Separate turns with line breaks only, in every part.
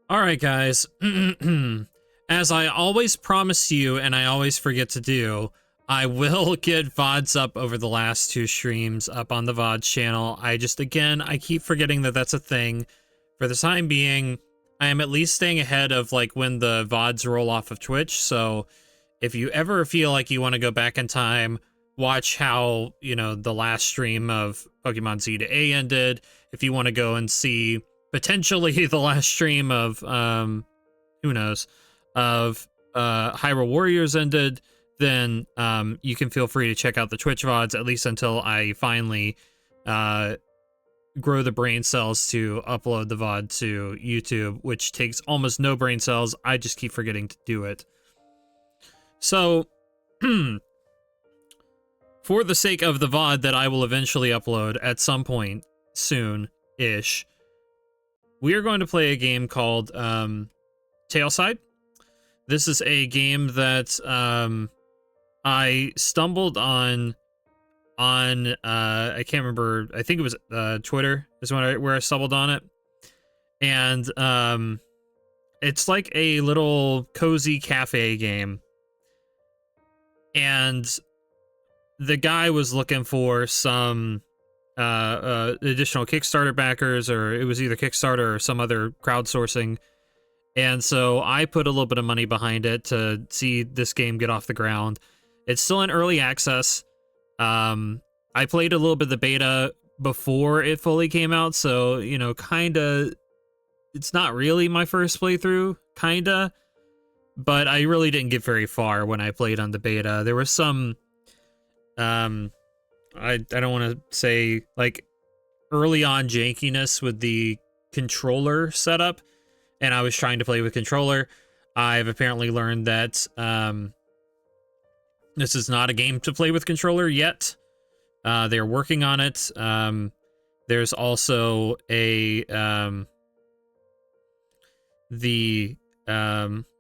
All right, guys. As I always promise you, and I always forget to do, I will get VODs up over the last two streams up on the VODs channel. I keep forgetting that that's a thing. For the time being, I am at least staying ahead of like when the VODs roll off of Twitch. So if you ever feel like you want to go back in time, watch how, the last stream of Pokemon Z to A ended. If you want to go and see potentially the last stream of, who knows, of Hyrule Warriors ended, then you can feel free to check out the Twitch VODs, at least until I finally grow the brain cells to upload the VOD to YouTube, which takes almost no brain cells. I just keep forgetting to do it. So, for the sake of the VOD that I will eventually upload at some point soon-ish, we are going to play a game called Tailside. This is a game that I stumbled on I can't remember, I think it was Twitter is where I stumbled on it. And it's like a little cozy cafe game. And the guy was looking for some additional Kickstarter backers, or it was either Kickstarter or some other crowdsourcing. And so I put a little bit of money behind it to see this game get off the ground. It's still in early access. I played a little bit of the beta before it fully came out, so, kinda, it's not really my first playthrough, kinda, but I really didn't get very far when I played on the beta. There was some, I don't want to say, like, early on jankiness with the controller setup, and I was trying to play with controller. I've apparently learned that this is not a game to play with controller yet. They're working on it. There's also a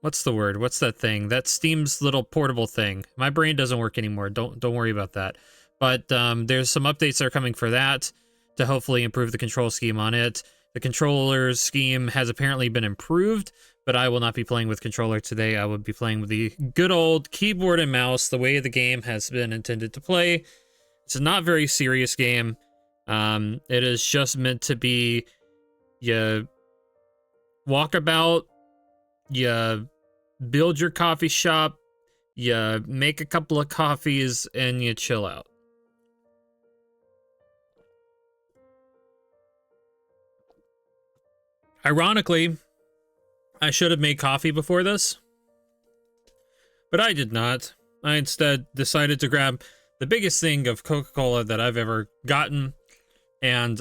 what's the word? What's that thing? That's Steam's little portable thing. My brain doesn't work anymore. Don't worry about that. But there's some updates that are coming for that to hopefully improve the control scheme on it. The controller's scheme has apparently been improved, but I will not be playing with controller today. I will be playing with the good old keyboard and mouse, the way the game has been intended to play. It's a not very serious game. It is just meant to be, you walk about, you build your coffee shop, you make a couple of coffees, and you chill out. Ironically, I should have made coffee before this, but I did not. I instead decided to grab the biggest thing of Coca-Cola that I've ever gotten and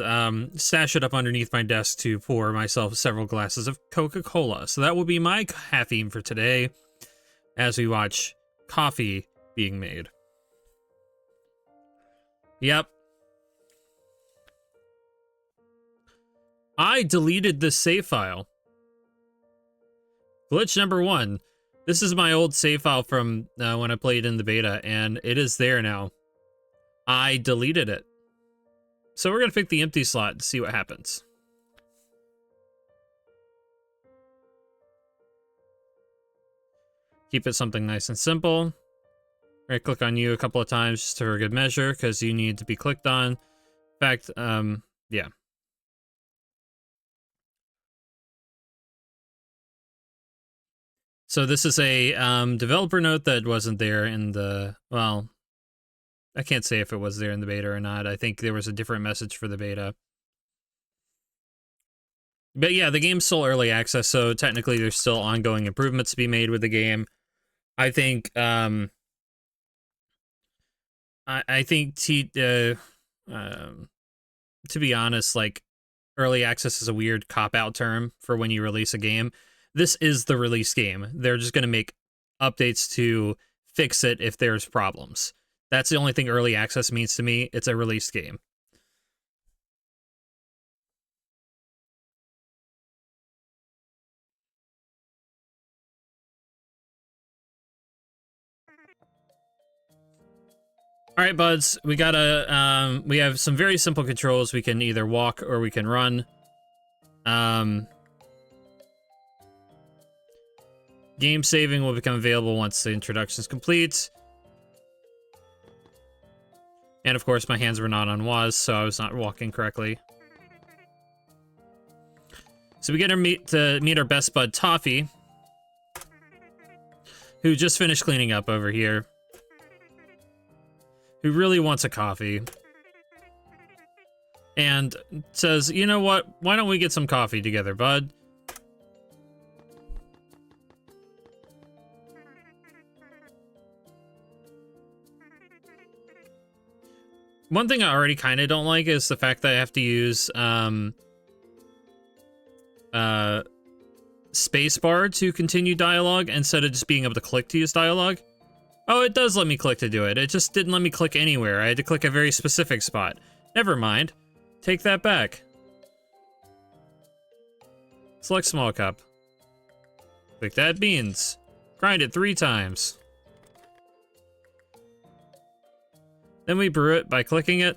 stash it up underneath my desk to pour myself several glasses of Coca-Cola. So that will be my caffeine for today as we watch coffee being made. Yep. I deleted this save file. Glitch number 1. This is my old save file from when I played in the beta, and it is there now. I deleted it. So we're going to pick the empty slot and see what happens. Keep it something nice and simple. Right click on you a couple of times just for a good measure, because you need to be clicked on. In fact, yeah. So this is a developer note that wasn't there in the, well, I can't say if it was there in the beta or not. I think there was a different message for the beta. But yeah, the game's still early access, so technically there's still ongoing improvements to be made with the game. I think, I think to be honest, like, early access is a weird cop-out term for when you release a game. This is the release game. They're just going to make updates to fix it if there's problems. That's the only thing early access means to me. It's a released game. All right, buds, we gotta, we have some very simple controls. We can either walk or we can run. Game saving will become available once the introduction is complete. And of course, my hands were not on WAS, so I was not walking correctly. So we get to meet our best bud, Toffee, who just finished cleaning up over here, who really wants a coffee. And says, you know what, why don't we get some coffee together, bud? One thing I already kind of don't like is the fact that I have to use spacebar to continue dialogue instead of just being able to click to use dialogue. Oh, it does let me click to do it. It just didn't let me click anywhere. I had to click a very specific spot. Never mind. Take that back. Select small cup. Click to add beans. Grind it 3 times. Then we brew it by clicking it.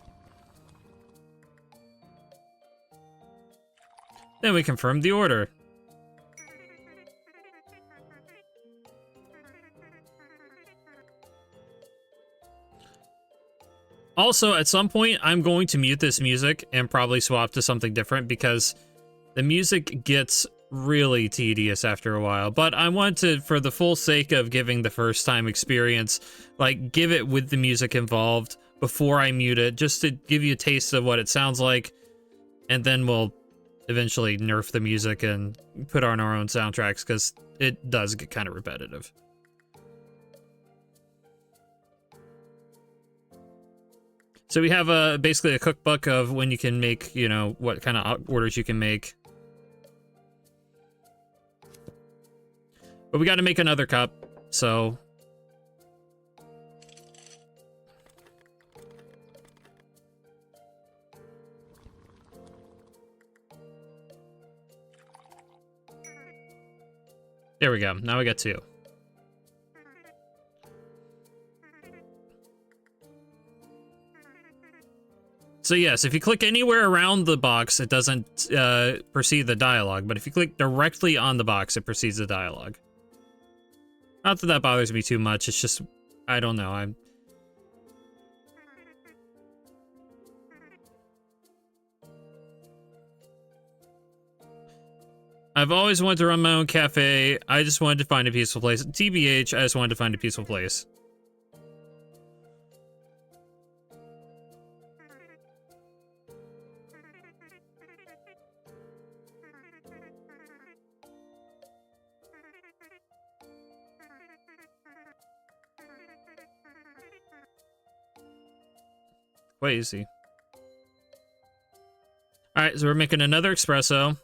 Then we confirm the order. Also, at some point, I'm going to mute this music and probably swap to something different because the music gets really tedious after a while. But I want to, for the full sake of giving the first time experience, like, give it with the music involved before I mute it, just to give you a taste of what it sounds like. And then we'll eventually nerf the music and put on our own soundtracks because it does get kind of repetitive. So we have basically a cookbook of when you can make, you know, what kind of orders you can make. But we got to make another cup, so... There we go. Now we got 2. So yes, if you click anywhere around the box, it doesn't proceed the dialogue. But if you click directly on the box, it proceeds the dialogue. Not that that bothers me too much. It's just, I don't know. I've always wanted to run my own cafe. I just wanted to find a peaceful place. TBH, I just wanted to find a peaceful place. Quite easy. Alright, so we're making another espresso.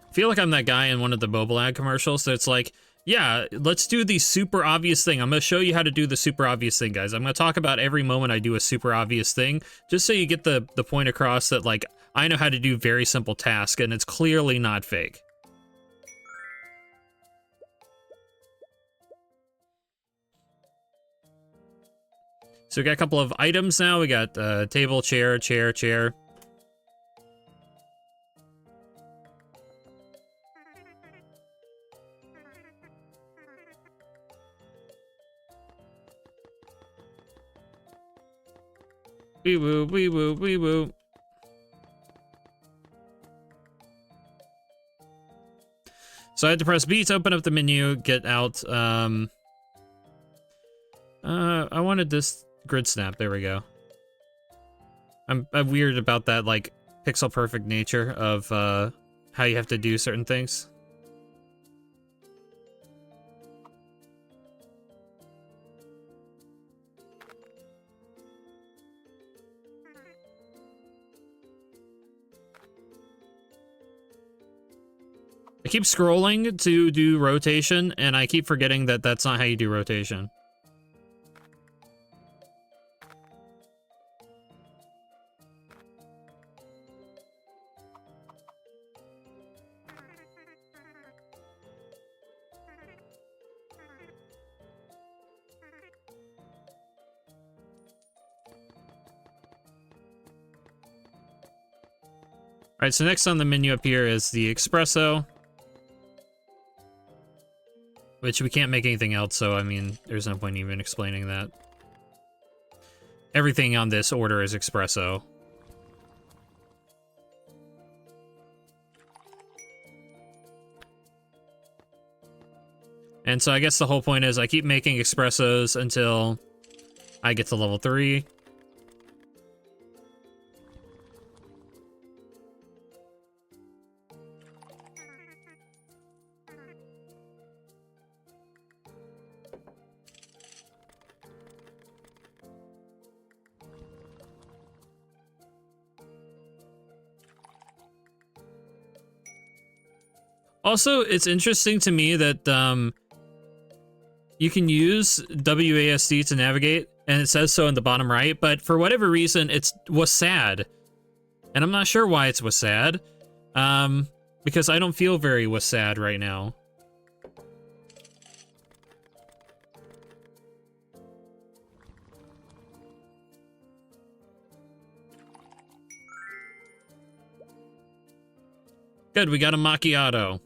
I feel like I'm that guy in one of the mobile ad commercials that's like, yeah, let's do the super obvious thing. I'm going to show you how to do the super obvious thing, guys. I'm going to talk about every moment I do a super obvious thing, just so you get the point across that, like, I know how to do very simple tasks, and it's clearly not fake. So we got a couple of items now. We got table, chair, chair. Wee woo, wee woo, wee woo. So I had to press B to open up the menu, get out, I wanted this grid snap, there we go. I'm weird about that, like, pixel perfect nature of, how you have to do certain things. I keep scrolling to do rotation, and I keep forgetting that that's not how you do rotation. Alright, so next on the menu up here is the espresso. Which we can't make anything else, so I mean, there's no point even explaining that. Everything on this order is espresso. And so I guess the whole point is I keep making espressos until I get to level 3. Also, it's interesting to me that you can use WASD to navigate, and it says so in the bottom right, but for whatever reason, it's WASD. And I'm not sure why it's WASD, because I don't feel very WASD right now. Good, we got a macchiato.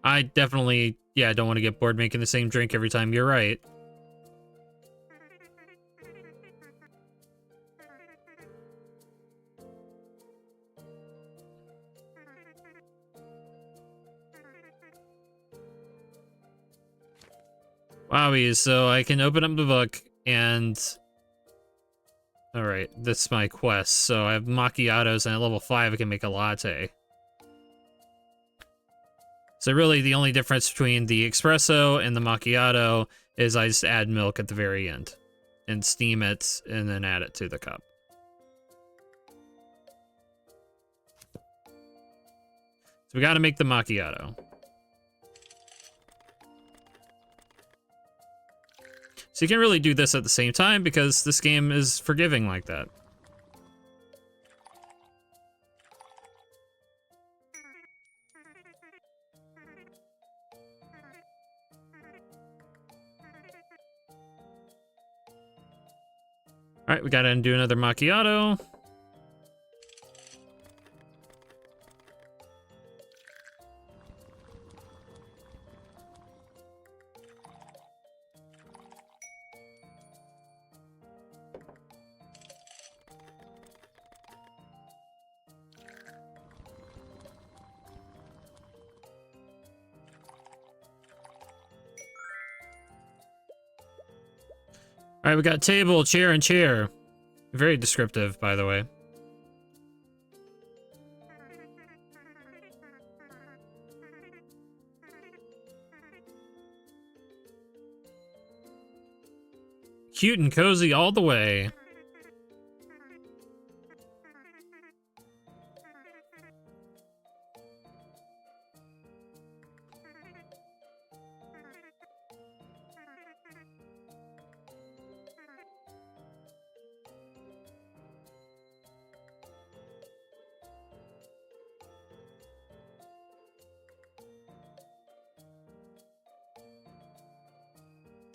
I definitely, yeah, don't want to get bored making the same drink every time. You're right. Wowie, so I can open up the book and... Alright, that's my quest. So I have macchiatos, and at level 5 I can make a latte. So really the only difference between the espresso and the macchiato is I just add milk at the very end. And steam it, and then add it to the cup. So we gotta make the macchiato. So you can really do this at the same time because this game is forgiving like that. Alright, we gotta do another macchiato. Alright, we got table, chair, and chair. Very descriptive, by the way. Cute and cozy all the way.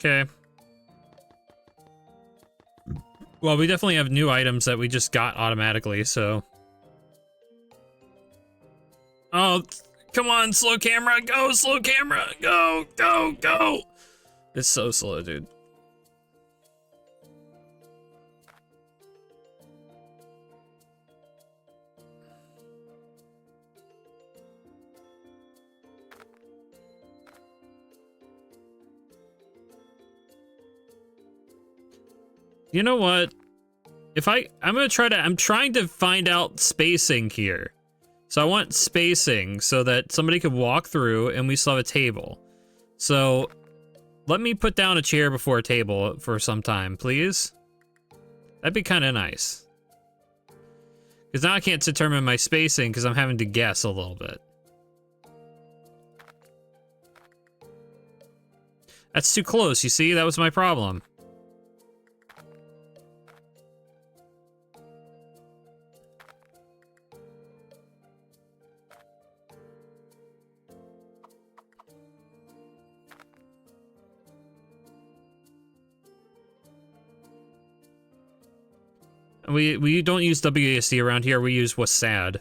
Okay. Well, we definitely have new items that we just got automatically, so... Oh, come on, slow camera, go, slow camera, go, go, go! It's so slow, dude. You know what? If I'm trying to find out spacing here. So I want spacing so that somebody could walk through and we still have a table. So let me put down a chair before a table for some time, please. That'd be kind of nice. Because now I can't determine my spacing because I'm having to guess a little bit. That's too close, you see? That was my problem. We don't use WASD around here. We use what's sad.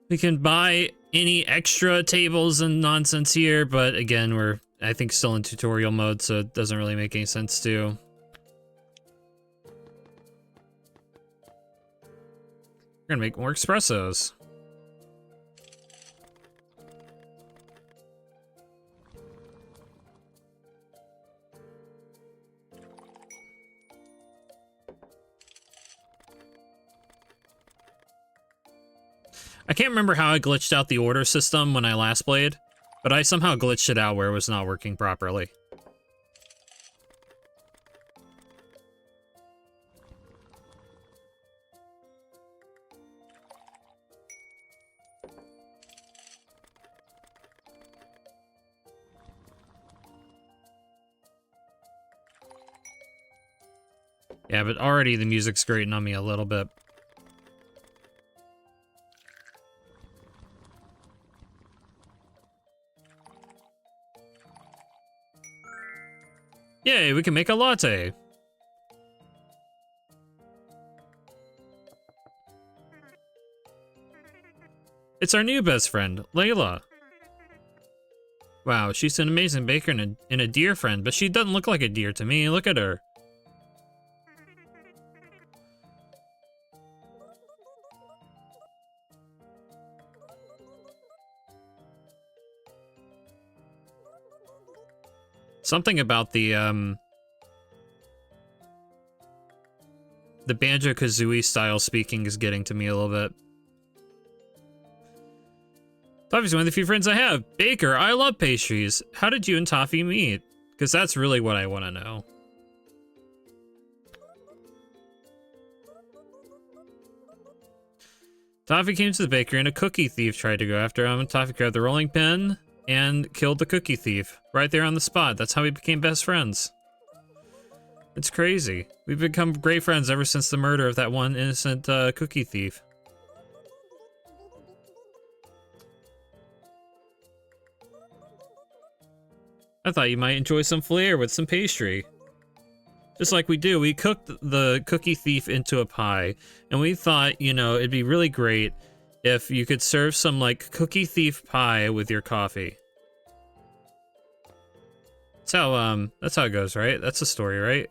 We can buy any extra tables and nonsense here, but again, we're, I think, still in tutorial mode, so it doesn't really make any sense to. We're gonna make more espressos. I can't remember how I glitched out the order system when I last played, but I somehow glitched it out where it was not working properly. Yeah, but already the music's grating on me a little bit. Yay, we can make a latte. It's our new best friend, Layla. Wow, she's an amazing baker and a dear friend, but she doesn't look like a deer to me. Look at her. Something about the Banjo-Kazooie style speaking is getting to me a little bit. Toffee's one of the few friends I have. Baker, I love pastries. How did you and Toffee meet? Because that's really what I want to know. Toffee came to the bakery and a cookie thief tried to go after him. Toffee grabbed the rolling pin and killed the cookie thief right there on the spot. That's how we became best friends. It's crazy. We've become great friends ever since the murder of that one innocent cookie thief. I thought you might enjoy some flair with some pastry. Just like we do, we cooked the cookie thief into a pie, and we thought, you know, it'd be really great if you could serve some, like, cookie thief pie with your coffee. That's how it goes, right? That's the story, right?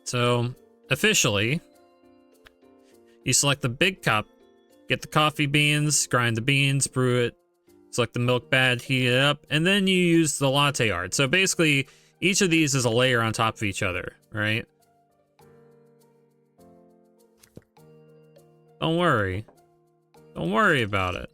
So, officially, you select the big cup, get the coffee beans, grind the beans, brew it, select the milk bag, heat it up, and then you use the latte art. So basically, each of these is a layer on top of each other, right? Don't worry. Don't worry about it.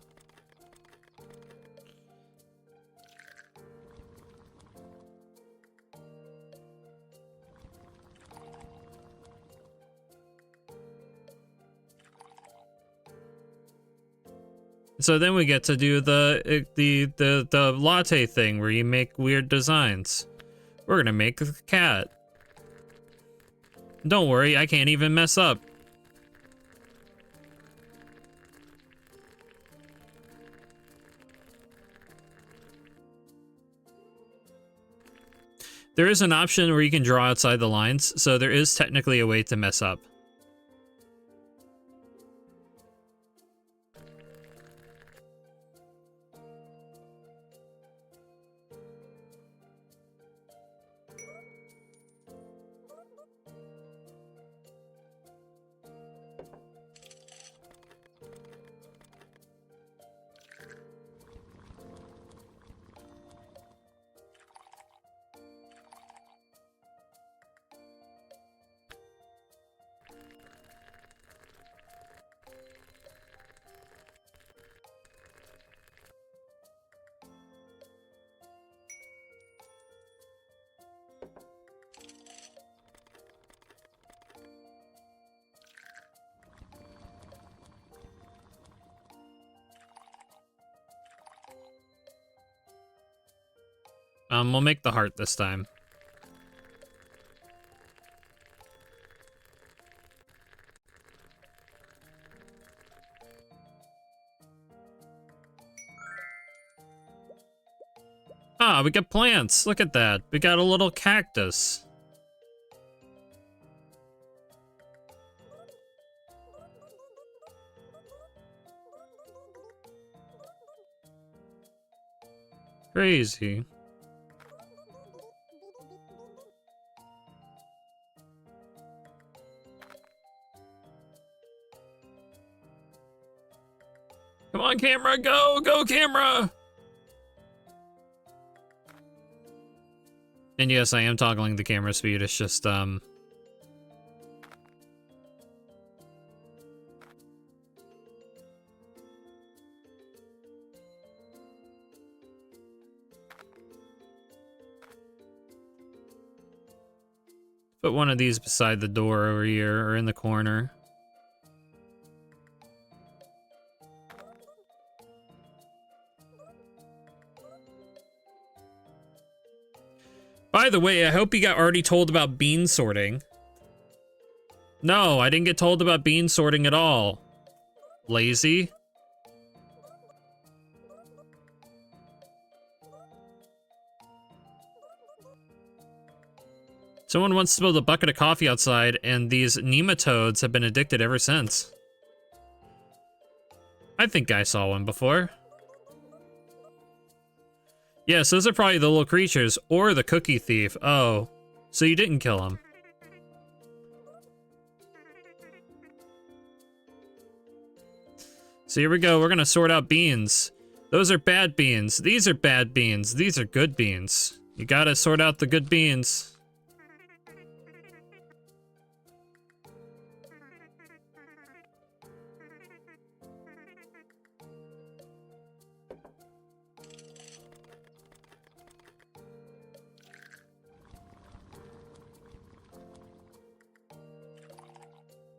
So then we get to do the latte thing where you make weird designs. We're gonna make a cat. Don't worry, I can't even mess up. There is an option where you can draw outside the lines, so there is technically a way to mess up. We'll make the heart this time. Ah, we got plants. Look at that. We got a little cactus. Crazy. Come on, camera, go! Go, camera! And yes, I am toggling the camera speed, it's just, put one of these beside the door over here, or in the corner. By the way, I hope you got already told about bean sorting. No, I didn't get told about bean sorting at all. Lazy. Someone once spilled a bucket of coffee outside, and these nematodes have been addicted ever since. I think I saw one before. Yes, those are probably the little creatures, or the cookie thief. Oh, so you didn't kill him. So here we go, we're gonna sort out beans. Those are bad beans, these are bad beans, these are good beans. You gotta sort out the good beans.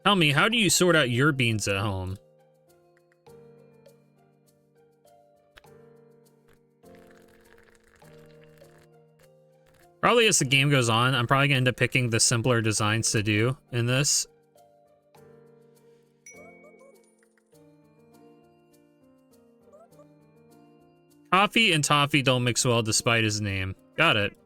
Tell me, how do you sort out your beans at home? Probably as the game goes on, I'm probably gonna end up picking the simpler designs to do in this. Coffee and toffee don't mix well despite his name. Got it.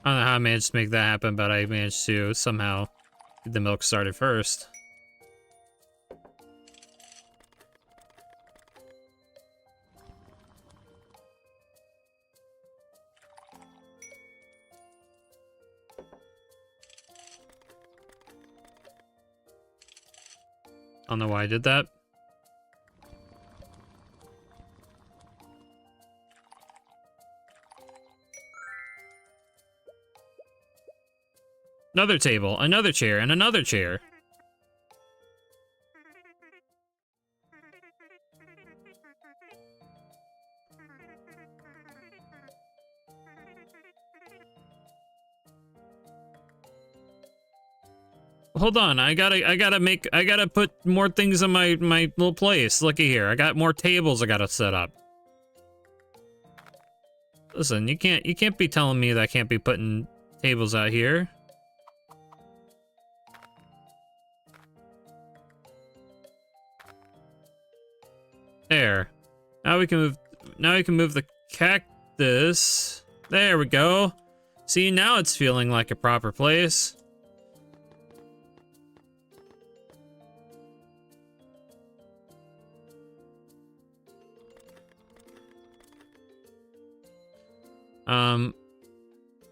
I don't know how I managed to make that happen, but I managed to somehow get the milk started first. I don't know why I did that. Another table, another chair, and another chair. Hold on, I gotta put more things in my little place. Looky here, I got more tables I gotta set up. Listen, you can't be telling me that I can't be putting tables out here. There. Now we can move the cactus. There we go. See, now it's feeling like a proper place.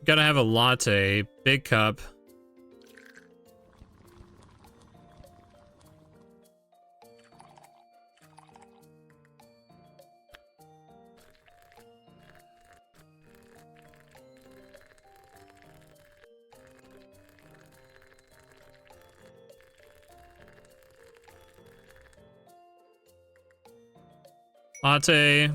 Gotta have a latte, big cup. Latte.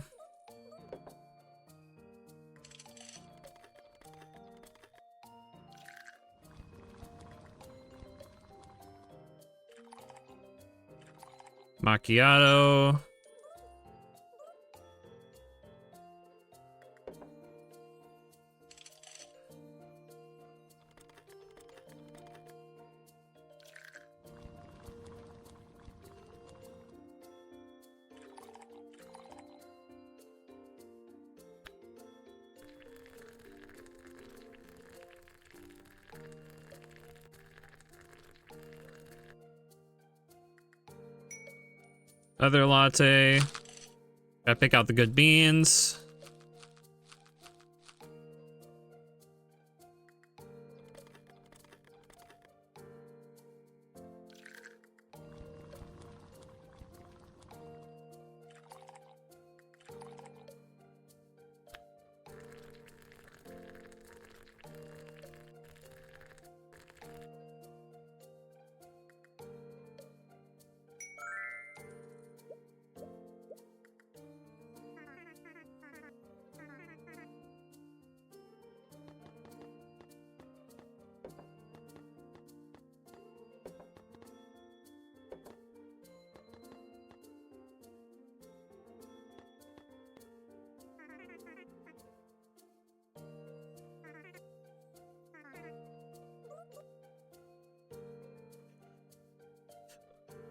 Macchiato. Other latte. Gotta pick out the good beans.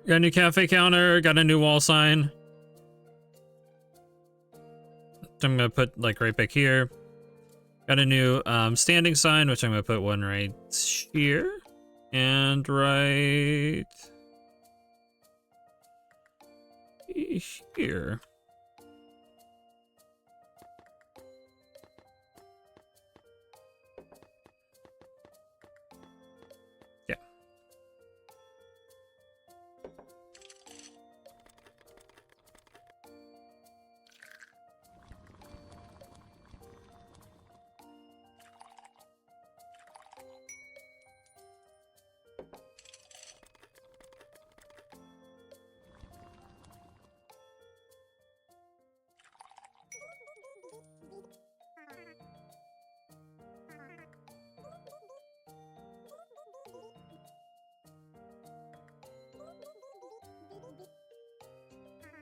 Got a new cafe counter, got a new wall sign. I'm gonna put like right back here. Got a new standing sign, which I'm gonna put one right here. And right here. Yeah.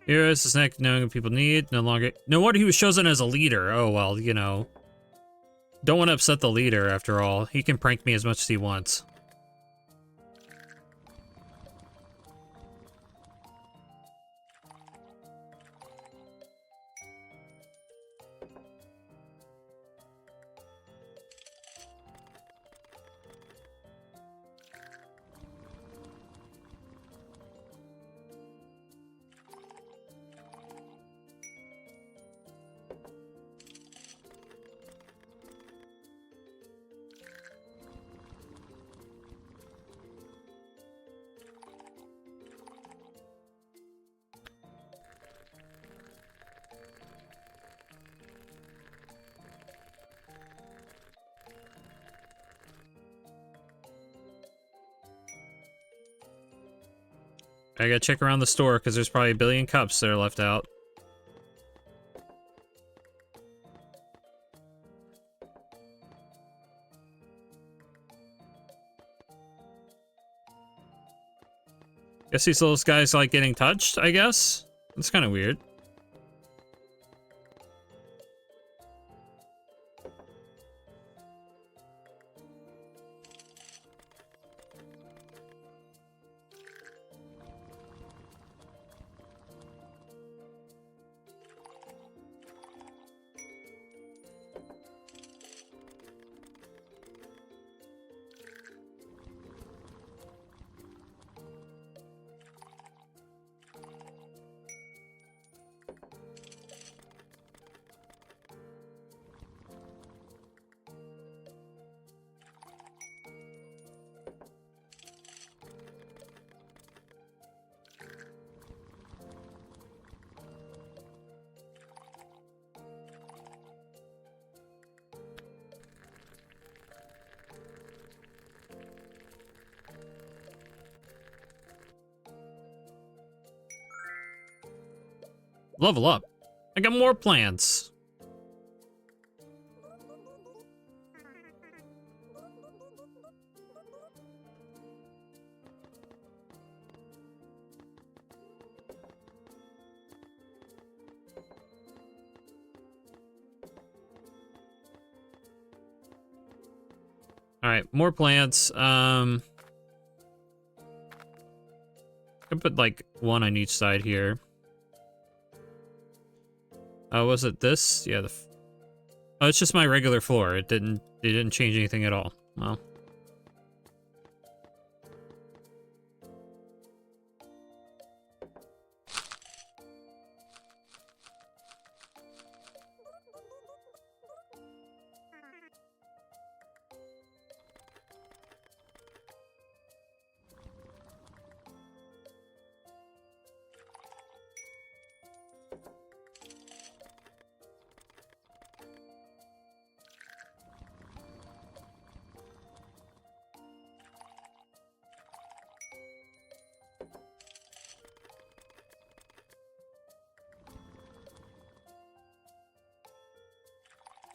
Here is the snack knowing what people need. No longer. No wonder he was chosen as a leader. Oh, well, you know. Don't want to upset the leader, after all. He can prank me as much as he wants. I gotta check around the store, because there's probably a billion cups that are left out. Guess these little guys like getting touched, I guess? That's kind of weird. Level up. I got more plants. All right, more plants. I could put like one on each side here. Oh, was it this? Yeah, oh, it's just my regular floor. It didn't change anything at all. Well.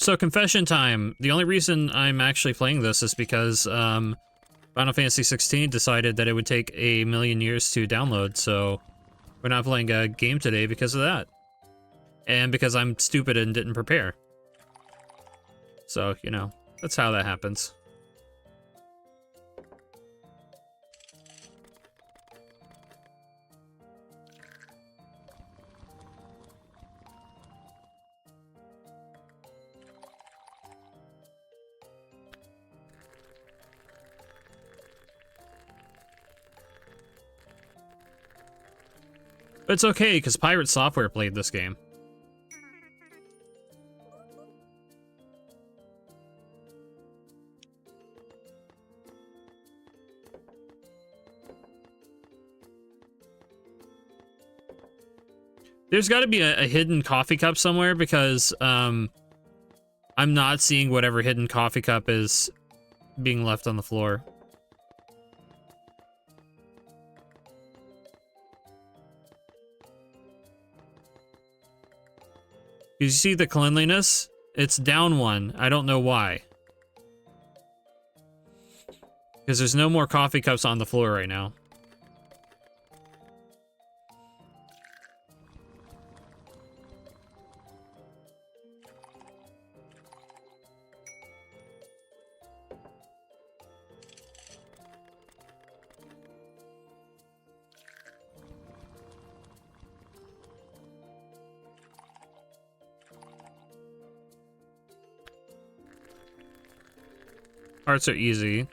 So confession time. The only reason I'm actually playing this is because Final Fantasy 16 decided that it would take a million years to download, so we're not playing a game today because of that. And because I'm stupid and didn't prepare. So, you know, that's how that happens. But it's okay, because Pirate Software played this game. There's got to be a hidden coffee cup somewhere, because I'm not seeing whatever hidden coffee cup is being left on the floor. You see the cleanliness? It's down one. I don't know why. Because there's no more coffee cups on the floor right now. Parts are easy.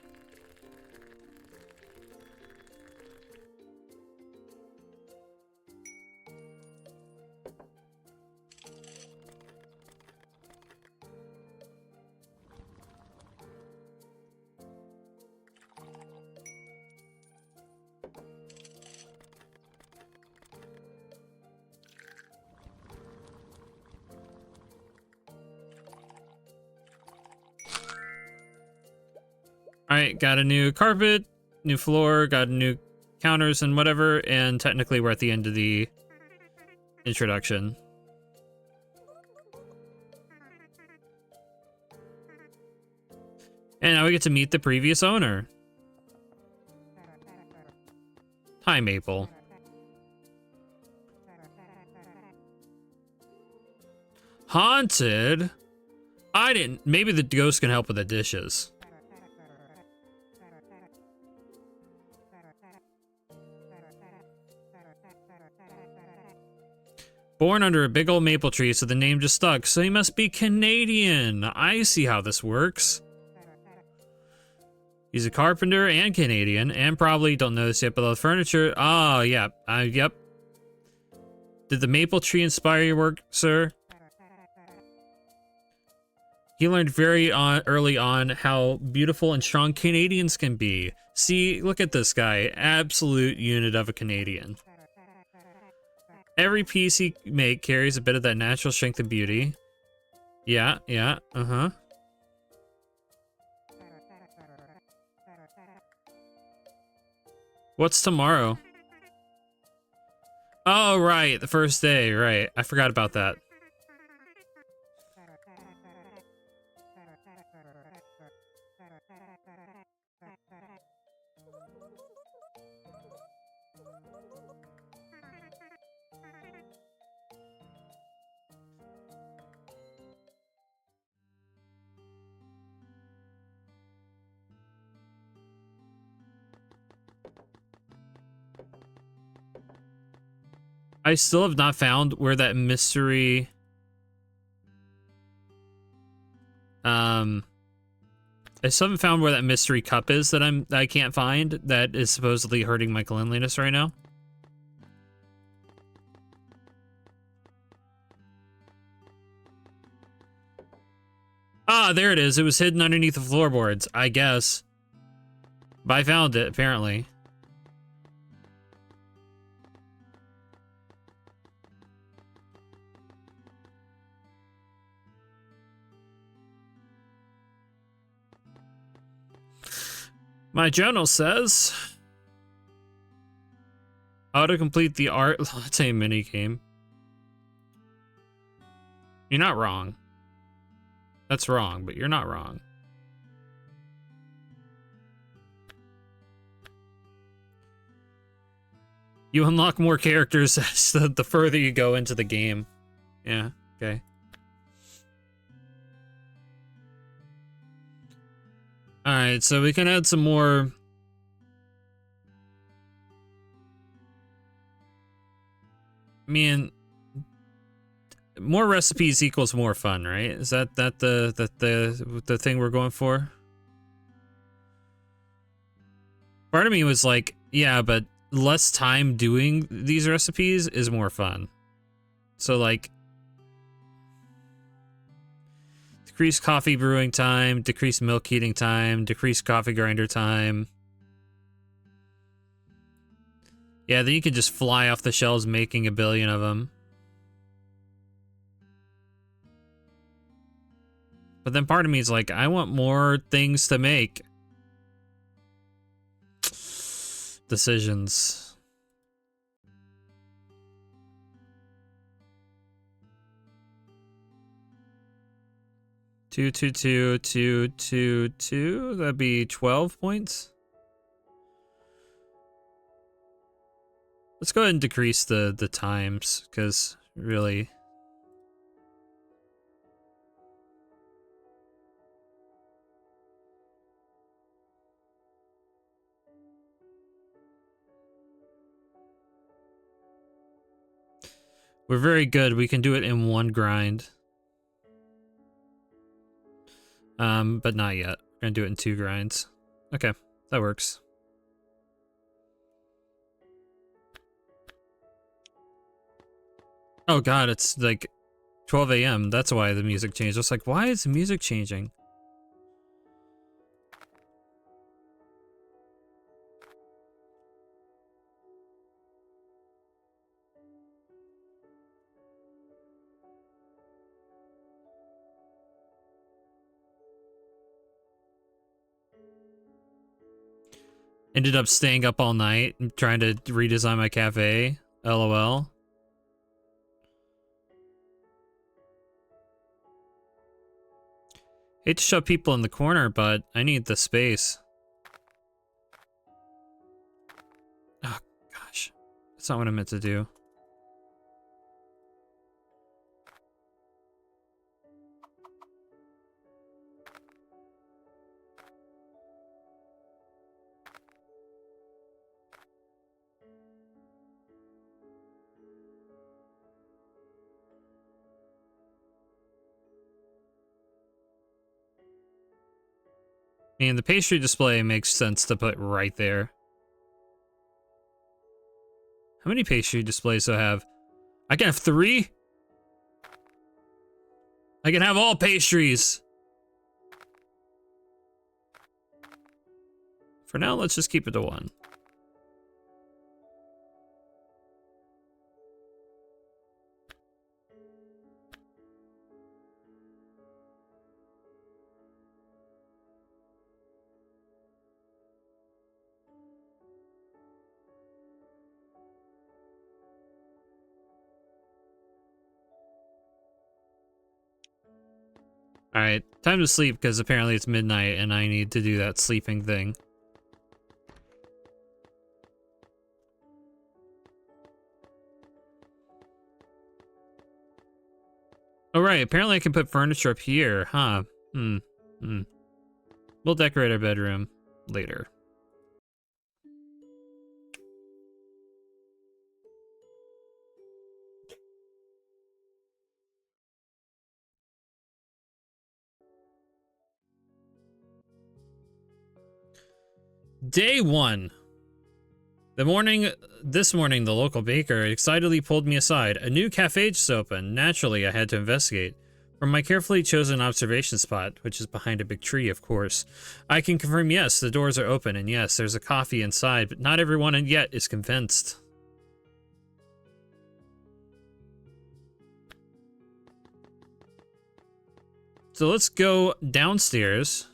Alright, got a new carpet, new floor, got new counters and whatever, and technically we're at the end of the introduction. And now we get to meet the previous owner. Hi, Maple. Haunted? I didn't. Maybe the ghost can help with the dishes. Born under a big old maple tree, so the name just stuck. So he must be Canadian. I see how this works. He's a carpenter and Canadian, and probably don't know this yet, but the furniture. Oh, yeah. Yep. Did the maple tree inspire your work, sir? He learned very early on how beautiful and strong Canadians can be. See, look at this guy. Absolute unit of a Canadian. Every piece he makes carries a bit of that natural strength and beauty. Yeah, uh-huh. What's tomorrow? Oh, right, the first day, right. I forgot about that. I still have not found where that mystery... I still haven't found where that mystery cup is that I can't find that is supposedly hurting my cleanliness right now. Ah, there it is. It was hidden underneath the floorboards, I guess. But I found it, apparently. My journal says... how to complete the art latte minigame. You're not wrong. That's wrong, but you're not wrong. You unlock more characters as the further you go into the game. Yeah, okay. Alright, so we can add some more... I mean... more recipes equals more fun, right? Is that the thing we're going for? Part of me was like, yeah, but less time doing these recipes is more fun. So like, decrease coffee brewing time, decrease milk heating time, decrease coffee grinder time. Yeah, then you can just fly off the shelves making a billion of them. But then part of me is like, I want more things to make. Decisions. Two, 2, 2, 2, 2, 2. That'd be 12 points. Let's go ahead and decrease the times, because really... we're very good. We can do it in one grind. But not yet. We're gonna do it in 2 grinds. Okay, that works. Oh god, it's like 12 a.m. That's why the music changed. I was like, why is the music changing? Ended up staying up all night trying to redesign my cafe. LOL. Hate to shove people in the corner, but I need the space. Oh, gosh. That's not what I meant to do. And the pastry display makes sense to put right there. How many pastry displays do I have? I can have 3? I can have all pastries! For now, let's just keep it to 1. Alright, time to sleep because apparently it's midnight and I need to do that sleeping thing. Oh right, apparently I can put furniture up here, huh? We'll decorate our bedroom later. Day 1. This morning, the local baker excitedly pulled me aside. A new cafe just opened. Naturally, I had to investigate. From my carefully chosen observation spot, which is behind a big tree, of course, I can confirm yes, the doors are open, and yes, there's a coffee inside, but not everyone yet is convinced. So let's go downstairs.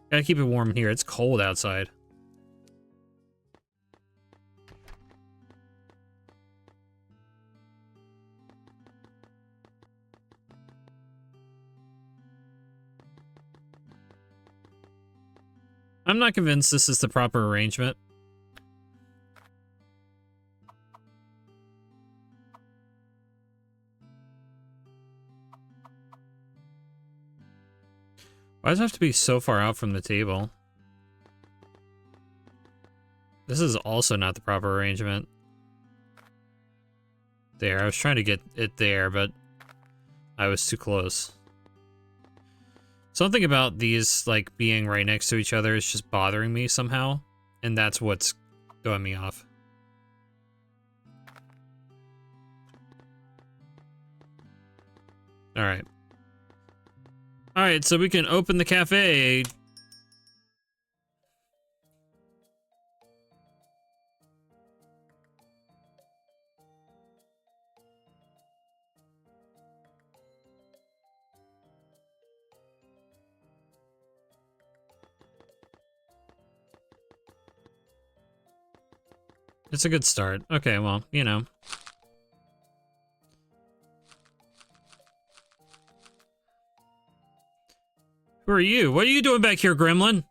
Gotta keep it warm here. It's cold outside. I'm not convinced this is the proper arrangement. Why does it have to be so far out from the table? This is also not the proper arrangement. There, I was trying to get it there, but I was too close. Something about these, like, being right next to each other is just bothering me somehow, and that's what's throwing me off. Alright. Alright, so we can open the cafe. It's a good start. Okay, well, you know. Who are you? What are you doing back here, gremlin?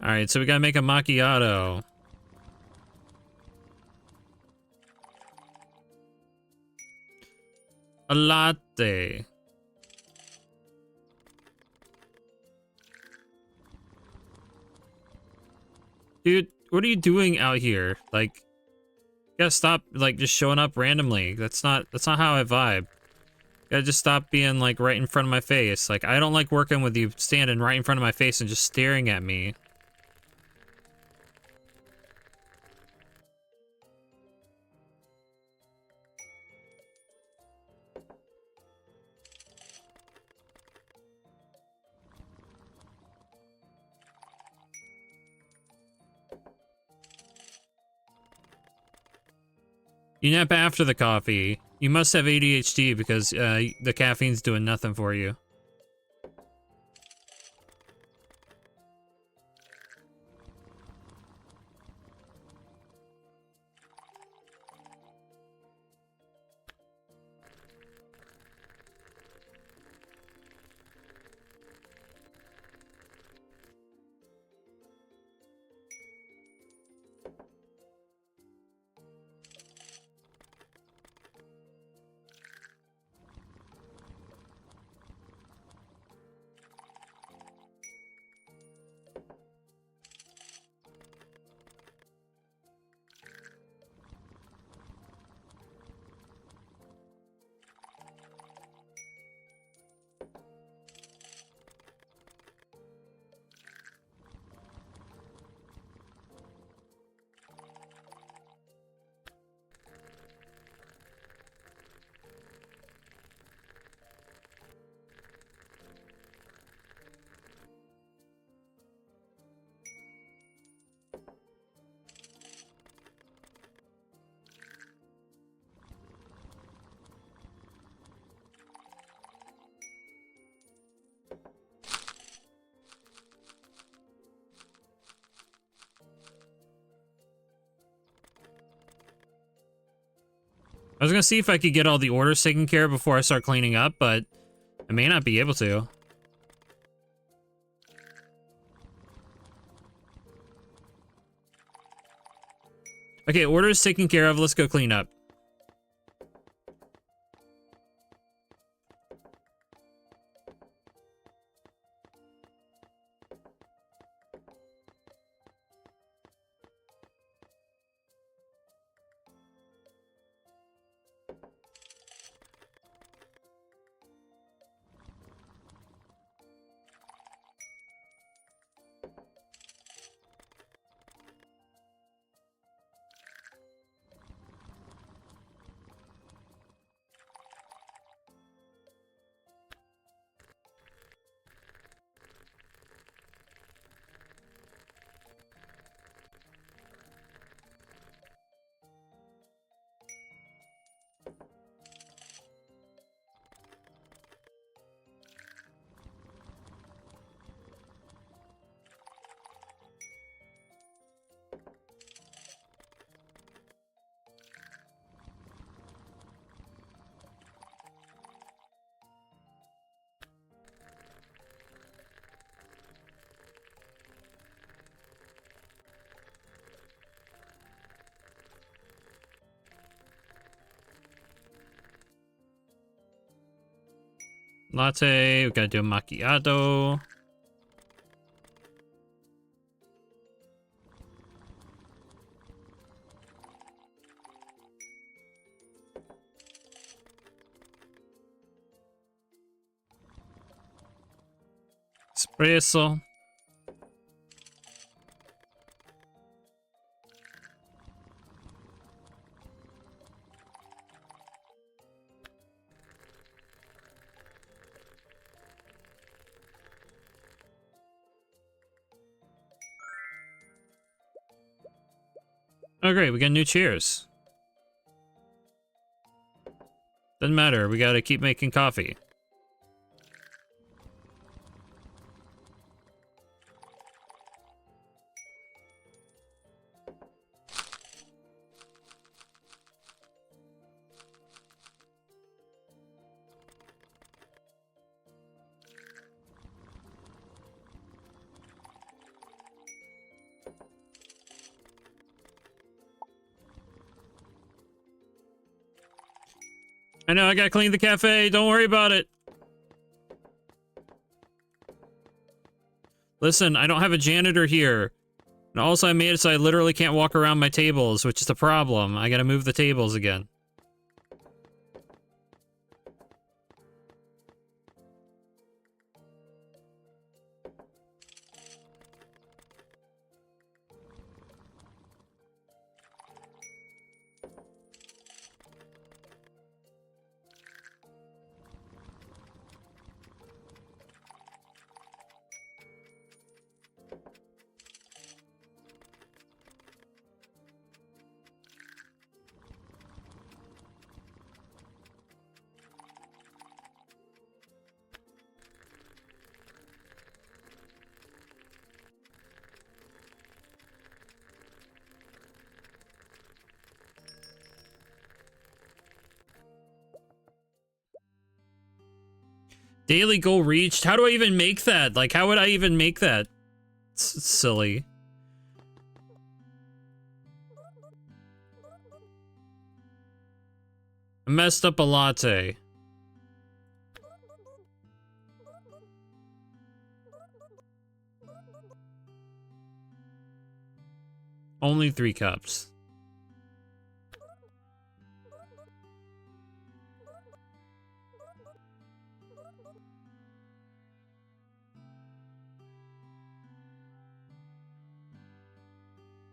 Alright, so we gotta make a macchiato. A latte. Dude, what are you doing out here? Like, you gotta stop, like, just showing up randomly. That's not how I vibe. You gotta just stop being, like, right in front of my face. Like, I don't like working with you standing right in front of my face and just staring at me. You nap after the coffee. You must have ADHD because the caffeine's doing nothing for you. I was gonna see if I could get all the orders taken care of before I start cleaning up, but I may not be able to. Okay, orders taken care of. Let's go clean up. latte. We gotta do a macchiato. Espresso. Oh great, we got new chairs. Doesn't matter, we gotta keep making coffee. I know, I gotta clean the cafe. Don't worry about it. Listen, I don't have a janitor here. And also I made it so I literally can't walk around my tables, which is the problem. I gotta move the tables again. Daily goal reached? How do I even make that? Like, how would I even make that? It's silly. I messed up a latte. Only 3 cups.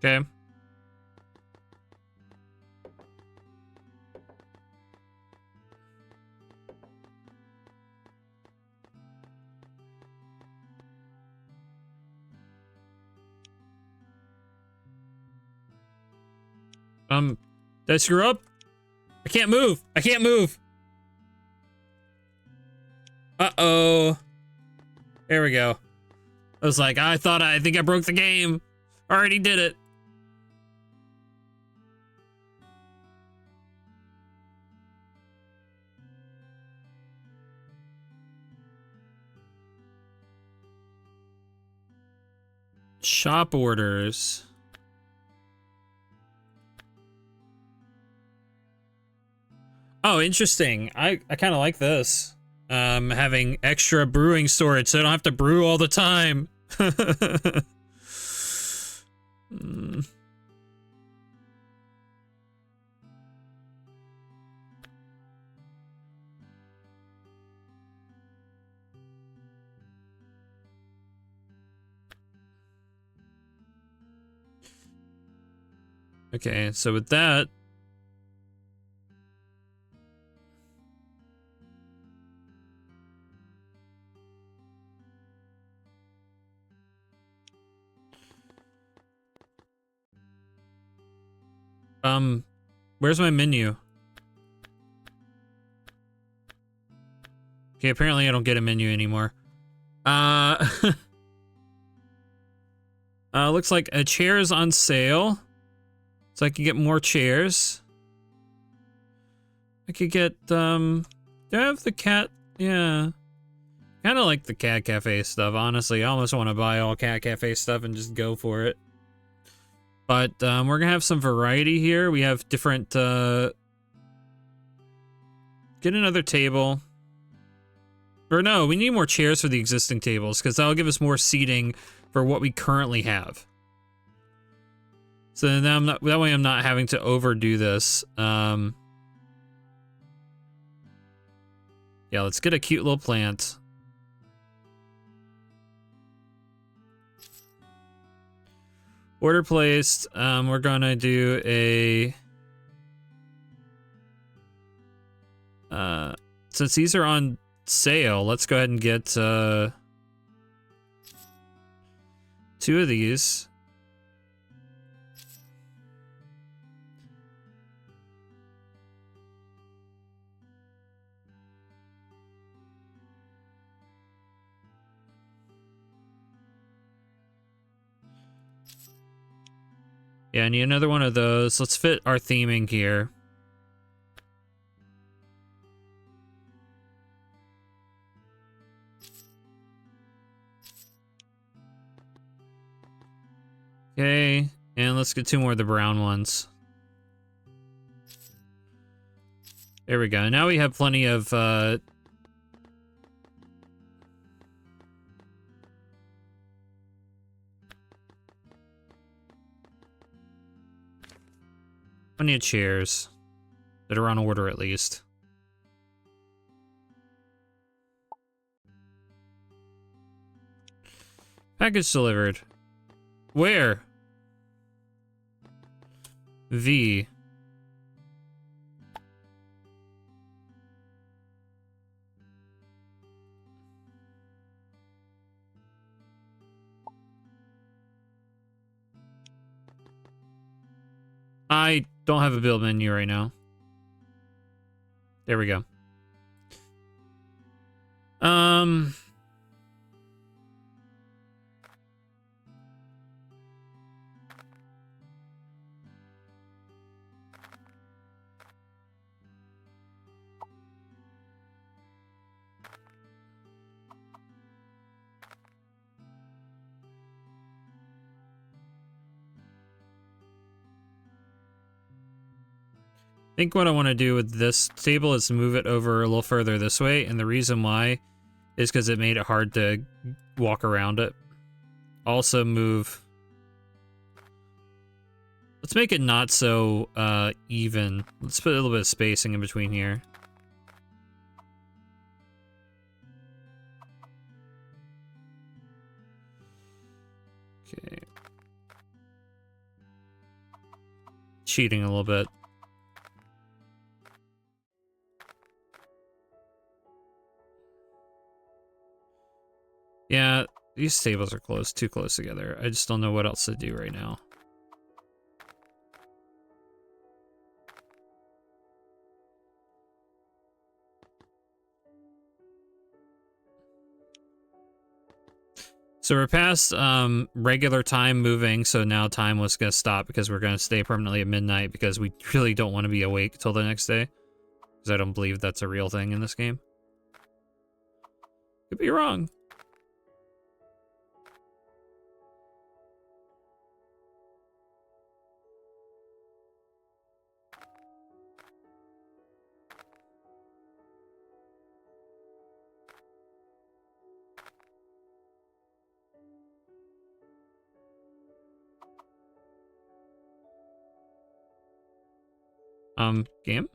Okay. Did I screw up? I can't move. I can't move. Uh-oh. There we go. I was like, I think I broke the game. Already did it. Shop orders. Oh, interesting. I kind of like this. Having extra brewing storage so I don't have to brew all the time. Okay, so with that, where's my menu? Okay, apparently I don't get a menu anymore. Looks like a chair is on sale. So I can get more chairs. I could get, do I have the cat? Yeah. Kind of like the Cat Cafe stuff, honestly. I almost want to buy all Cat Cafe stuff and just go for it. But, we're gonna have some variety here. We have different, get another table. Or no, we need more chairs for the existing tables, because that'll give us more seating for what we currently have. So now that way I'm not having to overdo this. Yeah, let's get a cute little plant. Order placed. We're gonna do a... since these are on sale, let's go ahead and get 2 of these. Yeah, I need another one of those. Let's fit our theming here. Okay, and let's get 2 more of the brown ones. There we go. Now we have plenty of plenty of chairs that are on order at least. Package delivered. Where? V. I don't have a build menu right now. There we go. I think what I want to do with this table is move it over a little further this way, and the reason why is because it made it hard to walk around it. Also move... Let's make it not so even. Let's put a little bit of spacing in between here. Okay. Cheating a little bit. Yeah, these tables are close, too close together. I just don't know what else to do right now. So we're past regular time moving, so now time was going to stop because we're going to stay permanently at midnight because we really don't want to be awake till the next day. Because I don't believe that's a real thing in this game. Could be wrong. Game?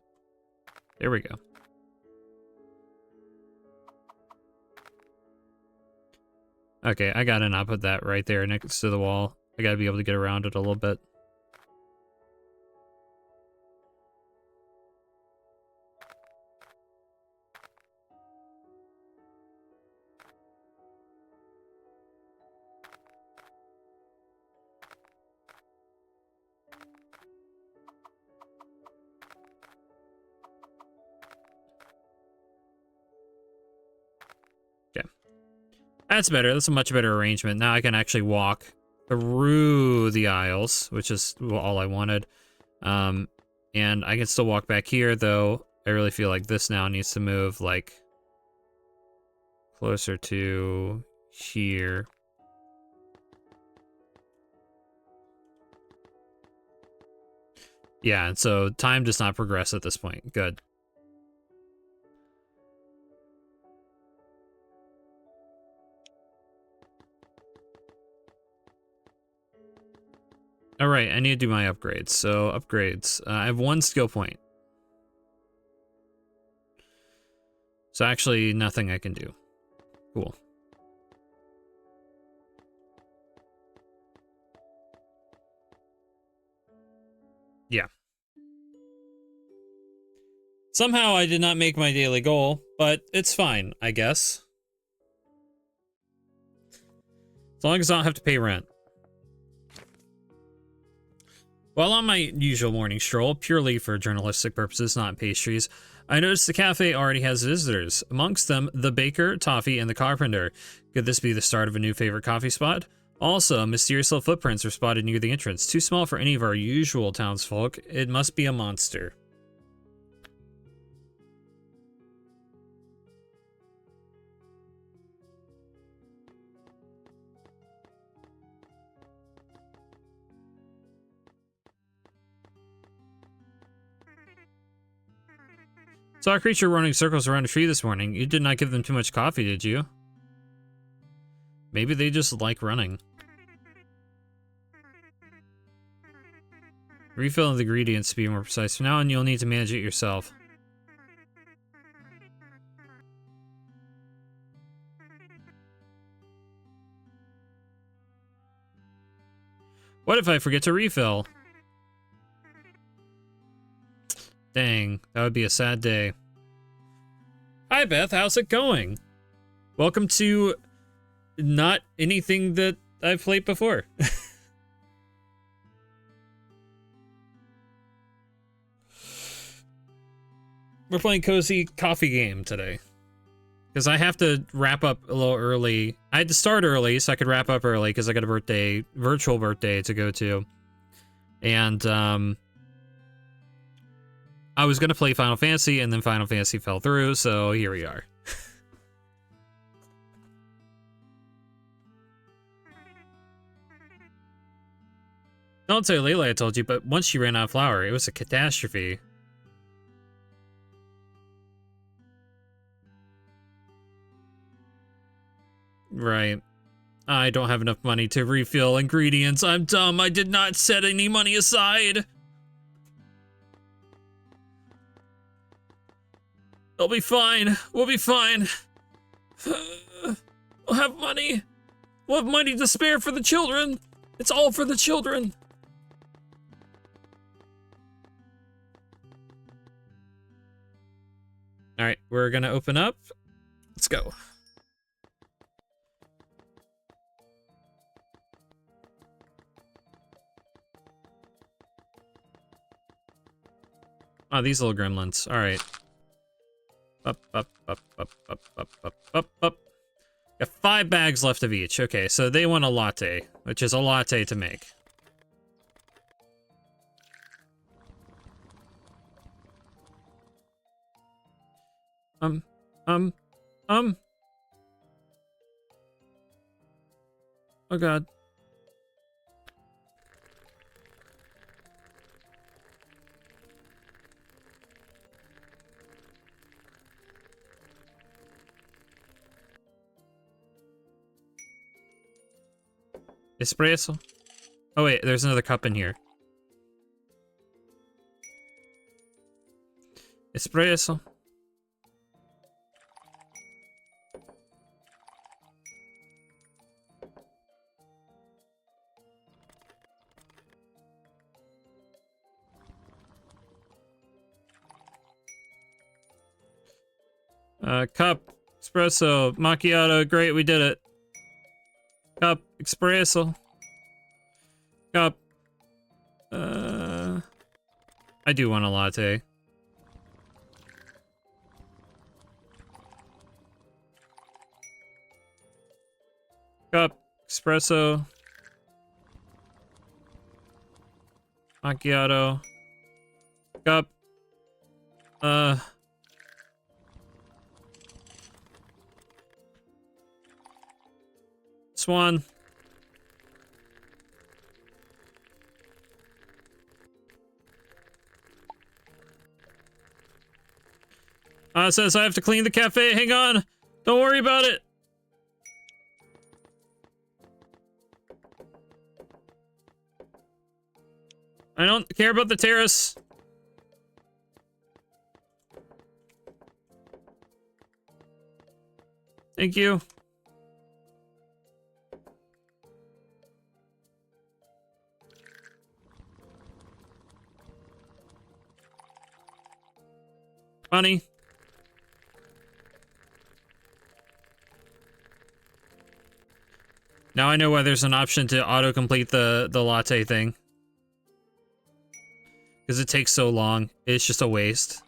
There we go. Okay, I gotta not put that right there next to the wall. I gotta be able to get around it a little bit. That's better. That's a much better arrangement. Now I can actually walk through the aisles, which is all I wanted. And I can still walk back here, though. I really feel like this now needs to move, like, closer to here. Yeah, and so time does not progress at this point. Good. All right, I need to do my upgrades. So upgrades. I have 1 skill point. So actually nothing I can do. Cool. Yeah. Somehow I did not make my daily goal, but it's fine, I guess. As long as I don't have to pay rent. While on my usual morning stroll, purely for journalistic purposes, not pastries, I noticed the cafe already has visitors. Amongst them, the baker, Toffee, and the carpenter. Could this be the start of a new favorite coffee spot? Also, mysterious little footprints were spotted near the entrance. Too small for any of our usual townsfolk. It must be a monster. Saw a creature running circles around a tree this morning. You did not give them too much coffee, did you? Maybe they just like running. Refill the ingredients to be more precise. From now on, you'll need to manage it yourself. What if I forget to refill? Dang, that would be a sad day. Hi Beth, how's it going? Welcome to not anything that I've played before. We're playing Cozy Coffee Game today. Because I have to wrap up a little early. I had to start early so I could wrap up early because I got a virtual birthday to go to. And, I was going to play Final Fantasy, and then Final Fantasy fell through, so here we are. Don't tell Layla I told you, but once she ran out of flour, it was a catastrophe. Right. I don't have enough money to refill ingredients. I'm dumb. I did not set any money aside. I'll be fine. We'll be fine. We'll have money. We'll have money to spare for the children. It's all for the children. All right, we're gonna open up. Let's go. Oh, these little gremlins. All right. Up. Got 5 bags left of each. Okay, so they want a latte, which is a latte to make. Oh God. Espresso? Oh wait, there's another cup in here. Espresso. Cup, espresso, macchiato, great, we did it. Cup, espresso. Cup. I do want a latte. Cup, espresso. Macchiato. Cup. Swan. It says I have to clean the cafe. Hang on. Don't worry about it. I don't care about the terrace. Thank you. Funny. Now I know why there's an option to auto-complete the latte thing. Because it takes so long. It's just a waste.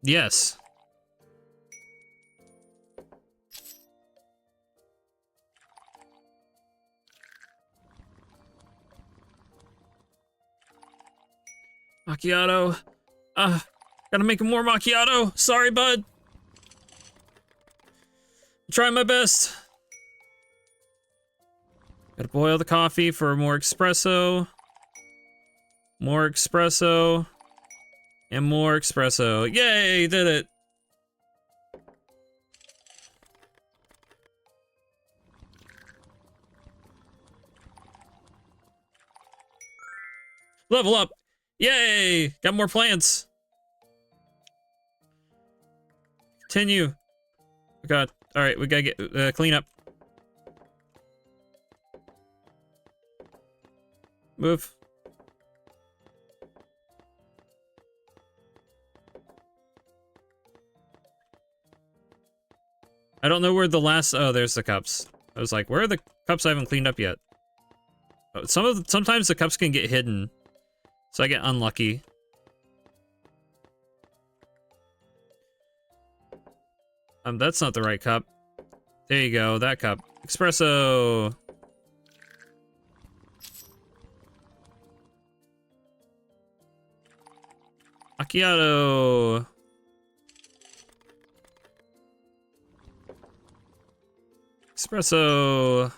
Yes. Macchiato. Gotta make more macchiato. Sorry, bud. I'm trying my best. Gotta boil the coffee for more espresso. More espresso. And more espresso. Yay, did it. Level up. Yay, got more plants. Continue. Oh God. All right, we gotta get clean up. Move. I don't know where the last. Oh, there's the cups. I was like, where are the cups I haven't cleaned up yet? Oh, sometimes the cups can get hidden, so I get unlucky. That's not the right cup. There you go, that cup. Espresso. Macchiato. Espresso.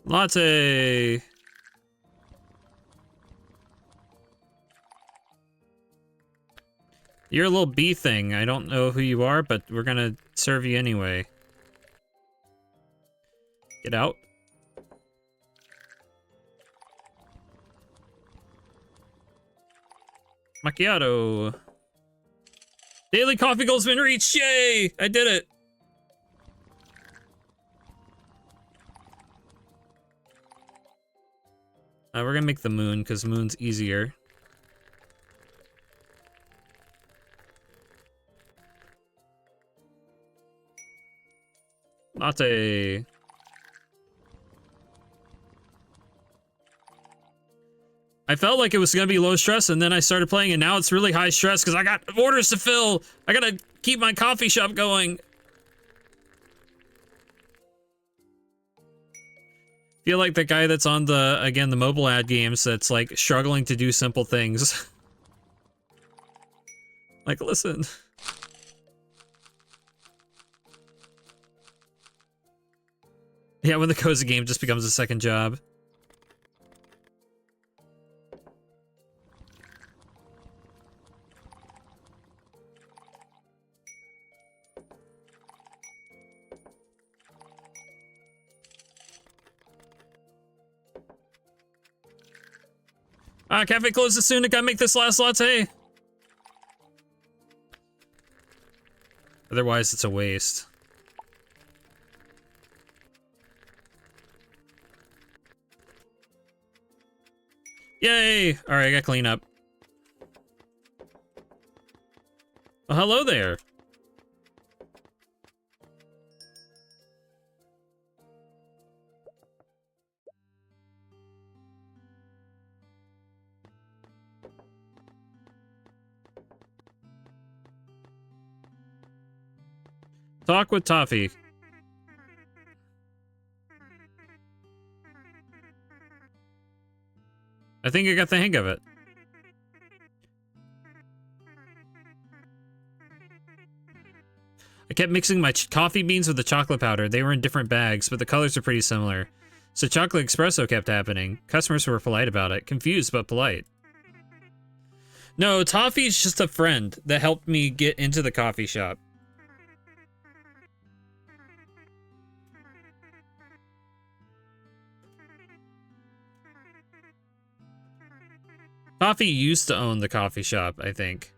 Latte. You're a little bee thing. I don't know who you are, but we're gonna serve you anyway. Get out. Macchiato. Daily coffee goal's been reached. Yay! I did it. We're gonna make the moon because moon's easier. Latte. I felt like it was gonna be low stress, and then I started playing, and now it's really high stress because I got orders to fill. I gotta keep my coffee shop going. Feel like the guy that's on the mobile ad games that's like struggling to do simple things. Like, listen. Yeah, when the cozy game just becomes a second job. Cafe closes soon. I gotta make this last latte. Otherwise, it's a waste. Yay! All right, I gotta clean up. Well, hello there. Talk with Toffee. I think I got the hang of it. kept mixing my coffee beans with the chocolate powder. They were in different bags, but the colors are pretty similar. So chocolate espresso kept happening. Customers were polite about it. Confused, but polite. No, Toffee's just a friend that helped me get into the coffee shop. Toffee used to own the coffee shop, I think.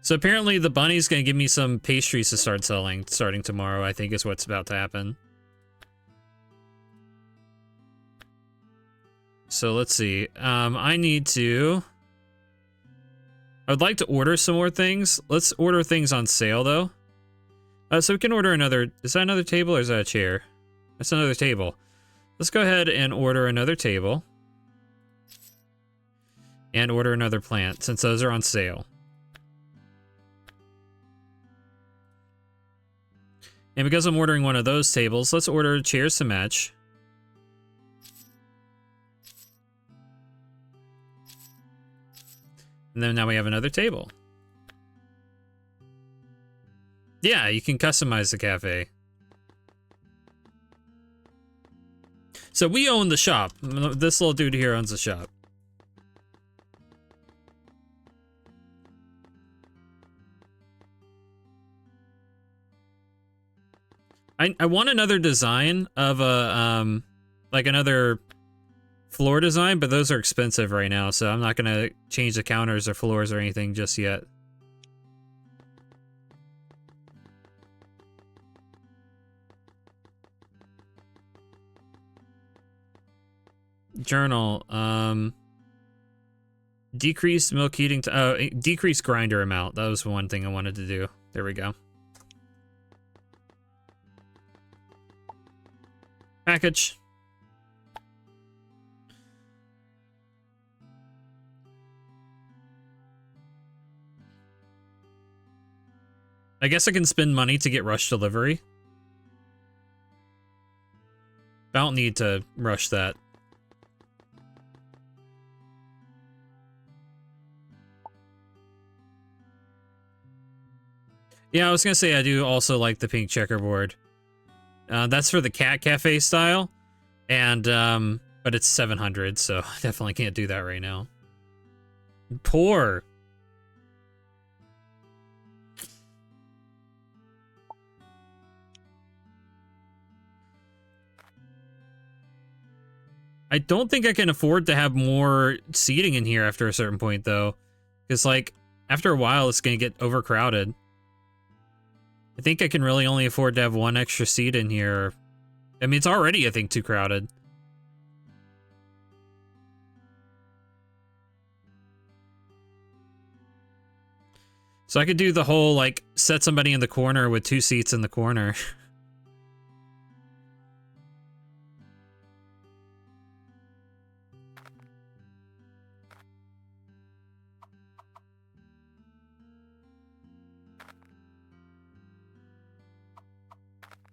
So apparently the bunny's gonna give me some pastries to start selling starting tomorrow, I think is what's about to happen. So let's see. I would like to order some more things. Let's order things on sale though. So we can order another, is that another table or is that a chair? That's another table. Let's go ahead and order another table. And order another plant since those are on sale. And because I'm ordering one of those tables, let's order chairs to match. And then now we have another table. Yeah, you can customize the cafe. So we own the shop. This little dude here owns the shop. I want another design of a, like another floor design, but those are expensive right now, so I'm not gonna change the counters or floors or anything just yet. Journal, decrease milk heating, decrease grinder amount. That was one thing I wanted to do. There we go. Package. I guess I can spend money to get rush delivery. I don't need to rush that. Yeah, I was gonna say I do also like the pink checkerboard. That's for the cat cafe style, and but it's 700, so I definitely can't do that right now. Poor. I don't think I can afford to have more seating in here after a certain point, though, because like after a while it's gonna get overcrowded. I think I can really only afford to have one extra seat in here. I mean, it's already, I think, too crowded. So I could do the whole, like, set somebody in the corner with 2 seats in the corner.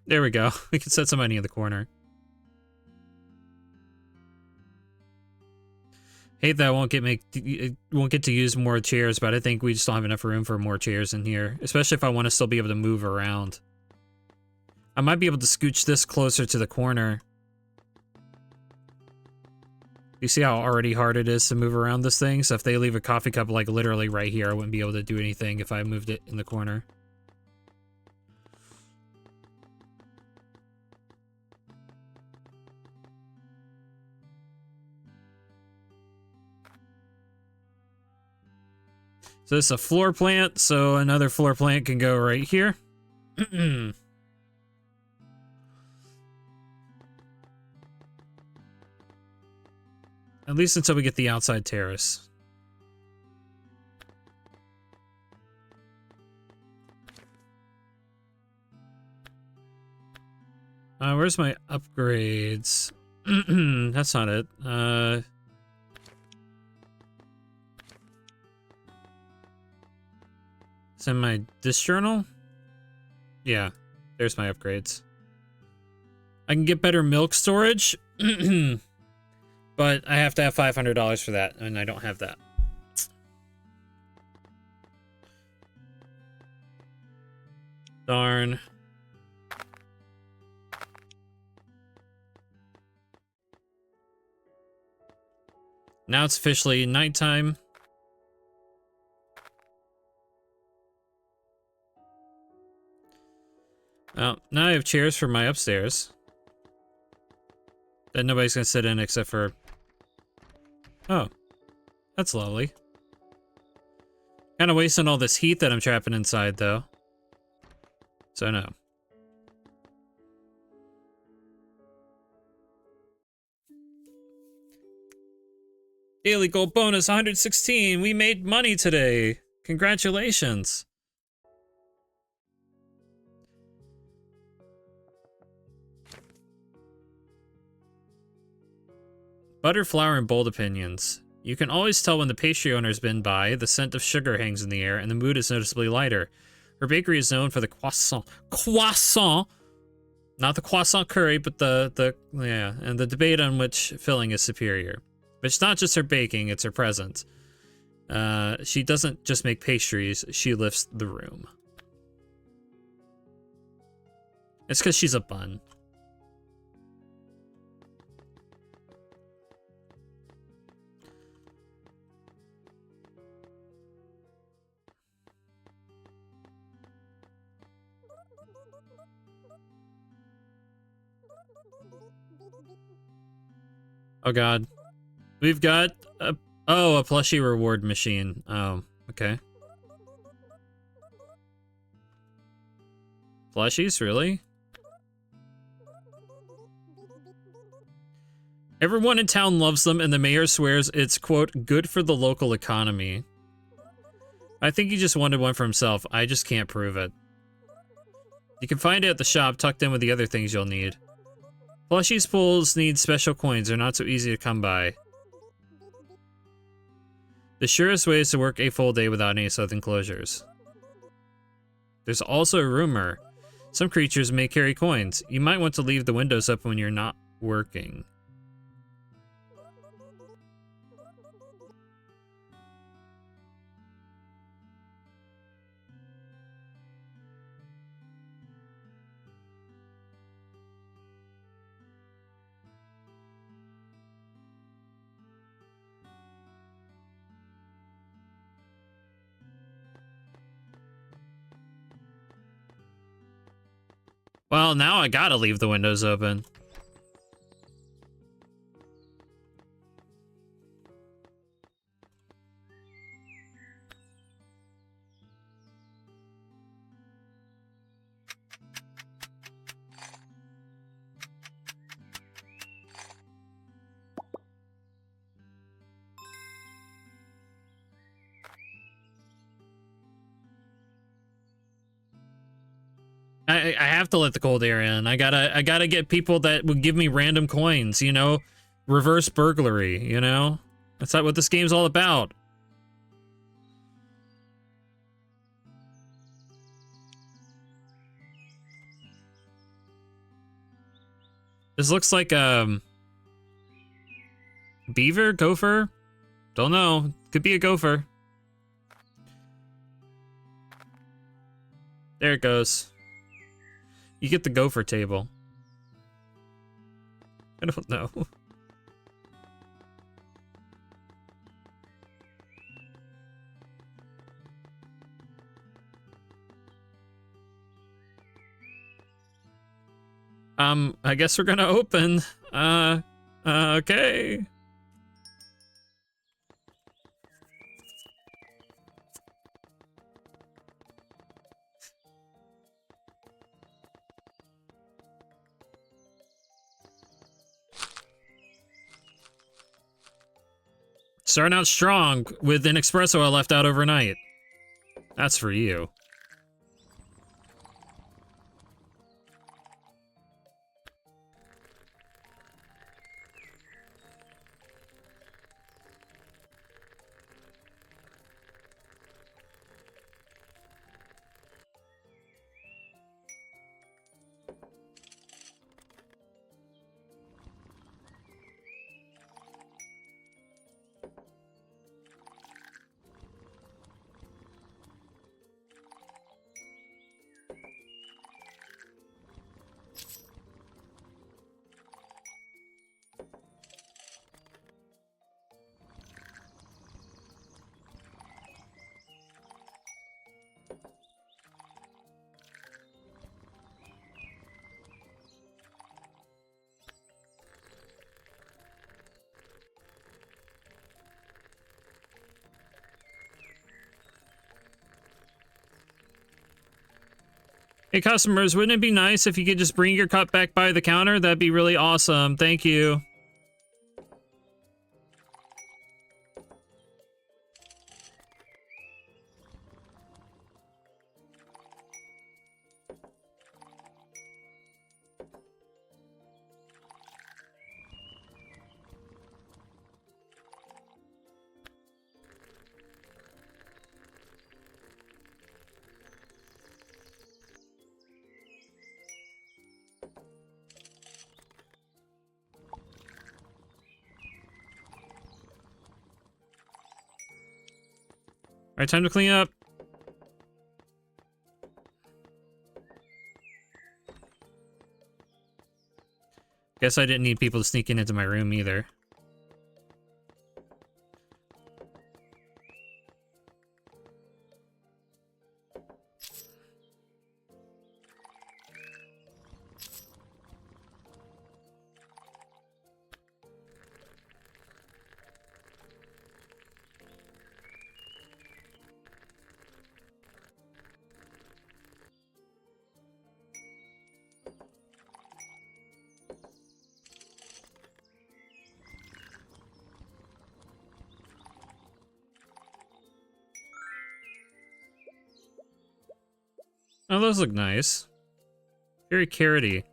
There we go. We can set somebody in the corner. Hate that I won't get to use more chairs, but I think we just don't have enough room for more chairs in here, especially if I want to still be able to move around. I might be able to scooch this closer to the corner. You see how already hard it is to move around this thing? So if they leave a coffee cup like literally right here, I wouldn't be able to do anything if I moved it in the corner. So this is a floor plant, so another floor plant can go right here. At least until we get the outside terrace. Where's my upgrades? That's not it. It's in my disk journal? Yeah, there's my upgrades. I can get better milk storage. But I have to have $500 for that, and I don't have that. Darn. Now it's officially nighttime. Well, now I have chairs for my upstairs. That nobody's gonna sit in except for... Oh. That's lovely. Kinda wasting all this heat that I'm trapping inside, though. So no. Daily gold bonus 116. We made money today. Congratulations. Butter, flour, and bold opinions. You can always tell when the pastry owner's been by. The scent of sugar hangs in the air, and the mood is noticeably lighter. Her bakery is known for the croissant. Croissant! Not the croissant curry, but yeah, and the debate on which filling is superior. But it's not just her baking, it's her presence. She doesn't just make pastries, she lifts the room. It's because she's a bun. Oh god. We've got a plushie reward machine. Oh, okay. Plushies, really? Everyone in town loves them, and the mayor swears it's, quote, good for the local economy. I think he just wanted one for himself. I just can't prove it. You can find it at the shop, tucked in with the other things you'll need. Plushies pools need special coins. They're not so easy to come by. The surest way is to work a full day without any southern closures. There's also a rumor. Some creatures may carry coins. You might want to leave the windows up when you're not working. Well, now I gotta leave the windows open. I have to let the cold air in. I gotta get people that would give me random coins, you know? Reverse burglary, you know? That's not what this game's all about. This looks like, beaver? Gopher? Don't know. Could be a gopher. There it goes. You get the gopher table. I don't know. I guess we're gonna open. Okay. Starting out strong with an espresso I left out overnight. That's for you. Hey, customers, wouldn't it be nice if you could just bring your cup back by the counter? That'd be really awesome. Thank you. All right, time to clean up. Guess I didn't need people to sneak into my room either. Oh, those look nice. Very carroty.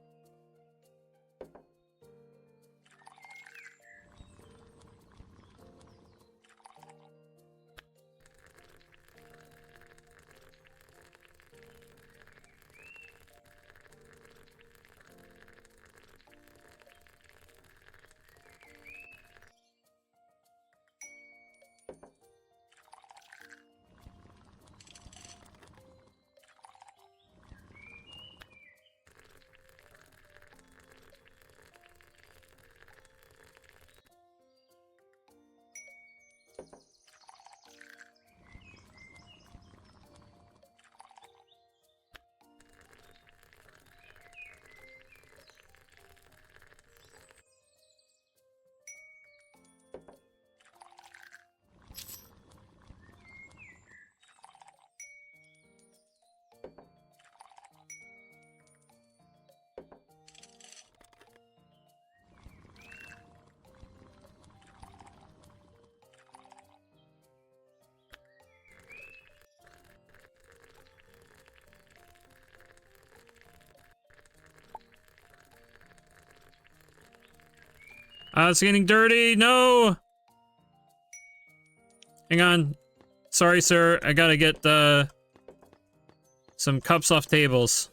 It's getting dirty. No. Hang on. Sorry, sir. I gotta get some cups off tables.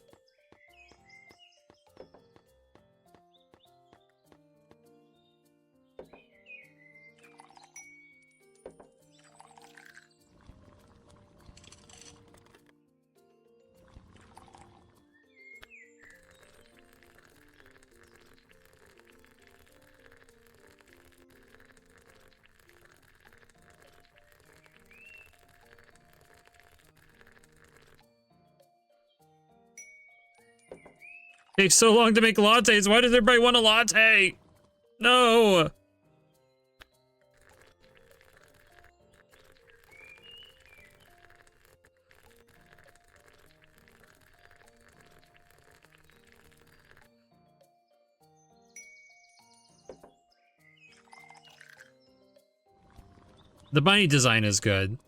Takes so long to make lattes. Why does everybody want a latte? No. The bunny design is good.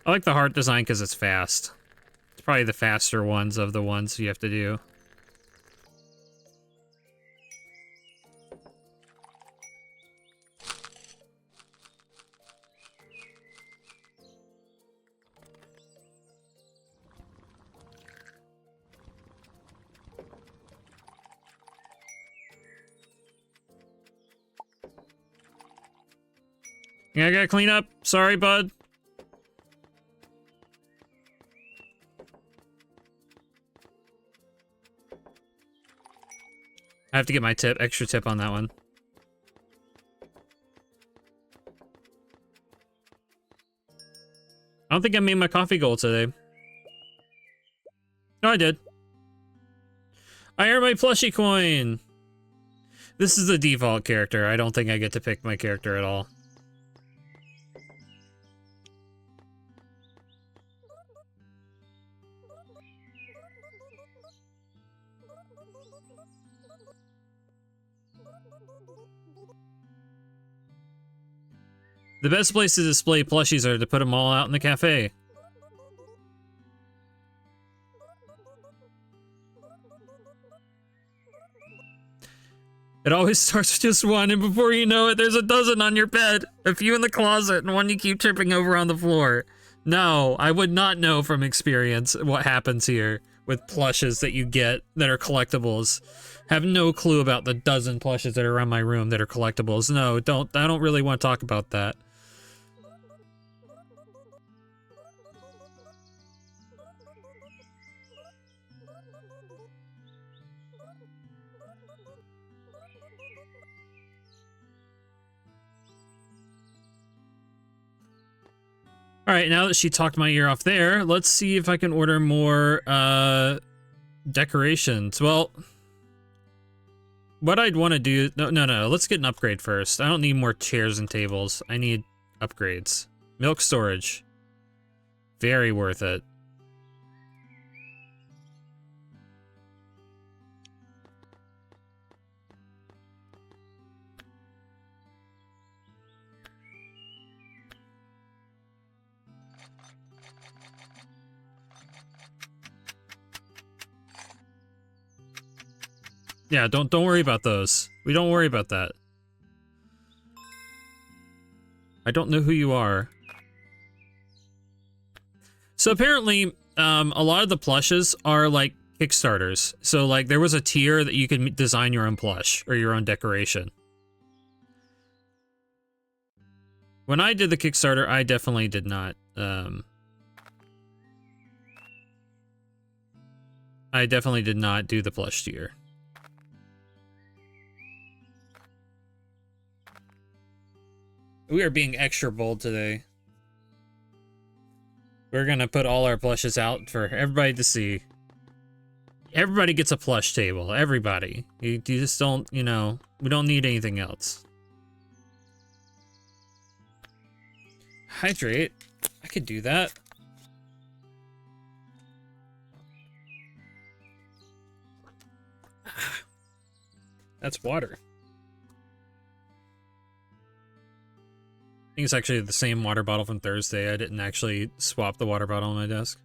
I like the heart design because it's fast. It's probably the faster ones of the ones you have to do. Yeah, I gotta clean up. Sorry, bud. I have to get my extra tip on that one. I don't think I made my coffee goal today. No, I did. I earned my plushie coin. This is the default character. I don't think I get to pick my character at all. The best place to display plushies are to put them all out in the cafe. It always starts with just one, and before you know it, there's a dozen on your bed, a few in the closet, and one you keep tripping over on the floor. No, I would not know from experience what happens here with plushes that you get that are collectibles. Have no clue about the dozen plushes that are around my room that are collectibles. No, I don't really want to talk about that. All right, now that she talked my ear off there, let's see if I can order more decorations. Well, what I'd want to do... No. Let's get an upgrade first. I don't need more chairs and tables. I need upgrades. Milk storage. Very worth it. Yeah, don't worry about those. We don't worry about that. I don't know who you are. So apparently, a lot of the plushes are like Kickstarters. So like there was a tier that you could design your own plush or your own decoration. When I did the Kickstarter, I definitely did not. I definitely did not do the plush tier. We are being extra bold today. We're gonna put all our plushes out for everybody to see. Everybody gets a plush table. Everybody. You just don't, you know, we don't need anything else. Hydrate. I could do that. That's water. I think it's actually the same water bottle from Thursday. I didn't actually swap the water bottle on my desk.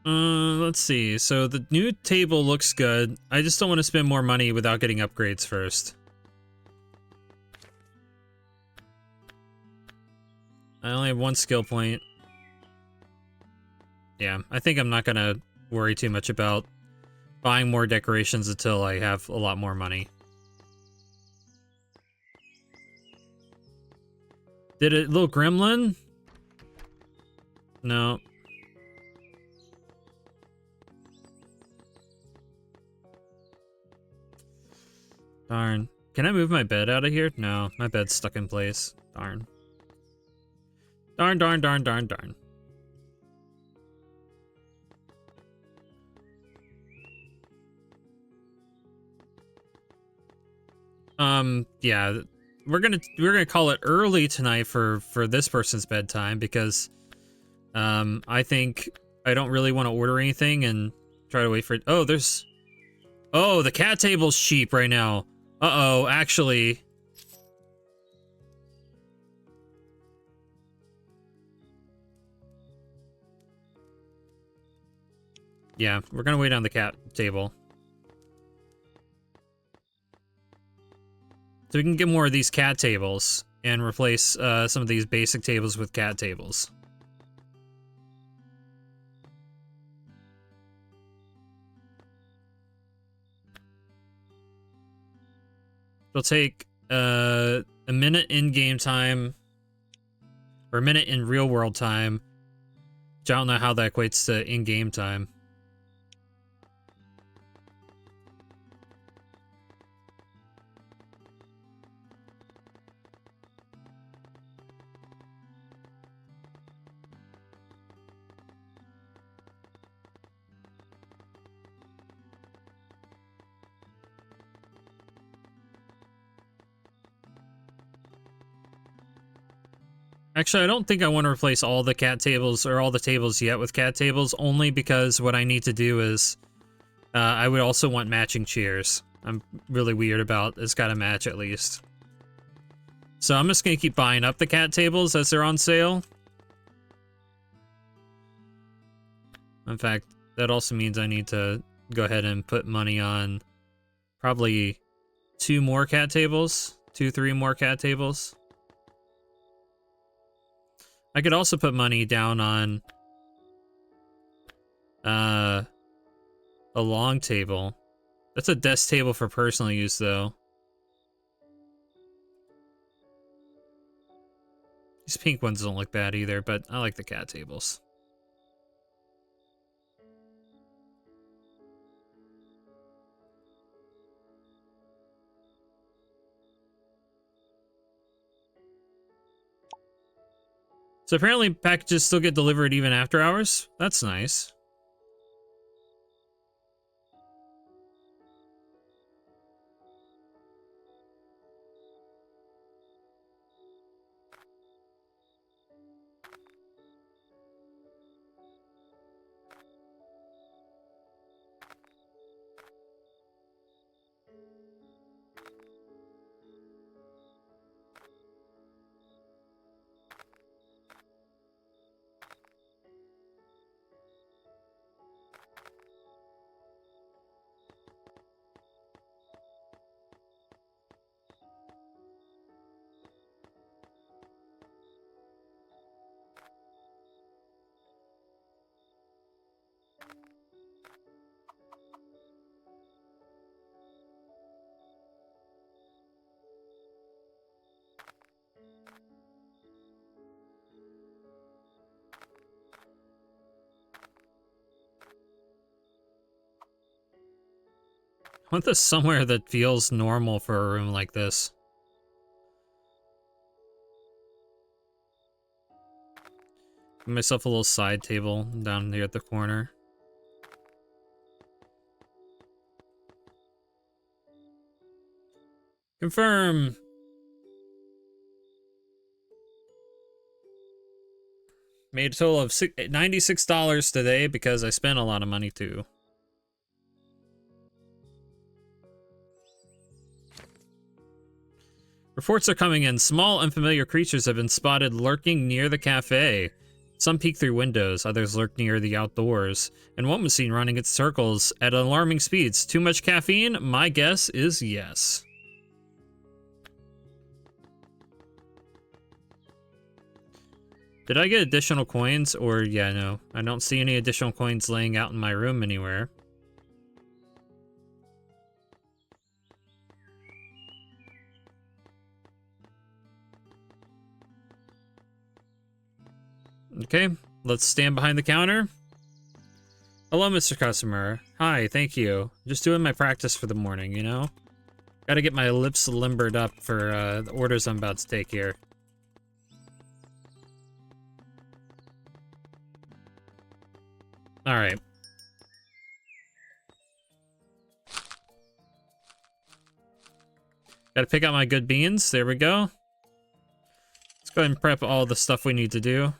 Let's see. So the new table looks good. I just don't want to spend more money without getting upgrades first. I only have one skill point. Yeah, I think I'm not gonna worry too much about buying more decorations until I have a lot more money. Did it little gremlin? No. Darn. Can I move my bed out of here? No, my bed's stuck in place. Darn. Darn. Yeah, we're gonna call it early tonight for this person's bedtime because I think I don't really want to order anything and try to wait for it. Oh, the cat table's cheap right now. Uh-oh, actually. Yeah, we're gonna wait on the cat table. So we can get more of these cat tables and replace some of these basic tables with cat tables. It'll take a minute in game time, or a minute in real world time. Which I don't know how that equates to in game time. Actually, I don't think I want to replace all the cat tables or all the tables yet with cat tables, only because what I need to do is I would also want matching chairs. I'm really weird about it's got to match at least. So I'm just going to keep buying up the cat tables as they're on sale. In fact, that also means I need to go ahead and put money on probably 2 more cat tables, 3 more cat tables. I could also put money down on a long table. That's a desk table for personal use, though. These pink ones don't look bad either, but I like the cat tables. So apparently packages still get delivered even after hours. That's nice. I want this somewhere that feels normal for a room like this. Give myself a little side table down here at the corner. Confirm. Made a total of $96 today because I spent a lot of money too. Reports are coming in. Small, unfamiliar creatures have been spotted lurking near the cafe. Some peek through windows, others lurk near the outdoors, and one was seen running its circles at alarming speeds. Too much caffeine? My guess is yes. Did I get additional coins? Or, yeah, no. I don't see any additional coins laying out in my room anywhere. Okay, let's stand behind the counter. Hello, Mr. Customer. Hi, thank you. Just doing my practice for the morning, you know? Gotta get my lips limbered up for the orders I'm about to take here. Alright. Gotta pick out my good beans. There we go. Let's go ahead and prep all the stuff we need to do.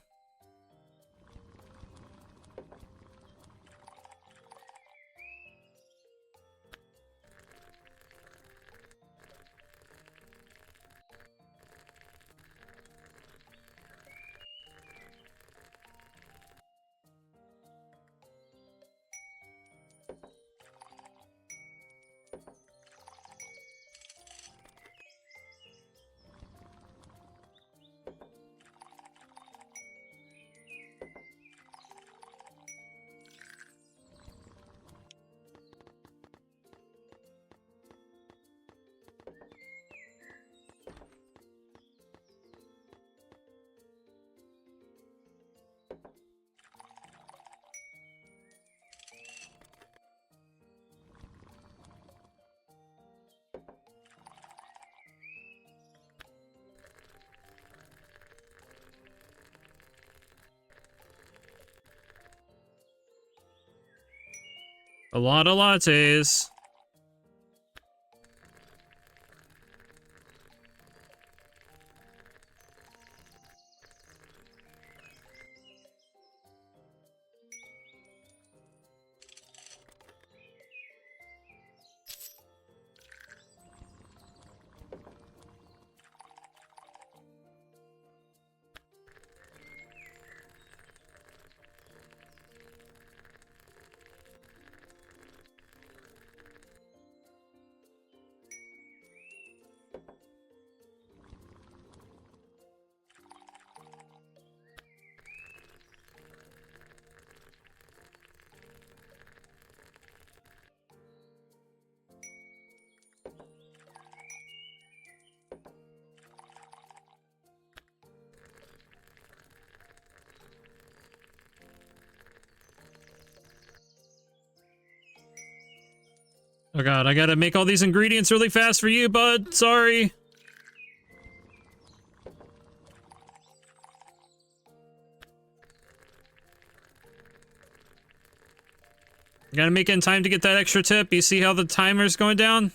A lot of lattes. Oh god, I gotta make all these ingredients really fast for you, bud. Sorry. Gotta make it in time to get that extra tip. You see how the timer's going down?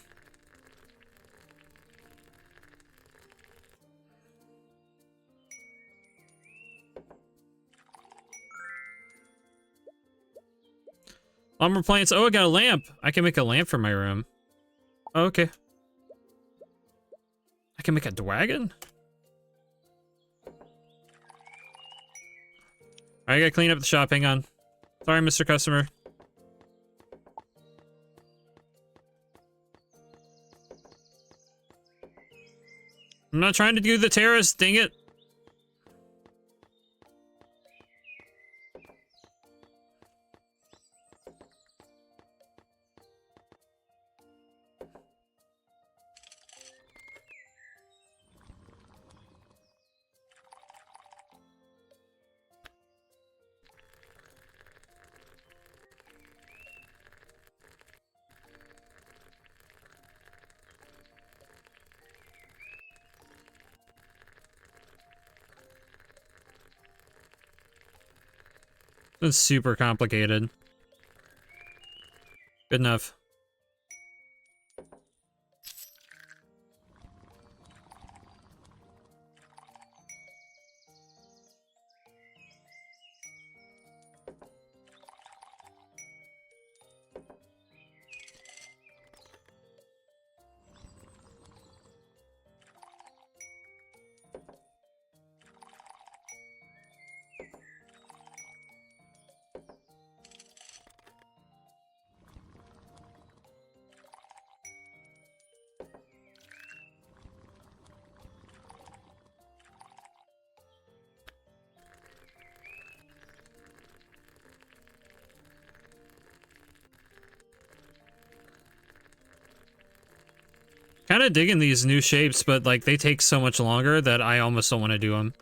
Lumber plants. Oh, I got a lamp. I can make a lamp for my room. Oh, okay. I can make a dragon? I gotta clean up the shop. Hang on. Sorry, Mr. Customer. I'm not trying to do the terrace, dang it. It's super complicated. Good enough. Kind of digging these new shapes, but like they take so much longer that I almost don't want to do them.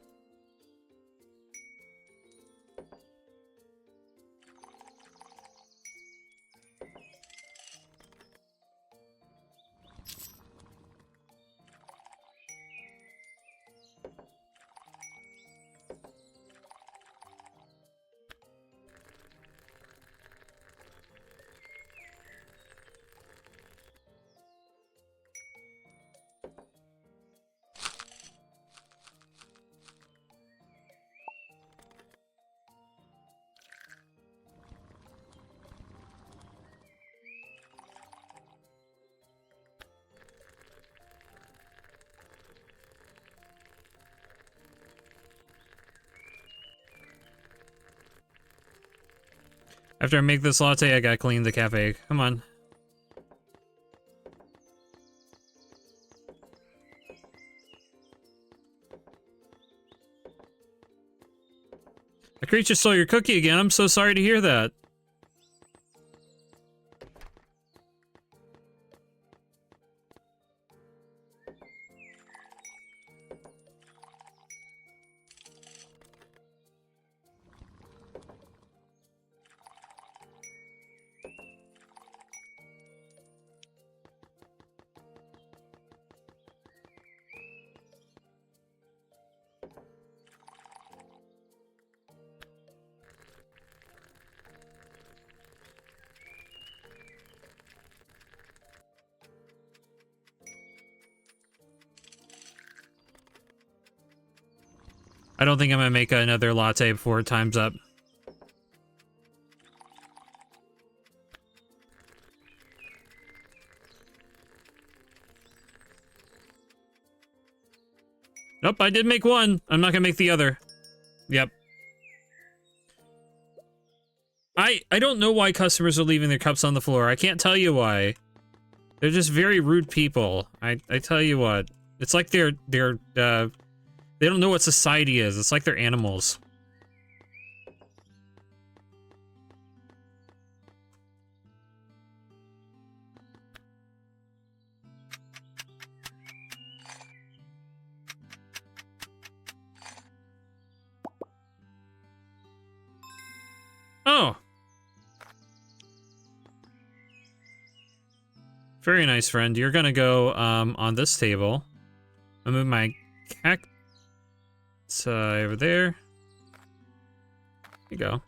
After I make this latte, I gotta clean the cafe. Come on. A creature stole your cookie again. I'm so sorry to hear that. I don't think I'm gonna make another latte before time's up. Nope, I did make one. I'm not gonna make the other. Yep. I don't know why customers are leaving their cups on the floor. I can't tell you why. They're just very rude people. I tell you what. It's like they don't know what society is. It's like they're animals. Oh. Very nice, friend. You're gonna go on this table. I'll move my cacti over there. There you go.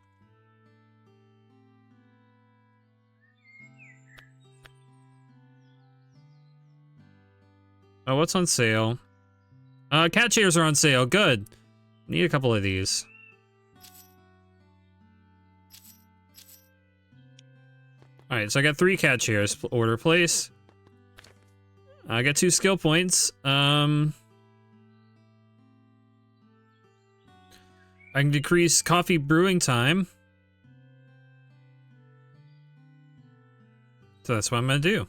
Oh, what's on sale? Cat chairs are on sale. Good. Need a couple of these. Alright, so I got 3 cat chairs. Order place. I got 2 skill points. I can decrease coffee brewing time. So that's what I'm gonna do.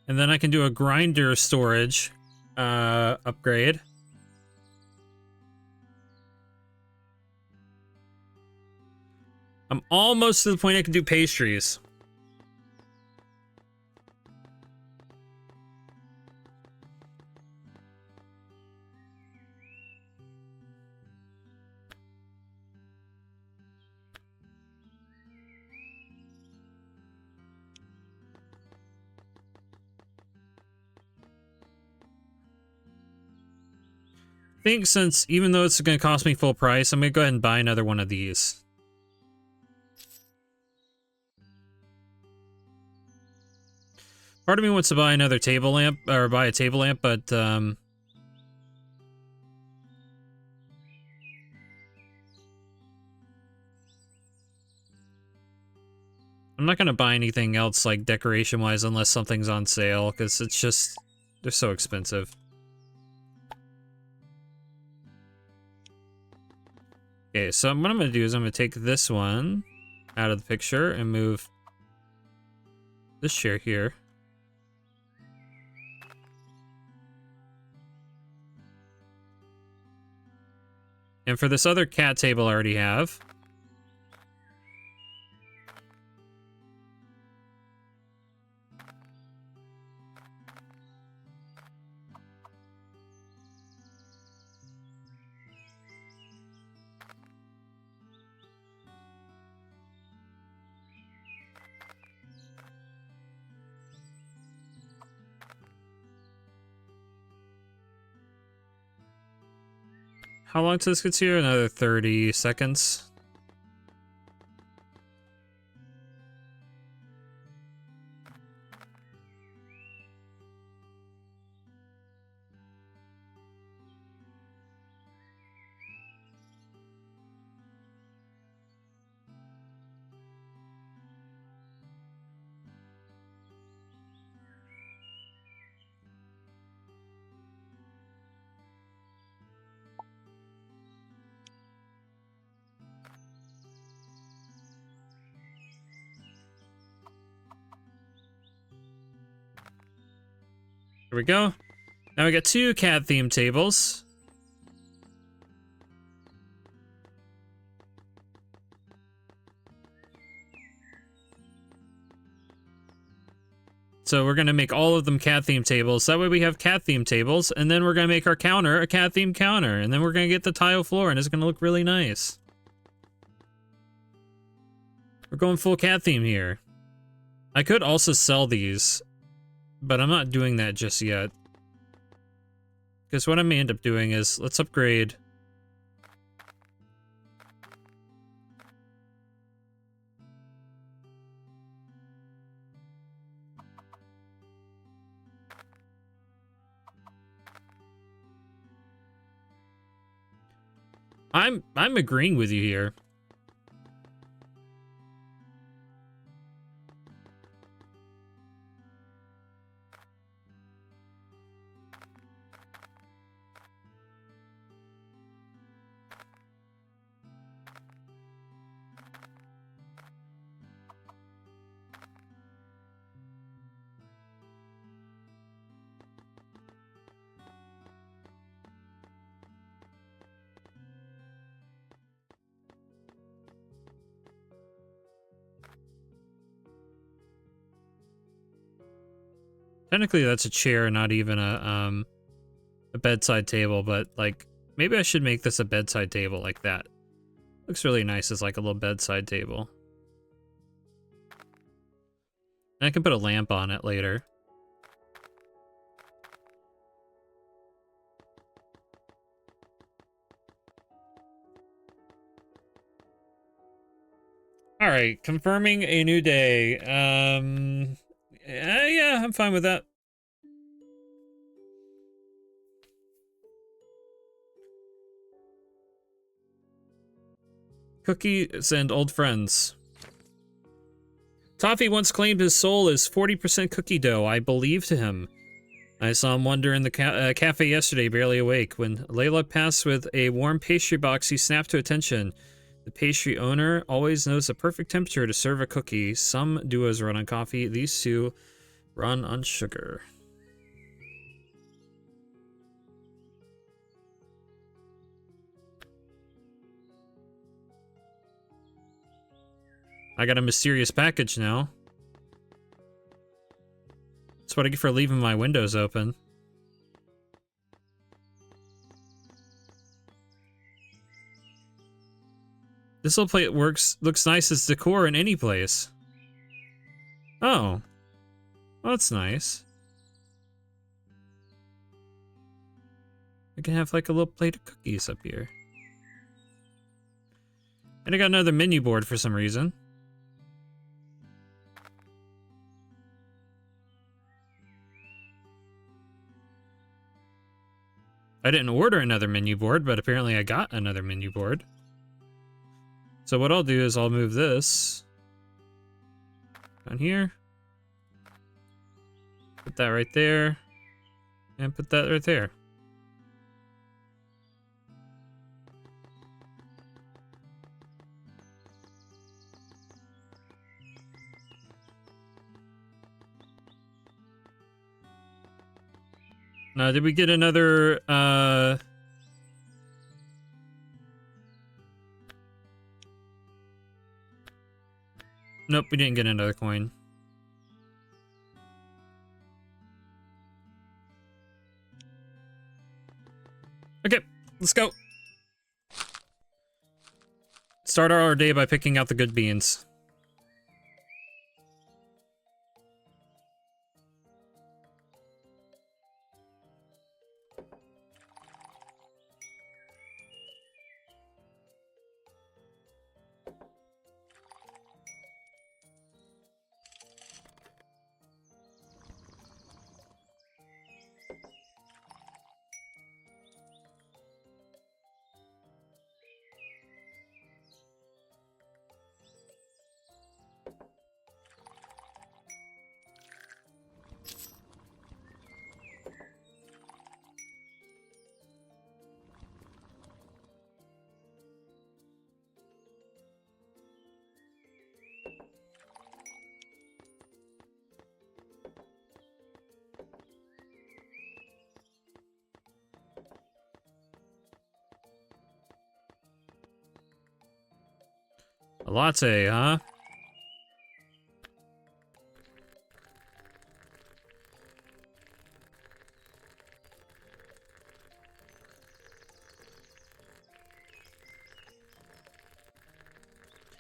And then I can do a grinder storage upgrade. I'm almost to the point I can do pastries. I think since, even though it's going to cost me full price, I'm going to go ahead and buy another one of these. Part of me wants to buy another table lamp, or buy a table lamp, but, I'm not going to buy anything else, like, decoration-wise, unless something's on sale, because it's just, they're so expensive. Okay, so what I'm going to do is I'm going to take this one out of the picture and move this chair here. And for this other cat table I already have. How long till this gets here? Another 30 seconds. Here we go. Now we got 2 cat themed tables. So we're going to make all of them cat themed tables. That way we have cat themed tables, and then we're going to make our counter a cat themed counter, and then we're going to get the tile floor, and it's going to look really nice. We're going full cat theme here. I could also sell these, but I'm not doing that just yet. Because what I may end up doing is, let's upgrade. I'm agreeing with you here. Technically, that's a chair, not even a bedside table, but, like, maybe I should make this a bedside table like that. Looks really nice as, like, a little bedside table. And I can put a lamp on it later. Alright, confirming a new day. Yeah, I'm fine with that. Cookies and old friends. Toffee once claimed his soul is 40% cookie dough. I believed him. I saw him wander in the cafe yesterday, barely awake. When Layla passed with a warm pastry box, he snapped to attention. The pastry owner always knows the perfect temperature to serve a cookie. Some duos run on coffee. These two run on sugar. I got a mysterious package now. That's what I get for leaving my windows open. This little plate looks nice as decor in any place. Oh. Well, that's nice. I can have like a little plate of cookies up here. And I got another menu board for some reason. I didn't order another menu board, but apparently I got another menu board. So what I'll do is I'll move this down here. Put that right there. And put that right there. Now, did we get another, Nope, we didn't get another coin. Okay, let's go. Start our day by picking out the good beans. A latte, huh?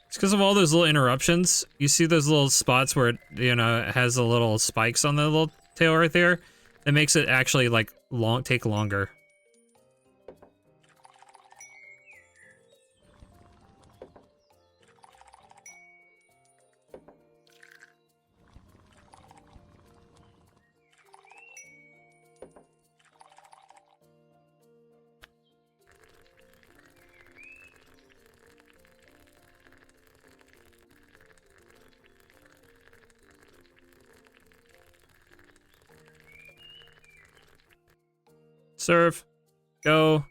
It's because of all those little interruptions. You see those little spots where it, you know, it has the little spikes on the little tail right there? It makes it actually, like, take longer. Serve. Go.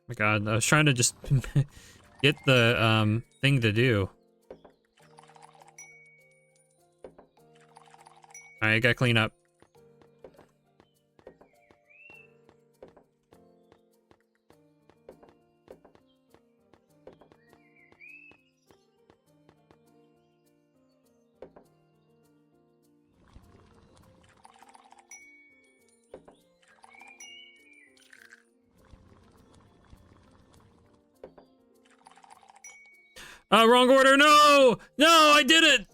My god, I was trying to just get the thing to do. Alright, I gotta clean up. Wrong order, no! No, I did it!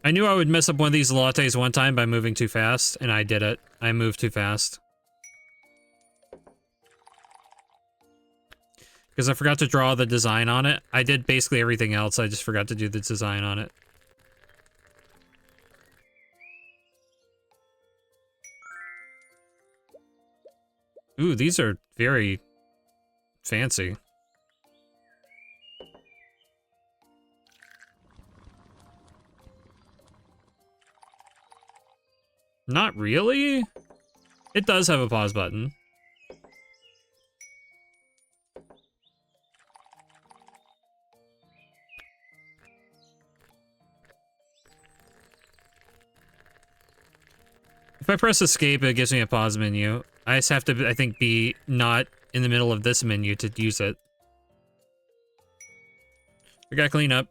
I knew I would mess up one of these lattes one time by moving too fast, and I did it. I moved too fast. Because I forgot to draw the design on it. I did basically everything else, I just forgot to do the design on it. Ooh, these are very fancy. Not really? It does have a pause button. If I press escape, it gives me a pause menu. I just have to, I think, be not in the middle of this menu to use it. We gotta clean up.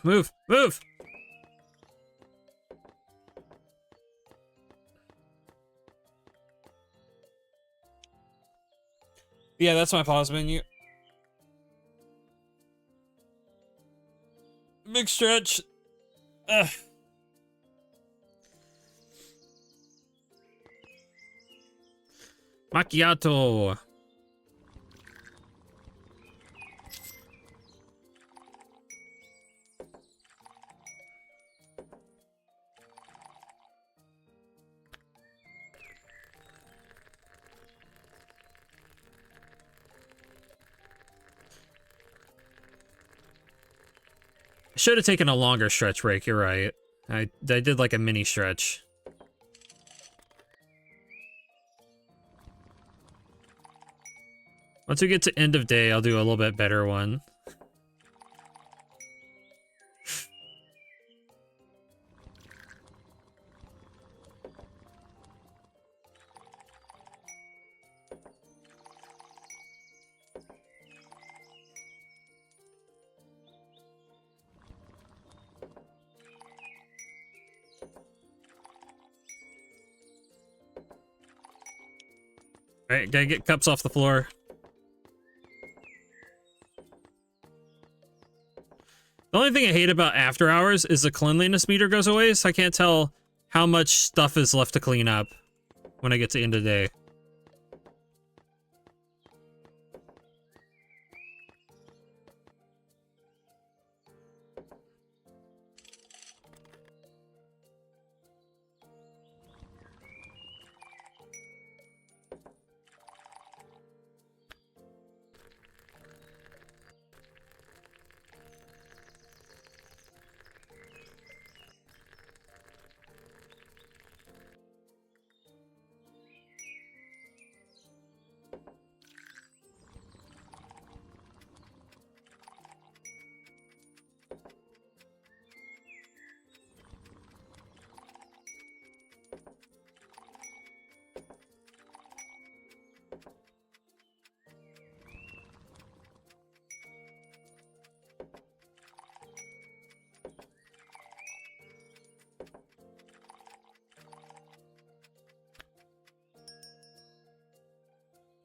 Move! Move! Yeah, that's my pause menu. Big stretch. Ugh. Macchiato. I should have taken a longer stretch break, you're right. I did like a mini stretch. Once we get to end of day, I'll do a little bit better one. Alright, gotta get cups off the floor. The only thing I hate about after hours is the cleanliness meter goes away, so I can't tell how much stuff is left to clean up when I get to end of day.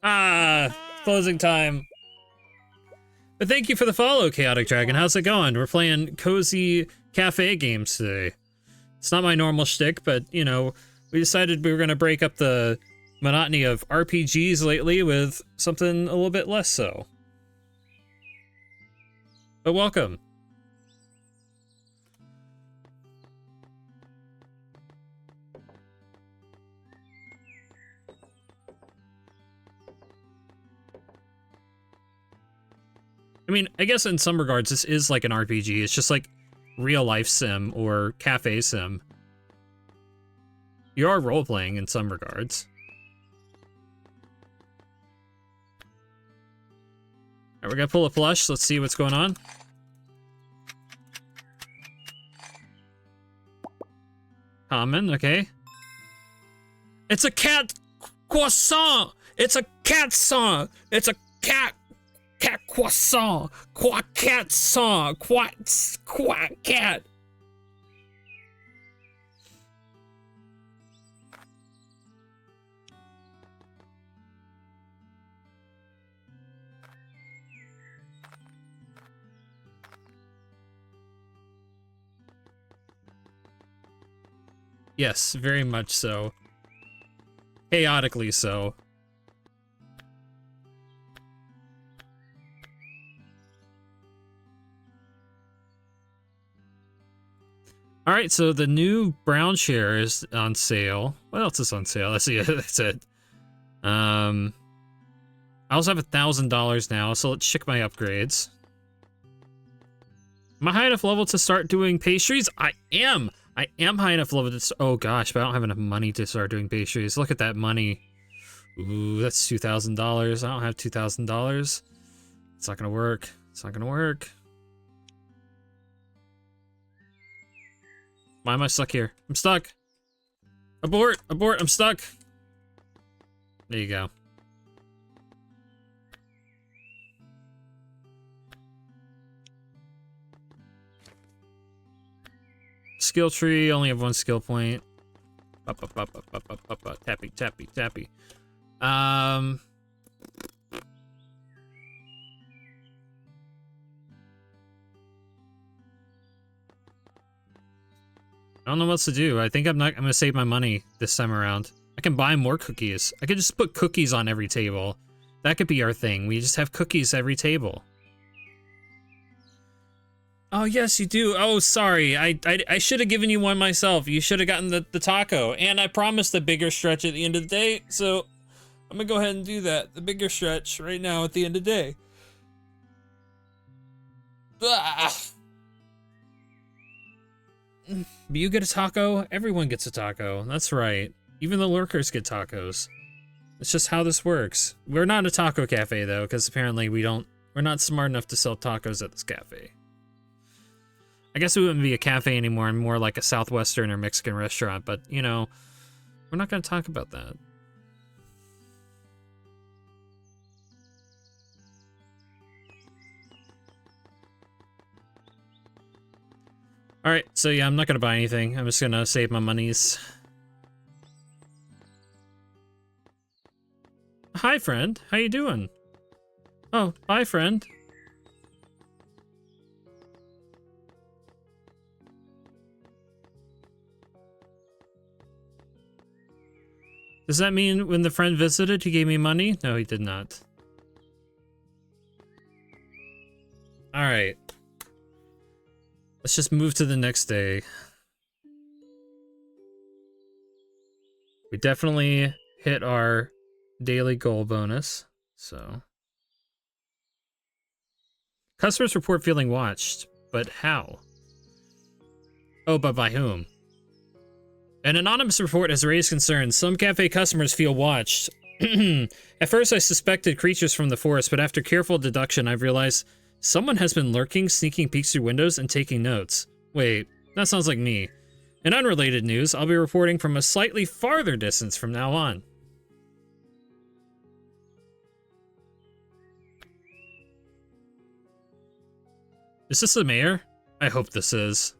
Ah, closing time. But thank you for the follow, Chaotic Dragon. How's it going? We're playing cozy cafe games today. It's not my normal shtick, but, you know, we decided we were going to break up the monotony of RPGs lately with something a little bit less so. But welcome. I mean, I guess in some regards, this is like an RPG. It's just like real life sim or cafe sim. You are role-playing in some regards. Alright, we're gonna pull a plush. Let's see what's going on. Common, okay. It's a cat croissant! It's a cat song! It's a cat croissant! Cat song! Cat! Yes, very much so. Chaotically so. Alright, so the new brown chair is on sale. What else is on sale? Let's see, that's it. I also have $1,000 now, so let's check my upgrades. Am I high enough level to start doing pastries? I am high enough level to oh gosh, but I don't have enough money to start doing pastries. Look at that money. Ooh, that's $2,000. I don't have $2,000. It's not gonna work. It's not gonna work. Why am I stuck here? I'm stuck. Abort! Abort! I'm stuck. There you go. Skill tree, only have one skill point. Tappy, tappy, tappy. I don't know what to do. I think I'm gonna save my money this time around. I can buy more cookies. I could just put cookies on every table. That could be our thing. We just have cookies every table. Oh, yes, you do. Oh, sorry. I should have given you one myself. You should have gotten the taco. And I promised a bigger stretch at the end of the day, so I'm gonna go ahead and do that. The bigger stretch right now at the end of the day. Ah. You get a taco, everyone gets a taco. That's right. Even the lurkers get tacos. It's just how this works. We're not a taco cafe, though, because apparently we're not smart enough to sell tacos at this cafe. I guess we wouldn't be a cafe anymore and more like a Southwestern or Mexican restaurant, but, you know, we're not going to talk about that. Alright, so yeah, I'm not going to buy anything. I'm just going to save my monies. Hi, friend. How you doing? Oh, bye, friend. Does that mean when the friend visited, he gave me money? No, he did not. Alright. Let's just move to the next day. We definitely hit our daily goal bonus, so. Customers report feeling watched, but how? Oh, but by whom? An anonymous report has raised concerns. Some cafe customers feel watched. At first I suspected creatures from the forest, but after careful deduction I've realized someone has been lurking, sneaking peeks through windows, and taking notes. Wait, that sounds like me. In unrelated news, I'll be reporting from a slightly farther distance from now on. Is this the mayor? I hope this is.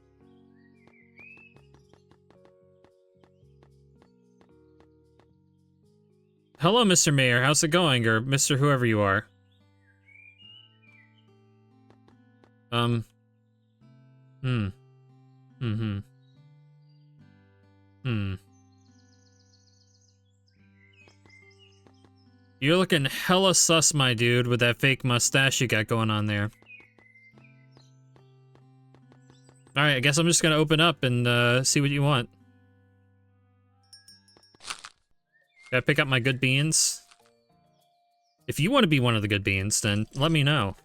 Hello, Mr. Mayor. How's it going? Or Mr. whoever you are. Hmm. Mm-hmm. Hmm. You're looking hella sus, my dude, with that fake mustache you got going on there. Alright, I guess I'm just gonna open up and, see what you want. Gotta pick up my good beans. If you want to be one of the good beans, then let me know.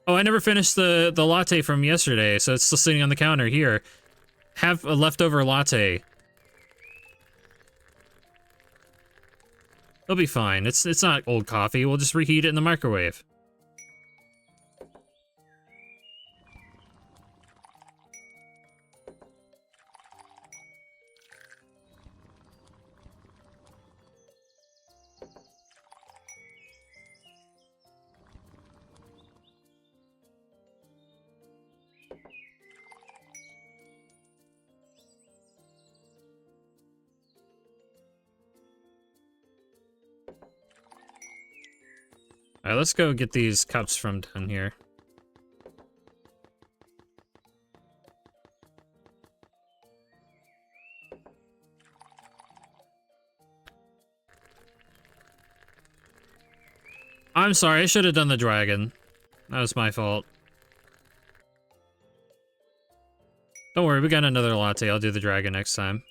Oh, I never finished the latte from yesterday, so it's still sitting on the counter here. Have a leftover latte. It'll be fine. It's not old coffee. We'll just reheat it in the microwave. Alright, let's go get these cups from down here. I'm sorry, I should have done the dragon. That was my fault. Don't worry, we got another latte. I'll do the dragon next time.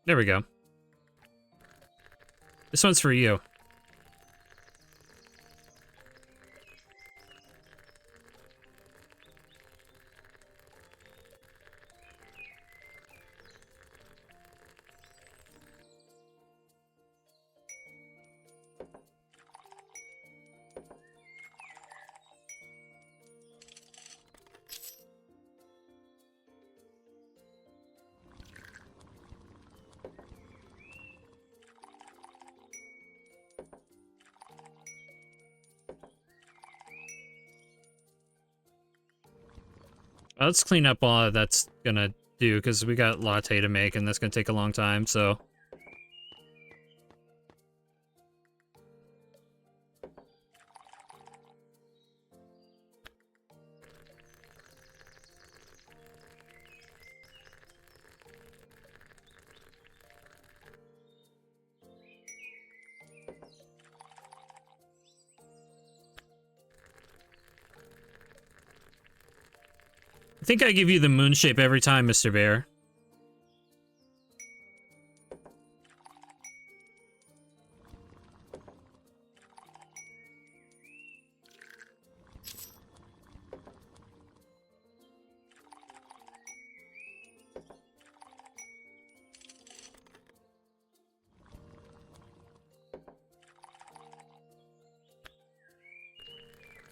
There we go. This one's for you. Let's clean up all that's gonna do, because we got latte to make, and that's gonna take a long time, so... I think I give you the moon shape every time, Mr. Bear.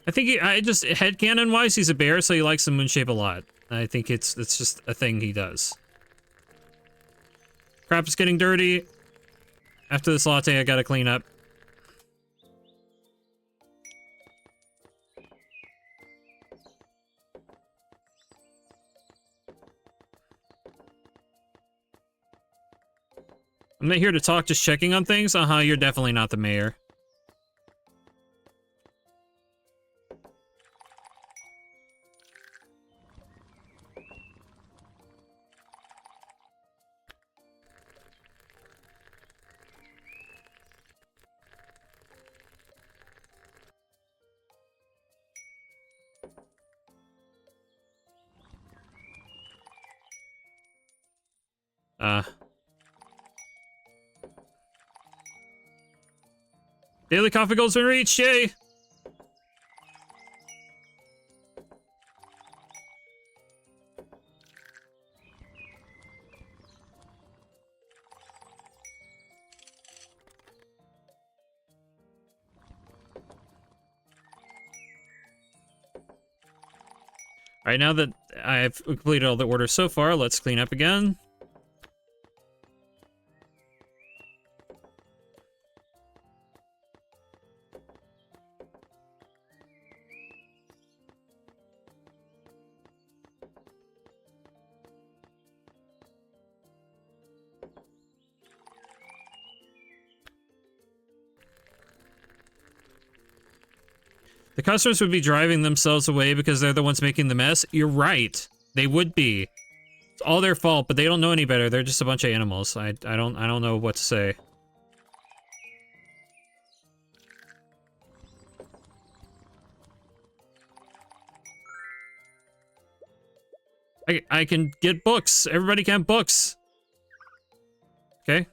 I think I just, headcanon-wise, he's a bear, so he likes the moon shape a lot. I think it's just a thing he does. Crap is getting dirty. After this latte, I gotta clean up. I'm not here to talk, just checking on things? Uh-huh, you're definitely not the mayor. Daily coffee goal's been reached, yay! Alright, now that I've completed all the orders so far, let's clean up again. The customers would be driving themselves away because they're the ones making the mess. You're right. They would be. It's all their fault, but they don't know any better. They're just a bunch of animals. I don't know what to say. I can get books. Everybody can have books. Okay.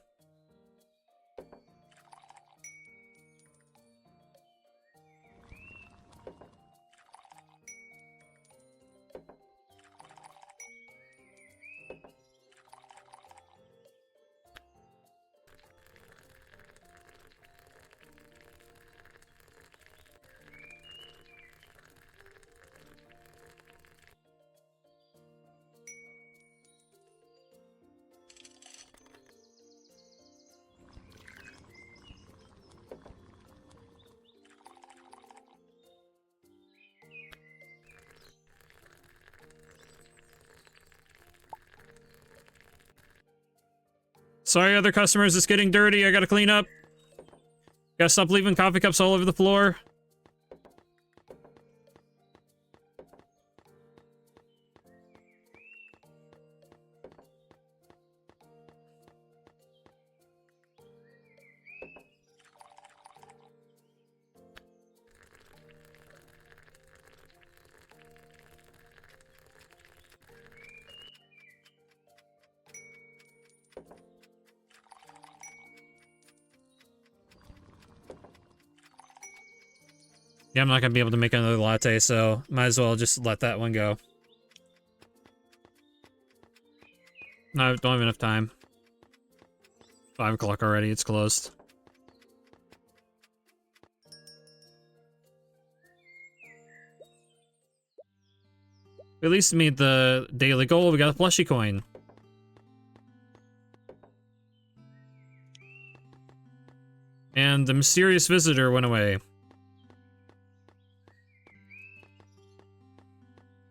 Sorry, other customers, it's getting dirty. I gotta clean up. Gotta stop leaving coffee cups all over the floor. Yeah, I'm not gonna be able to make another latte, so might as well just let that one go. No, I don't have enough time. 5 o'clock already, it's closed. We at least made the daily goal. We got a plushie coin. And the mysterious visitor went away.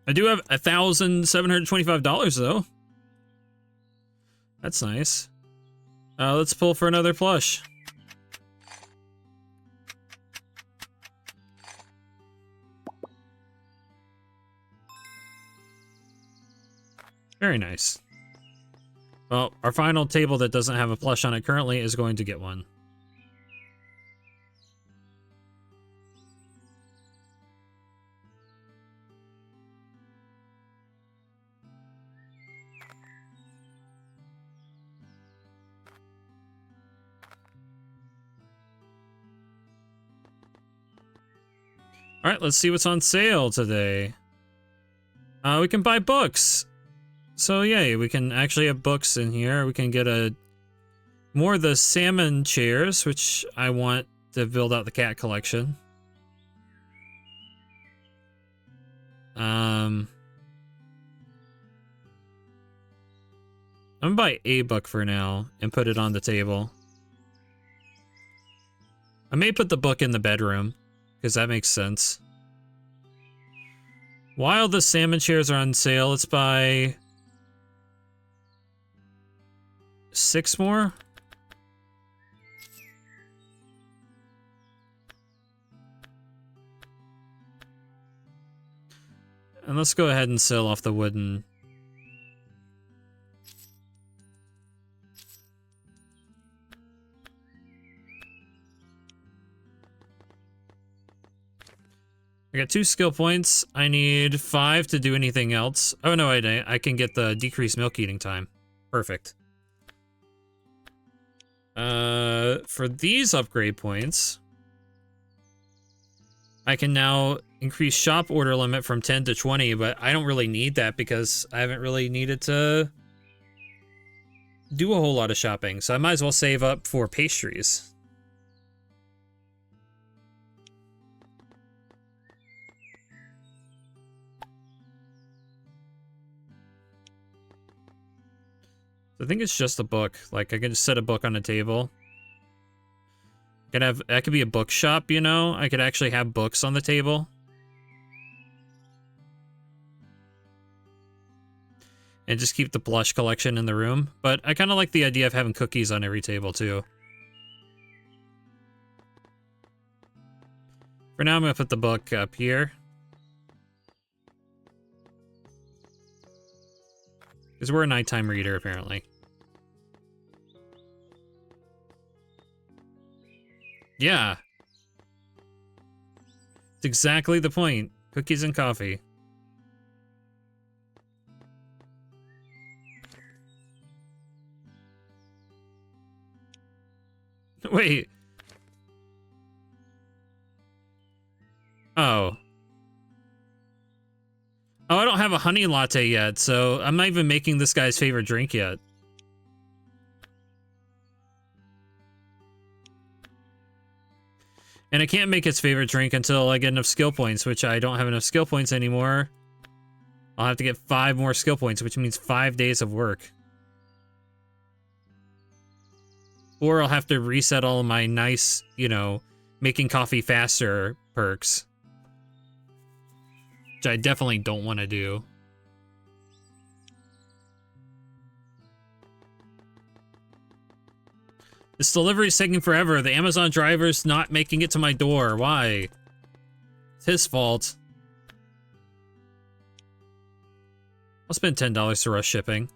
I do have $1,725 though. That's nice. Let's pull for another plush. Very nice. Well, our final table that doesn't have a plush on it currently is going to get one. All right, let's see what's on sale today. We can buy books. So yay, we can actually have books in here. We can get more of the salmon chairs, which I want to build out the cat collection. I'm gonna buy a book for now and put it on the table. I may put the book in the bedroom, because that makes sense. While the salmon chairs are on sale, let's buy 6 more. And let's go ahead and sell off the wooden. I got 2 skill points. I need 5 to do anything else. Oh no, I can get the decreased milk eating time. Perfect. For these upgrade points, I can now increase shop order limit from 10 to 20, but I don't really need that because I haven't really needed to do a whole lot of shopping, so I might as well save up for pastries. I think it's just a book. Like, I can just set a book on a table. That could be a bookshop, you know? I could actually have books on the table. And just keep the plush collection in the room. But I kind of like the idea of having cookies on every table, too. For now, I'm gonna put the book up here. Because we're a nighttime reader, apparently. Yeah. It's exactly the point. Cookies and coffee. Wait. Oh. Oh, I don't have a honey latte yet, so I'm not even making this guy's favorite drink yet. And I can't make his favorite drink until I get enough skill points, which I don't have enough skill points anymore. I'll have to get 5 more skill points, which means 5 days of work. Or I'll have to reset all of my nice, you know, making coffee faster perks. Which I definitely don't want to do. This delivery's taking forever. The Amazon driver's not making it to my door. Why? It's his fault. I'll spend $10 to rush shipping.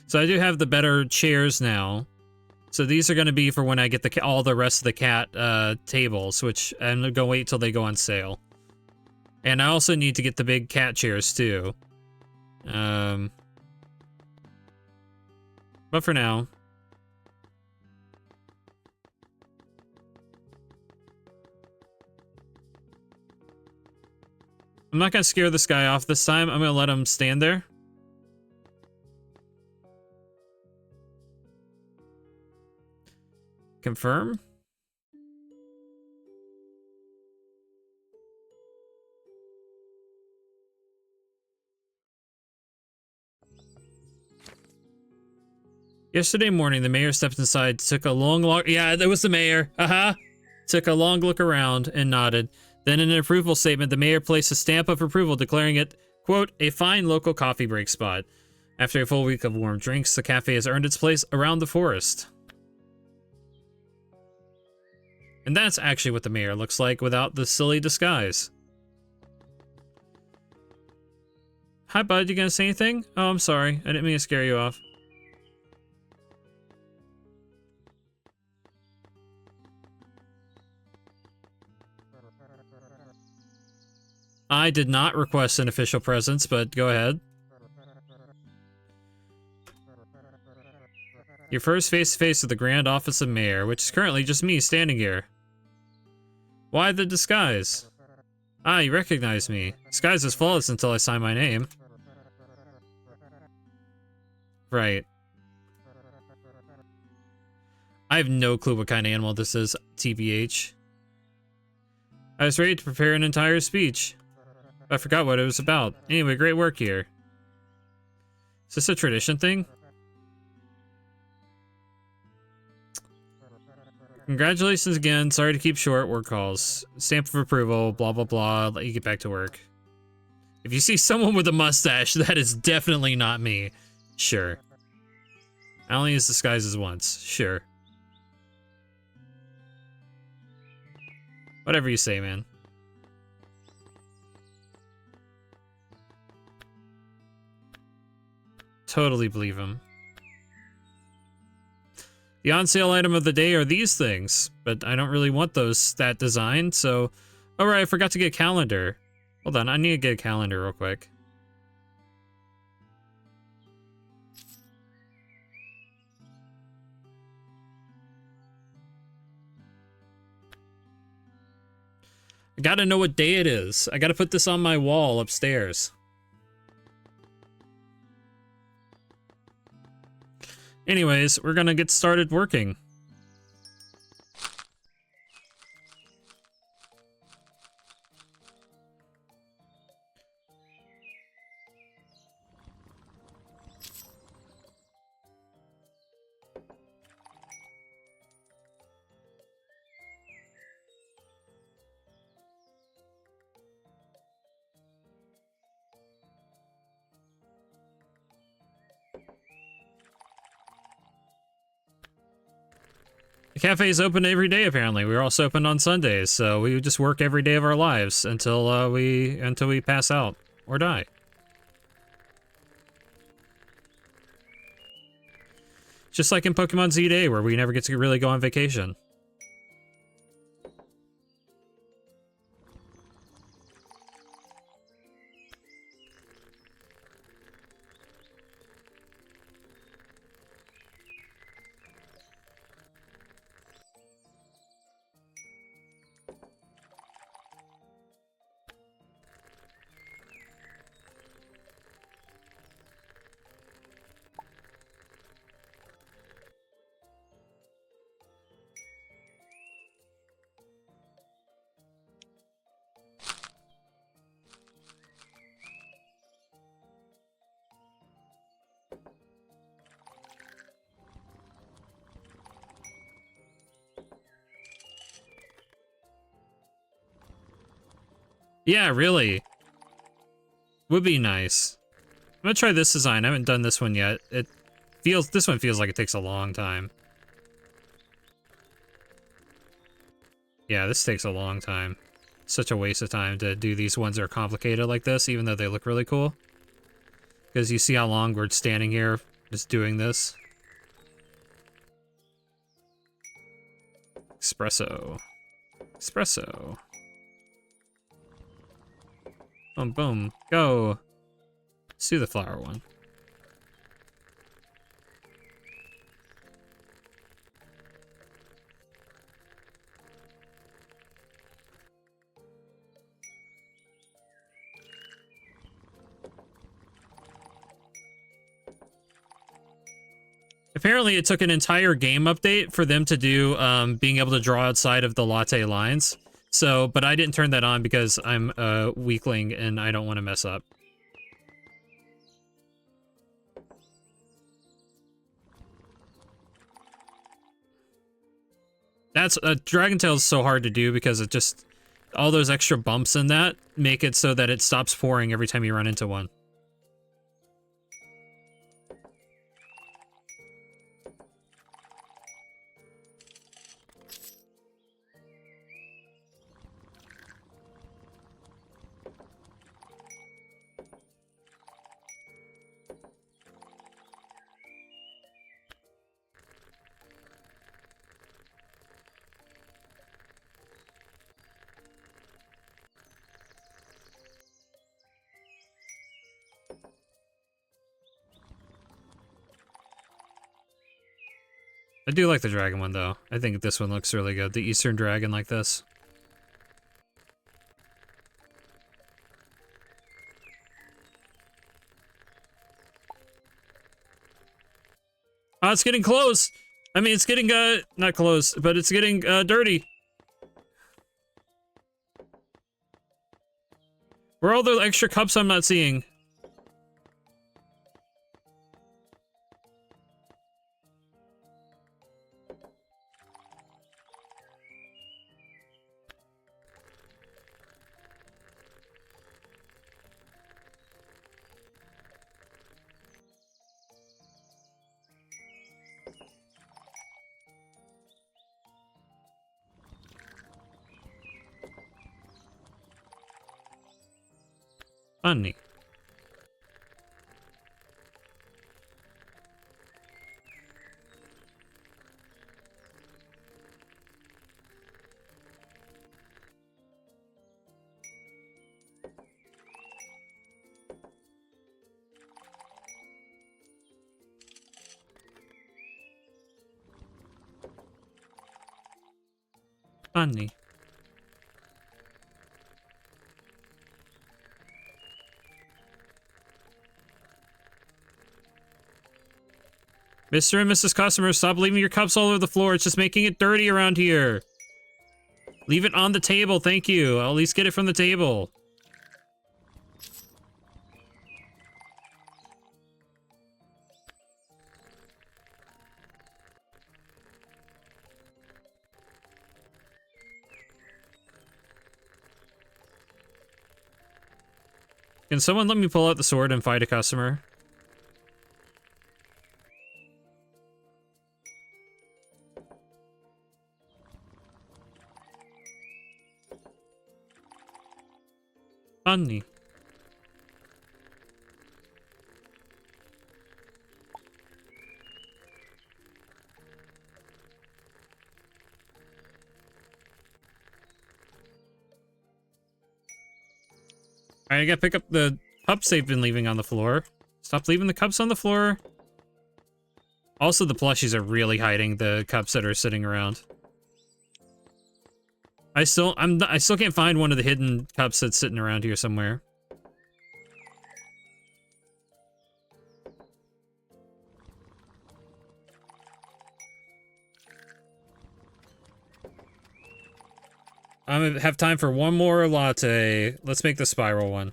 So I do have the better chairs now. So these are going to be for when I get the all the rest of the cat tables, which I'm going to wait till they go on sale. And I also need to get the big cat chairs too. But for now. I'm not going to scare this guy off this time. I'm going to let him stand there. Confirm. Yesterday morning, the mayor stepped inside, took a long look. Yeah, that was the mayor. Took a long look around and nodded. Then in an approval statement, the mayor placed a stamp of approval declaring it, quote, a fine local coffee break spot. After a full week of warm drinks, the cafe has earned its place around the forest. And that's actually what the mayor looks like without the silly disguise. Hi, bud. You gonna say anything? Oh, I'm sorry. I didn't mean to scare you off. I did not request an official presence, but go ahead. Your first face-to-face with the Grand Office of Mayor, which is currently just me standing here. Why the disguise? Ah, you recognize me. Disguise is flawless until I sign my name. Right. I have no clue what kind of animal this is, TBH. I was ready to prepare an entire speech. I forgot what it was about. Anyway, great work here. Is this a tradition thing? Congratulations again. Sorry to keep short. Work calls. Stamp of approval. Blah, blah, blah. Let you get back to work. If you see someone with a mustache, that is definitely not me. Sure. I only use disguises once. Sure. Whatever you say, man. Totally believe him. The on-sale item of the day are these things, but I don't really want that design, so... Oh, right, I forgot to get a calendar. Hold on, I need to get a calendar real quick. I gotta know what day it is. I gotta put this on my wall upstairs. Anyways, we're gonna get started working. The cafe is open every day, apparently. We're also open on Sundays, so we just work every day of our lives until we pass out or die. Just like in Pokemon Z Day, where we never get to really go on vacation. Yeah, really. Would be nice. I'm gonna try this design. I haven't done this one yet. This one feels like it takes a long time. Yeah, this takes a long time. Such a waste of time to do these ones that are complicated like this, even though they look really cool. Because you see how long we're standing here just doing this. Espresso. Espresso. Boom, boom. Go. Let's do the flower one. Apparently, it took an entire game update for them to do being able to draw outside of the latte lines. So, but I didn't turn that on because I'm a weakling and I don't want to mess up. That's Dragon Tail is so hard to do because it just all those extra bumps in that make it so that it stops pouring every time you run into one. I do like the dragon one, though. I think this one looks really good. The Eastern dragon like this. Oh, it's getting close! I mean, it's getting, not close, but it's getting, dirty. Where are all the extra cups I'm not seeing? Funny. Funny. Mr. and Mrs. Customer, stop leaving your cups all over the floor. It's just making it dirty around here. Leave it on the table, thank you. I'll at least get it from the table. Can someone let me pull out the sword and fight a customer? Funny. Alright, I gotta pick up the cups they've been leaving on the floor. Stop leaving the cups on the floor. Also, the plushies are really hiding the cups that are sitting around. I still can't find one of the hidden cups that's sitting around here somewhere. I'm gonna have time for one more latte. Let's make the spiral one.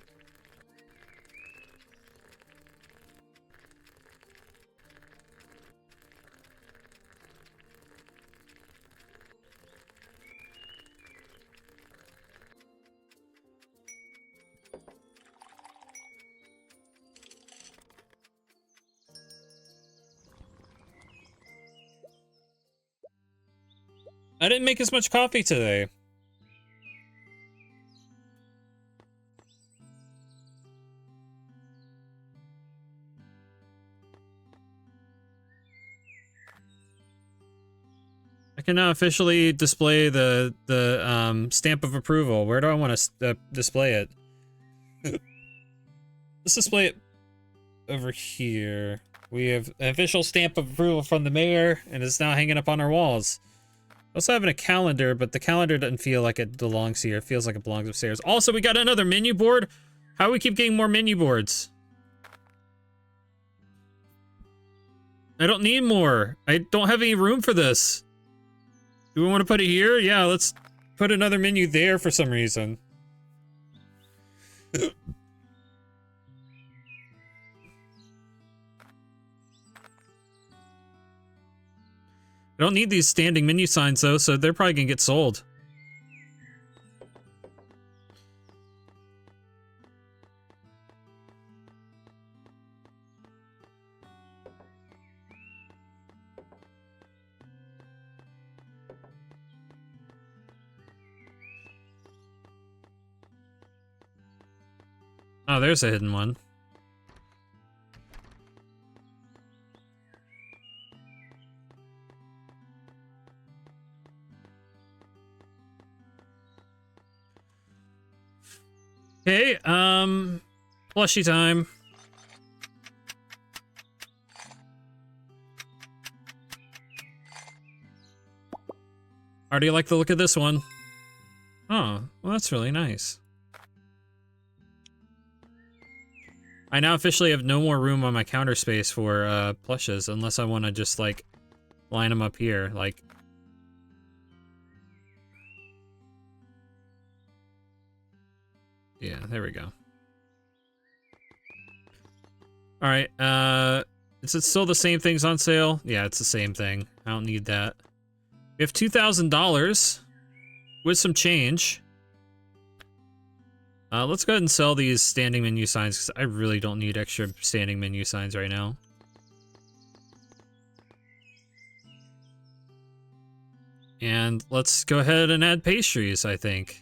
I didn't make as much coffee today. I can now officially display the stamp of approval. Where do I want to display it? Let's display it over here. We have an official stamp of approval from the mayor, and it's now hanging up on our walls. Also having a calendar, but the calendar doesn't feel like it belongs here. It feels like it belongs upstairs. Also, we got another menu board. How do we keep getting more menu boards? I don't need more. I don't have any room for this. Do we want to put it here? Yeah, let's put another menu there for some reason. I don't need these standing menu signs though, so they're probably gonna get sold. Oh, there's a hidden one. Okay, plushie time. How do you like the look of this one? Oh, well that's really nice. I now officially have no more room on my counter space for plushes, unless I want to just like line them up here, like. Yeah, there we go. All right, is it still the same things on sale? Yeah, it's the same thing. I don't need that. We have $2,000 with some change. Let's go ahead and sell these standing menu signs because I really don't need extra standing menu signs right now. And let's go ahead and add pastries, I think.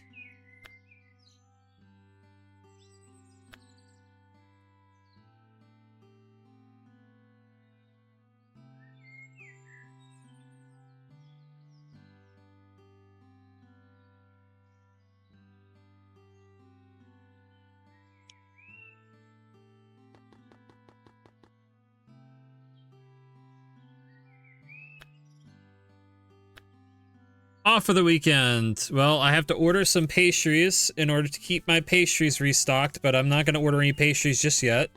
Off for the weekend. Well, I have to order some pastries in order to keep my pastries restocked, but I'm not going to order any pastries just yet.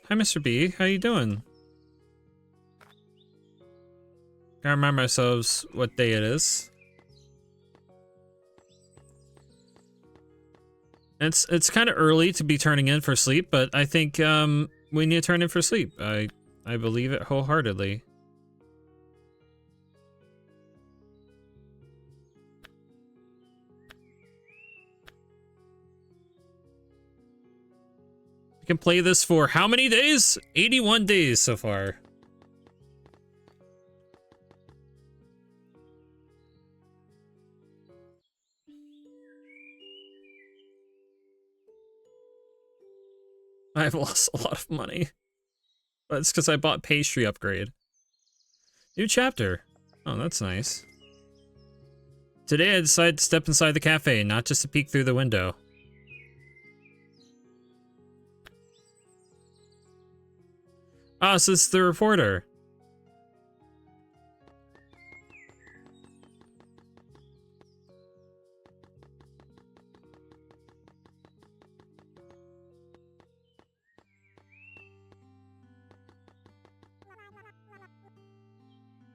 Hi, Mr. B. How you doing? Gotta remind ourselves what day it is. It's kind of early to be turning in for sleep, but I think we need to turn in for sleep. I believe it wholeheartedly. We can play this for how many days? 81 days so far. I've lost a lot of money. But it's because I bought pastry upgrade. New chapter. Oh, that's nice. Today I decided to step inside the cafe, not just to peek through the window. Ah, so it's the reporter.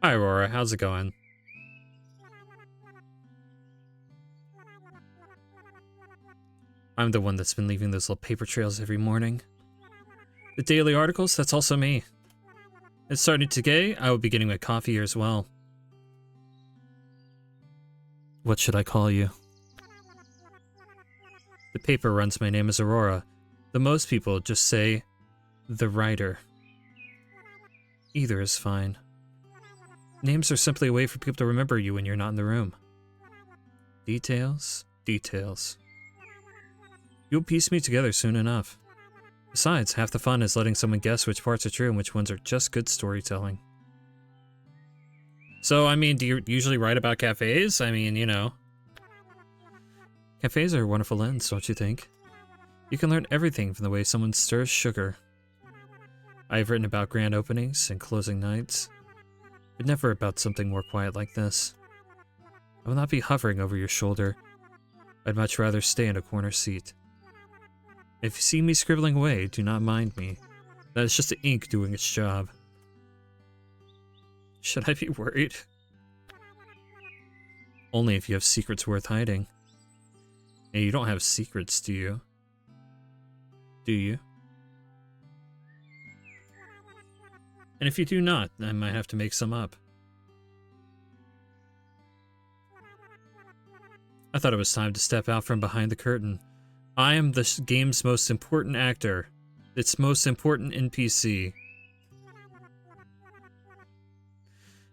Hi, Aurora. How's it going? I'm the one that's been leaving those little paper trails every morning. The daily articles, that's also me. And starting today, I will be getting my coffee here as well. What should I call you? The paper runs my name as Aurora. Though most people just say, the writer. Either is fine. Names are simply a way for people to remember you when you're not in the room. Details, details. You'll piece me together soon enough. Besides, half the fun is letting someone guess which parts are true and which ones are just good storytelling. So, I mean, do you usually write about cafes? I mean, you know. Cafes are a wonderful lens, don't you think? You can learn everything from the way someone stirs sugar. I've written about grand openings and closing nights, but never about something more quiet like this. I will not be hovering over your shoulder. I'd much rather stay in a corner seat. If you see me scribbling away, do not mind me. That is just the ink doing its job. Should I be worried? Only if you have secrets worth hiding. And you don't have secrets, do you? Do you? And if you do not, I might have to make some up. I thought it was time to step out from behind the curtain. I am the game's most important actor. Its most important NPC.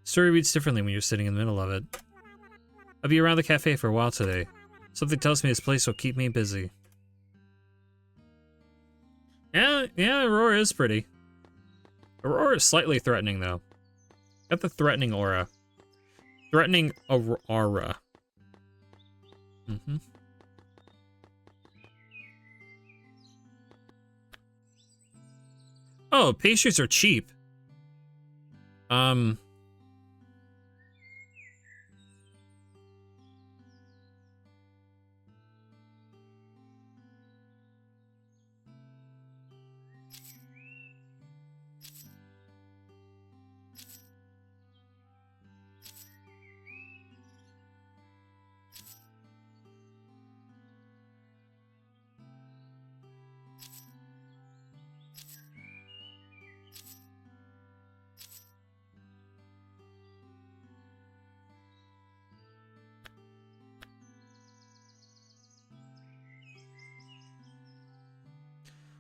Story reads differently when you're sitting in the middle of it. I'll be around the cafe for a while today. Something tells me this place will keep me busy. Yeah, Aurora is pretty. Aurora is slightly threatening, though. Got the threatening aura. Threatening aura. Mm-hmm. Oh, pastries are cheap.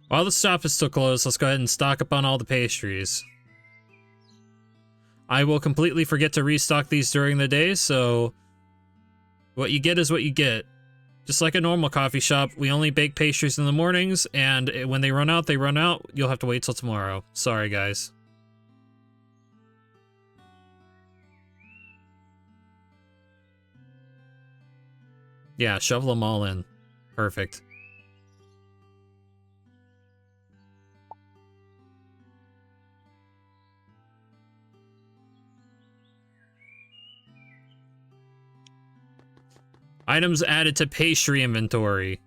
While the shop is still closed, let's go ahead and stock up on all the pastries. I will completely forget to restock these during the day, so what you get is what you get. Just like a normal coffee shop, we only bake pastries in the mornings, and when they run out, they run out. You'll have to wait till tomorrow. Sorry, guys. Yeah, shovel them all in. Perfect. Items added to pastry inventory.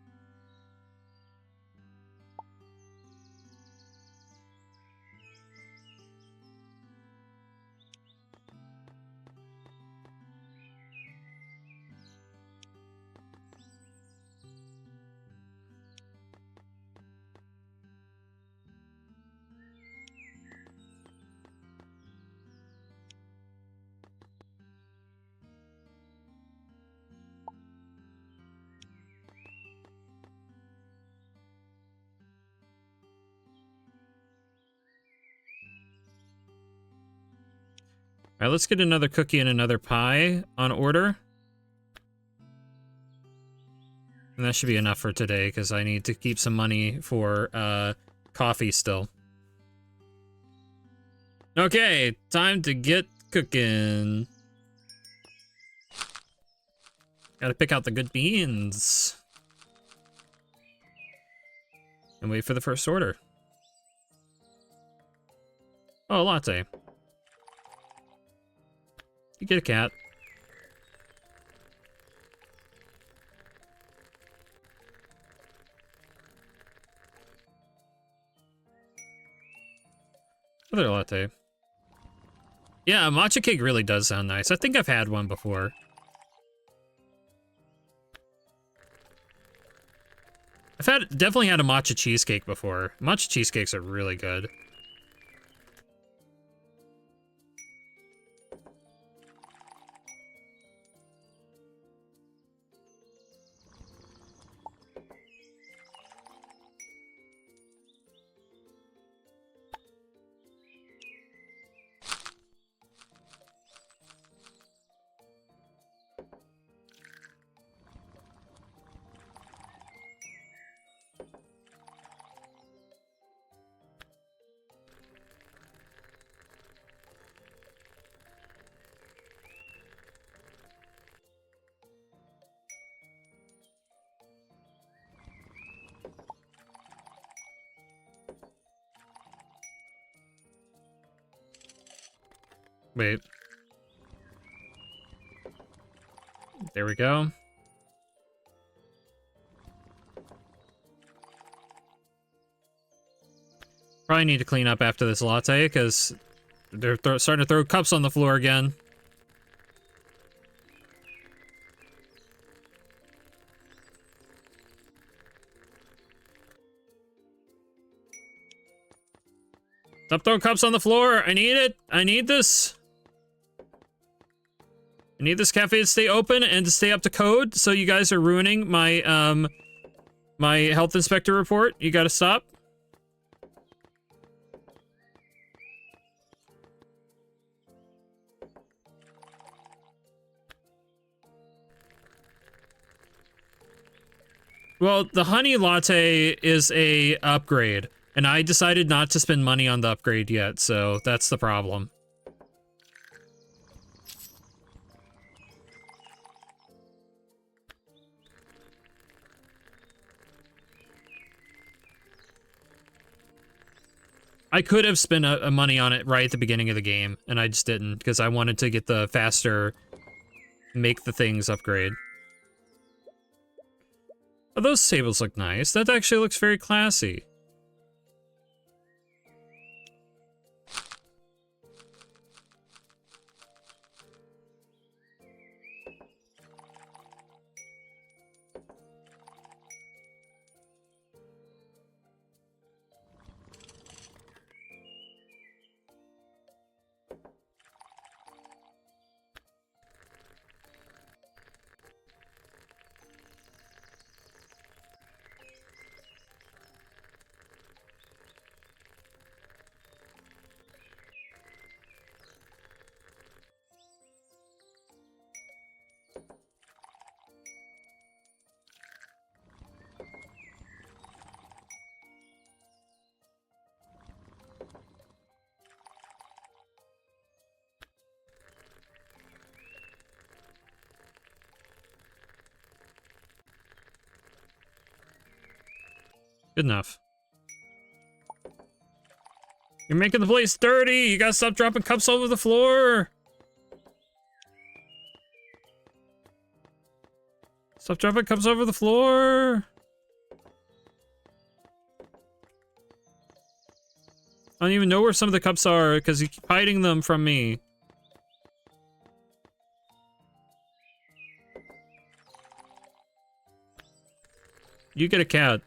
Alright, let's get another cookie and another pie on order. And that should be enough for today, because I need to keep some money for coffee still. Okay, time to get cooking. Gotta pick out the good beans. And wait for the first order. Oh, latte. You get a cat. Another latte. Yeah, a matcha cake really does sound nice. I think I've had one before. Definitely had a matcha cheesecake before. Matcha cheesecakes are really good. Wait. There we go. Probably need to clean up after this latte, because they're starting to throw cups on the floor again. Stop throwing cups on the floor! I need it! I need this! I need this cafe to stay open and to stay up to code, so you guys are ruining my, my health inspector report. You gotta stop. Well, the honey latte is a upgrade, and I decided not to spend money on the upgrade yet, so that's the problem. I could have spent money on it right at the beginning of the game, and I just didn't, because I wanted to get the faster make the things upgrade. Oh, those tables look nice. That actually looks very classy. Good enough. You're making the place dirty! You gotta stop dropping cups all over the floor! Stop dropping cups over the floor! I don't even know where some of the cups are, because you keep hiding them from me. You get a cat.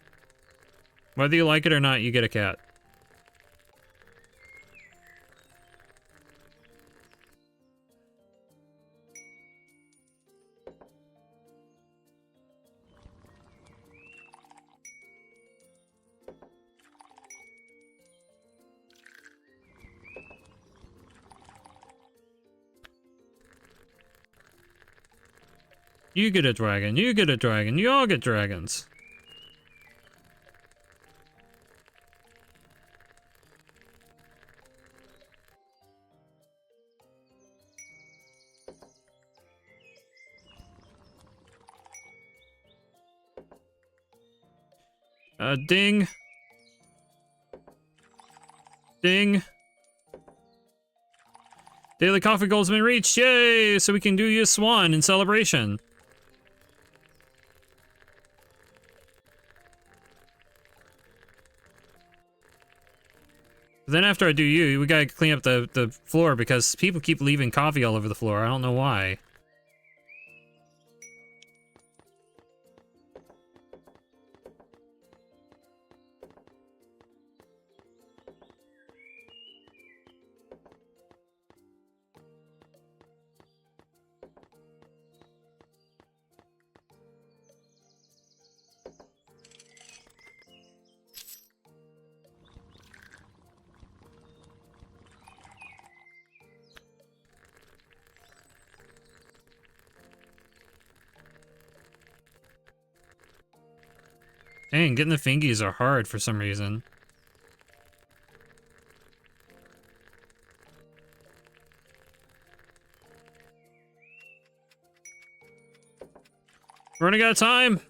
Whether you like it or not, you get a cat. You get a dragon, you get a dragon, you all get dragons. Ding. Ding. Daily coffee goals have been reached. Yay! So we can do you a swan in celebration. Then after I do you, we gotta clean up the floor because people keep leaving coffee all over the floor. I don't know why. Dang, getting the fingies are hard for some reason. Running out of time.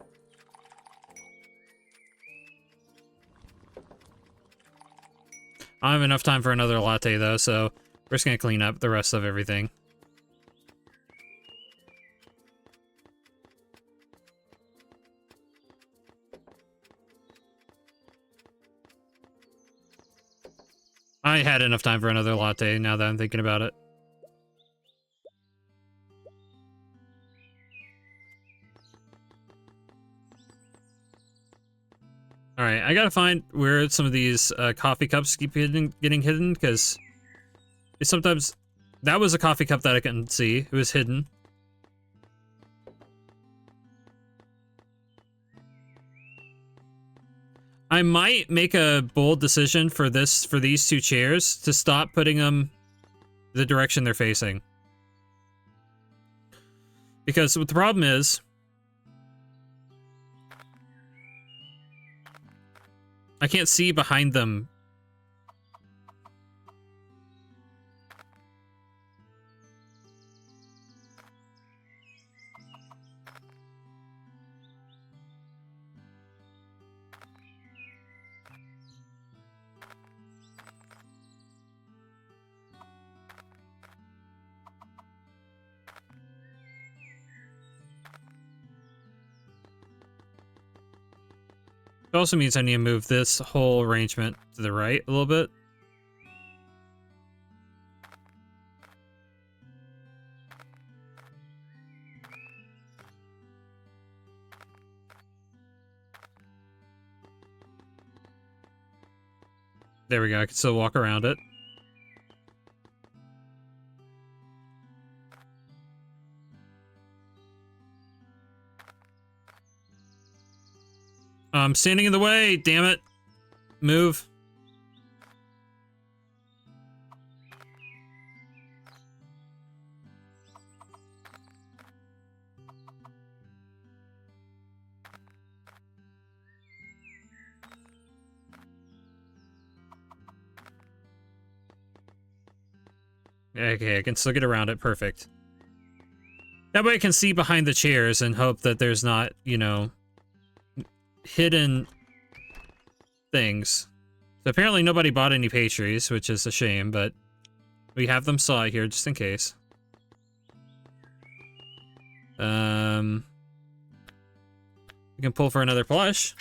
I don't have enough time for another latte though, so we're just gonna clean up the rest of everything. I had enough time for another latte now that I'm thinking about it. Alright, I gotta find where some of these coffee cups keep getting hidden, because sometimes... That was a coffee cup that I couldn't see. It was hidden. I might make a bold decision for these two chairs to stop putting them the direction they're facing. Because what the problem is... I can't see behind them. It also means I need to move this whole arrangement to the right a little bit. There we go, I can still walk around it. I'm standing in the way, damn it. Move. Okay, I can still get around it, perfect. That way I can see behind the chairs and hope that there's not, you know, hidden things. So apparently nobody bought any pastries, which is a shame, but we have them saw here just in case. We can pull for another plush.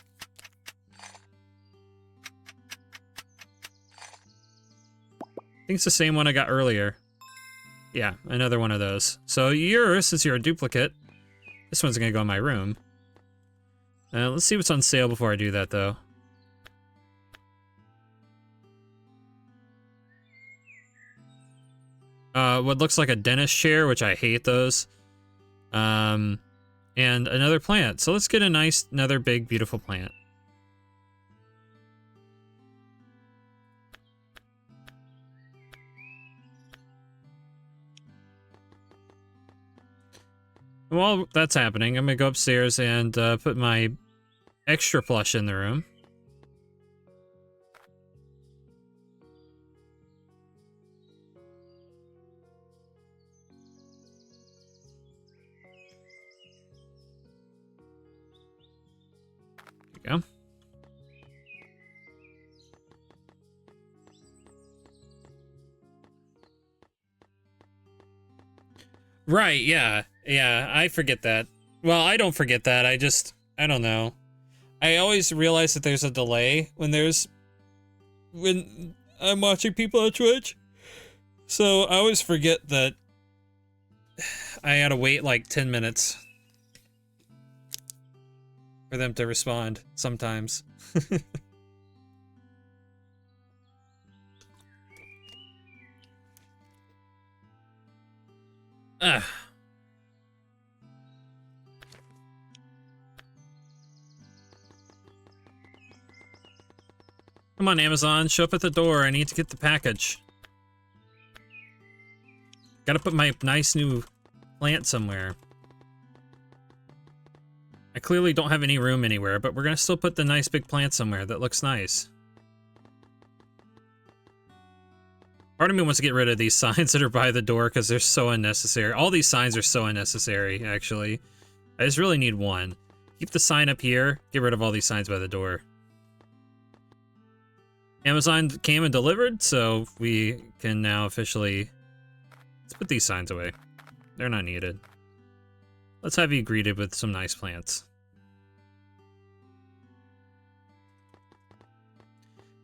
I think it's the same one I got earlier. Yeah, another one of those. So yours, since you're a duplicate, this one's gonna go in my room. Let's see what's on sale before I do that, though. What looks like a dentist chair, which I hate those. And another plant. So let's get a nice, another big, beautiful plant. While that's happening, I'm gonna go upstairs and put my extra plush in the room. There you go. Right, yeah. Yeah, I forget that. Well, I don't forget that. I don't know. I always realize that there's a delay when I'm watching people on Twitch. So I always forget that I had to wait like 10 minutes for them to respond sometimes. Ugh. Come on, Amazon, show up at the door. I need to get the package. Gotta put my nice new plant somewhere. I clearly don't have any room anywhere, but we're gonna still put the nice big plant somewhere that looks nice. Part of me wants to get rid of these signs that are by the door because they're so unnecessary. All these signs are so unnecessary, actually. I just really need one. Keep the sign up here, get rid of all these signs by the door. Amazon came and delivered, so we can now officially... Let's put these signs away. They're not needed. Let's have you greeted with some nice plants.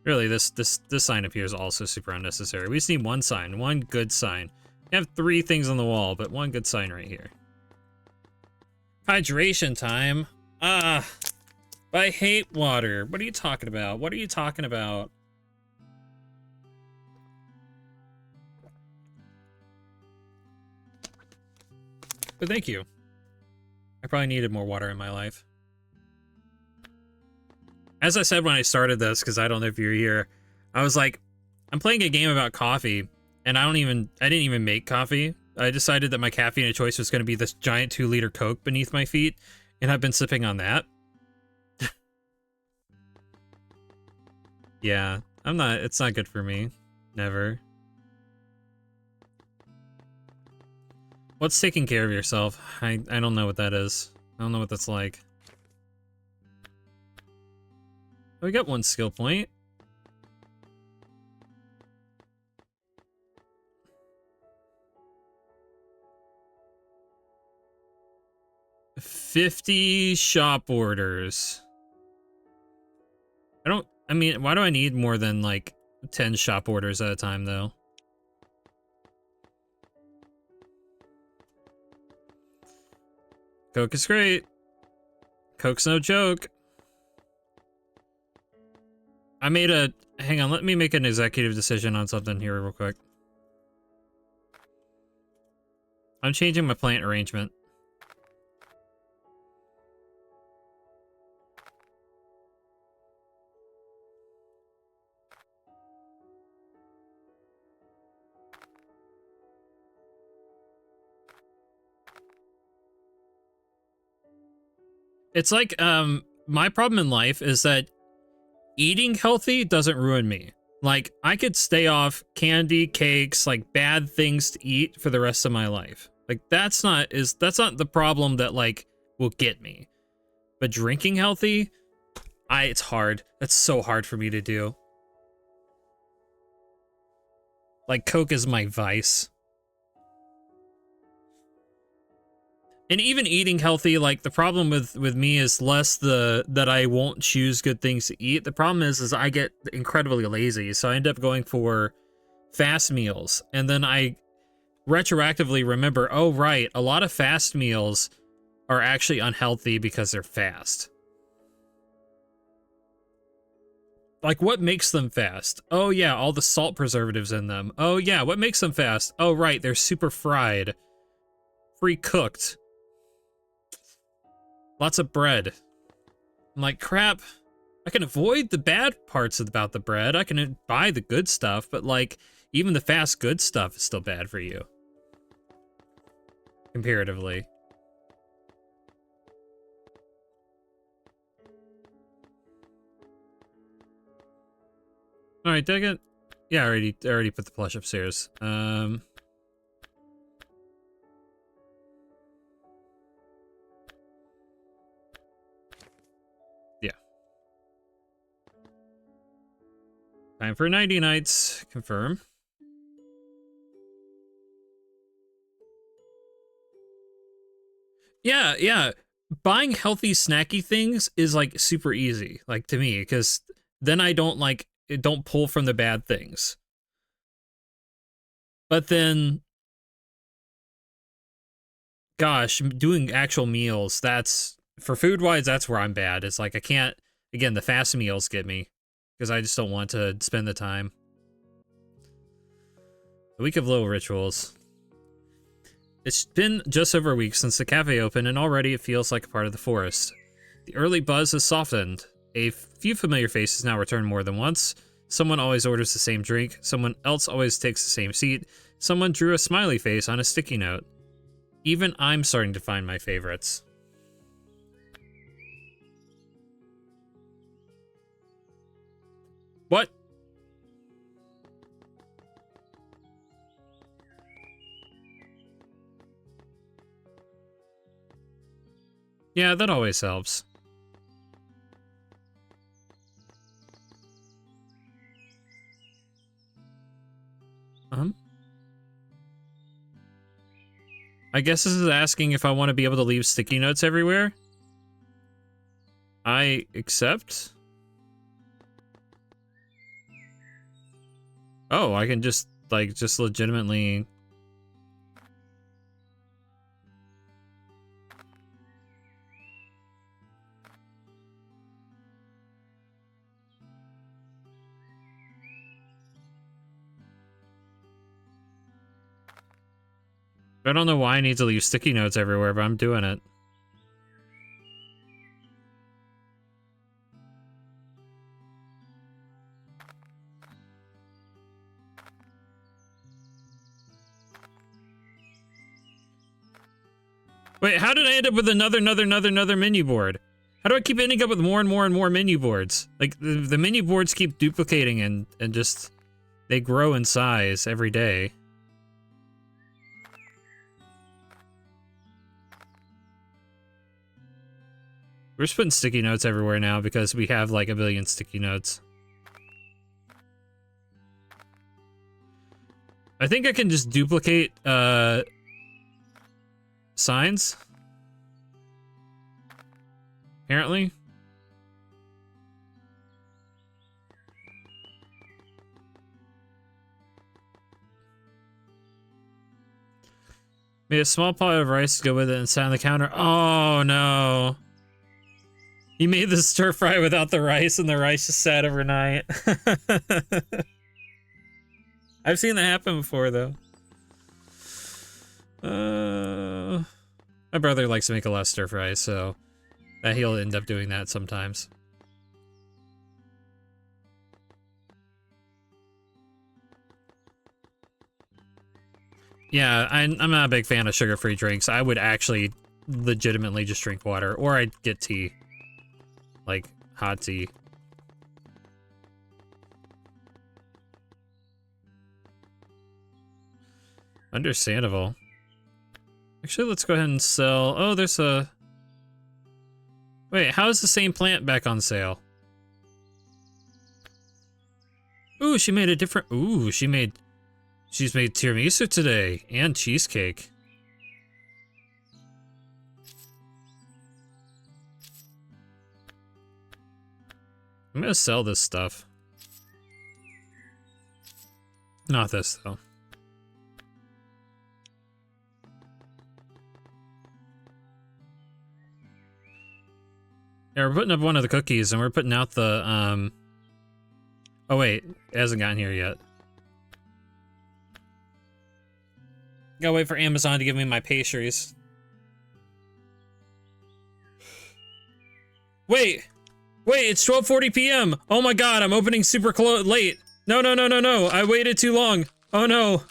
Really, this sign up here is also super unnecessary. We just need one sign, one good sign. We have 3 things on the wall, but one good sign right here. Hydration time. But I hate water. What are you talking about? What are you talking about? But thank you. I probably needed more water in my life. As I said when I started this, because I don't know if you're here, I was like, I'm playing a game about coffee, and I didn't even make coffee. I decided that my caffeine of choice was going to be this giant 2-liter Coke beneath my feet, and I've been sipping on that. Yeah, it's not good for me. Never. What's taking care of yourself? I don't know what that is. I don't know what that's like. We got 1 skill point. $50 shop orders. I mean, why do I need more than like 10 shop orders at a time though? Coke is great. Coke's no joke. Hang on, let me make an executive decision on something here real quick. I'm changing my plant arrangement. It's like, my problem in life is that eating healthy doesn't ruin me. Like, I could stay off candy, cakes, like bad things to eat for the rest of my life. Like, that's not the problem that like will get me. But drinking healthy, it's hard. That's so hard for me to do. Like, Coke is my vice. And even eating healthy, like, the problem with me is less that I won't choose good things to eat. The problem is I get incredibly lazy, so I end up going for fast meals. And then I retroactively remember, oh, right, a lot of fast meals are actually unhealthy because they're fast. Like, what makes them fast? Oh, yeah, all the salt preservatives in them. Oh, yeah, what makes them fast? Oh, right, they're super fried. Pre-cooked. Lots of bread. I'm like, crap, I can avoid the bad parts about the bread. I can buy the good stuff, but like, even the fast good stuff is still bad for you. Comparatively. Alright, did I get... Yeah, I already put the plush upstairs. Yeah. Time for 90 nights. Confirm. Yeah, yeah. Buying healthy snacky things is like super easy, like to me, because then I don't like it don't pull from the bad things. But then gosh, doing actual meals, that's for food wise, that's where I'm bad. It's like I can't again, the fast meals get me. Because I just don't want to spend the time. The week of little rituals. It's been just over a week since the cafe opened, and already it feels like a part of the forest. The early buzz has softened. A few familiar faces now return more than once. Someone always orders the same drink. Someone else always takes the same seat. Someone drew a smiley face on a sticky note. Even I'm starting to find my favorites. What? Yeah, that always helps. I guess this is asking if I want to be able to leave sticky notes everywhere. I accept. Oh, I can just, like, just legitimately... I don't know why I need to leave sticky notes everywhere, but I'm doing it. Wait, how did I end up with another menu board? How do I keep ending up with more and more menu boards? Like, the menu boards keep duplicating and just... They grow in size every day. We're just putting sticky notes everywhere now because we have like a billion sticky notes. I think I can just duplicate signs. Apparently. Made a small pot of rice to go with it and sat on the counter. Oh no. You made the stir fry without the rice and the rice just sat overnight. I've seen that happen before though. My brother likes to make a lot of stir fries, so he'll end up doing that sometimes. Yeah, I'm not a big fan of sugar-free drinks. I would actually legitimately just drink water, or I'd get tea. Like, hot tea. Understandable. Actually, let's go ahead and sell... Oh, there's a... Wait, how is the same plant back on sale? Ooh, she made a different... Ooh, she's made tiramisu today, and cheesecake. I'm gonna sell this stuff. Not this, though. Yeah, we're putting up one of the cookies, and we're putting out the, Oh, wait. It hasn't gotten here yet. Gotta wait for Amazon to give me my pastries. Wait! Wait, it's 12:40 p.m. Oh my god, I'm opening super late. No, no, no, no, no. I waited too long. Oh no.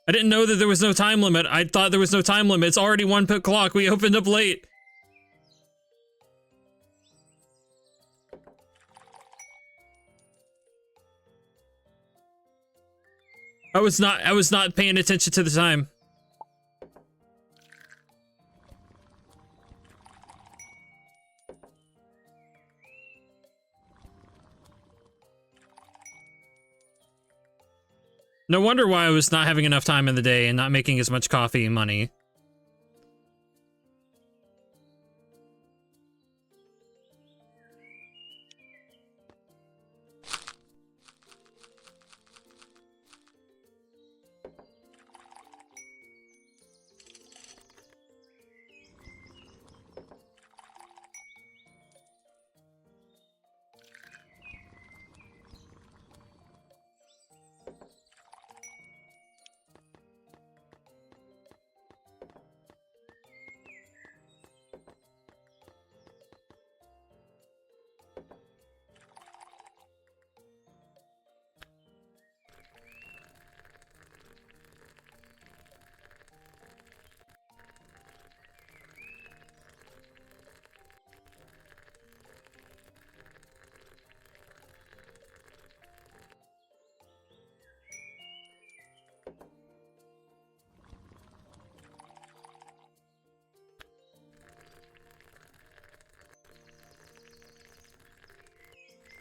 I didn't know that there was no time limit. I thought there was no time limit. It's already 1 o'clock. We opened up late. I was not paying attention to the time. No wonder why I was not having enough time in the day and not making as much coffee and money.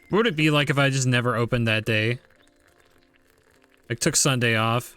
What would it be like if I just never opened that day? Like, took Sunday off.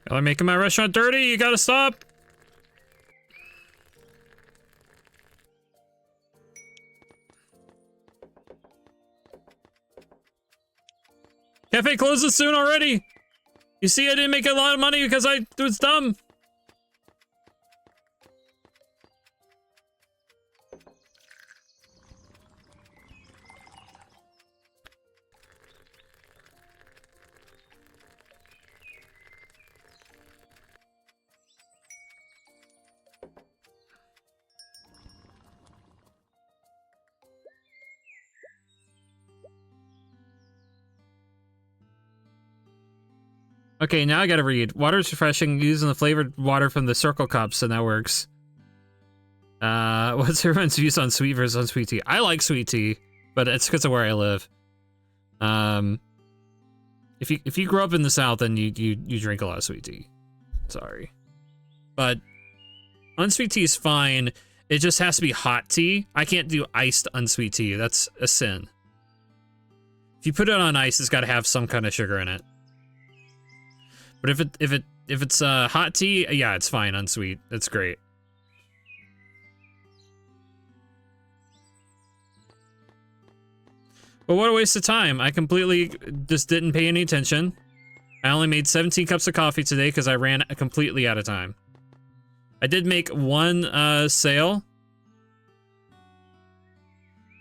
Y'all are making my restaurant dirty, you gotta stop! Cafe closes soon already! You see, I didn't make a lot of money because I was dumb! Okay, now I gotta read. Water is refreshing, using the flavored water from the circle cups, and that works. What's everyone's views on sweet versus unsweet tea? I like sweet tea, but it's because of where I live. If you grow up in the South, then you drink a lot of sweet tea. Sorry. But unsweet tea is fine. It just has to be hot tea. I can't do iced unsweet tea. That's a sin. If you put it on ice, it's got to have some kind of sugar in it. But if it's hot tea, yeah, it's fine unsweet. It's great. But what a waste of time. I completely just didn't pay any attention. I only made 17 cups of coffee today because I ran completely out of time. I did make one sale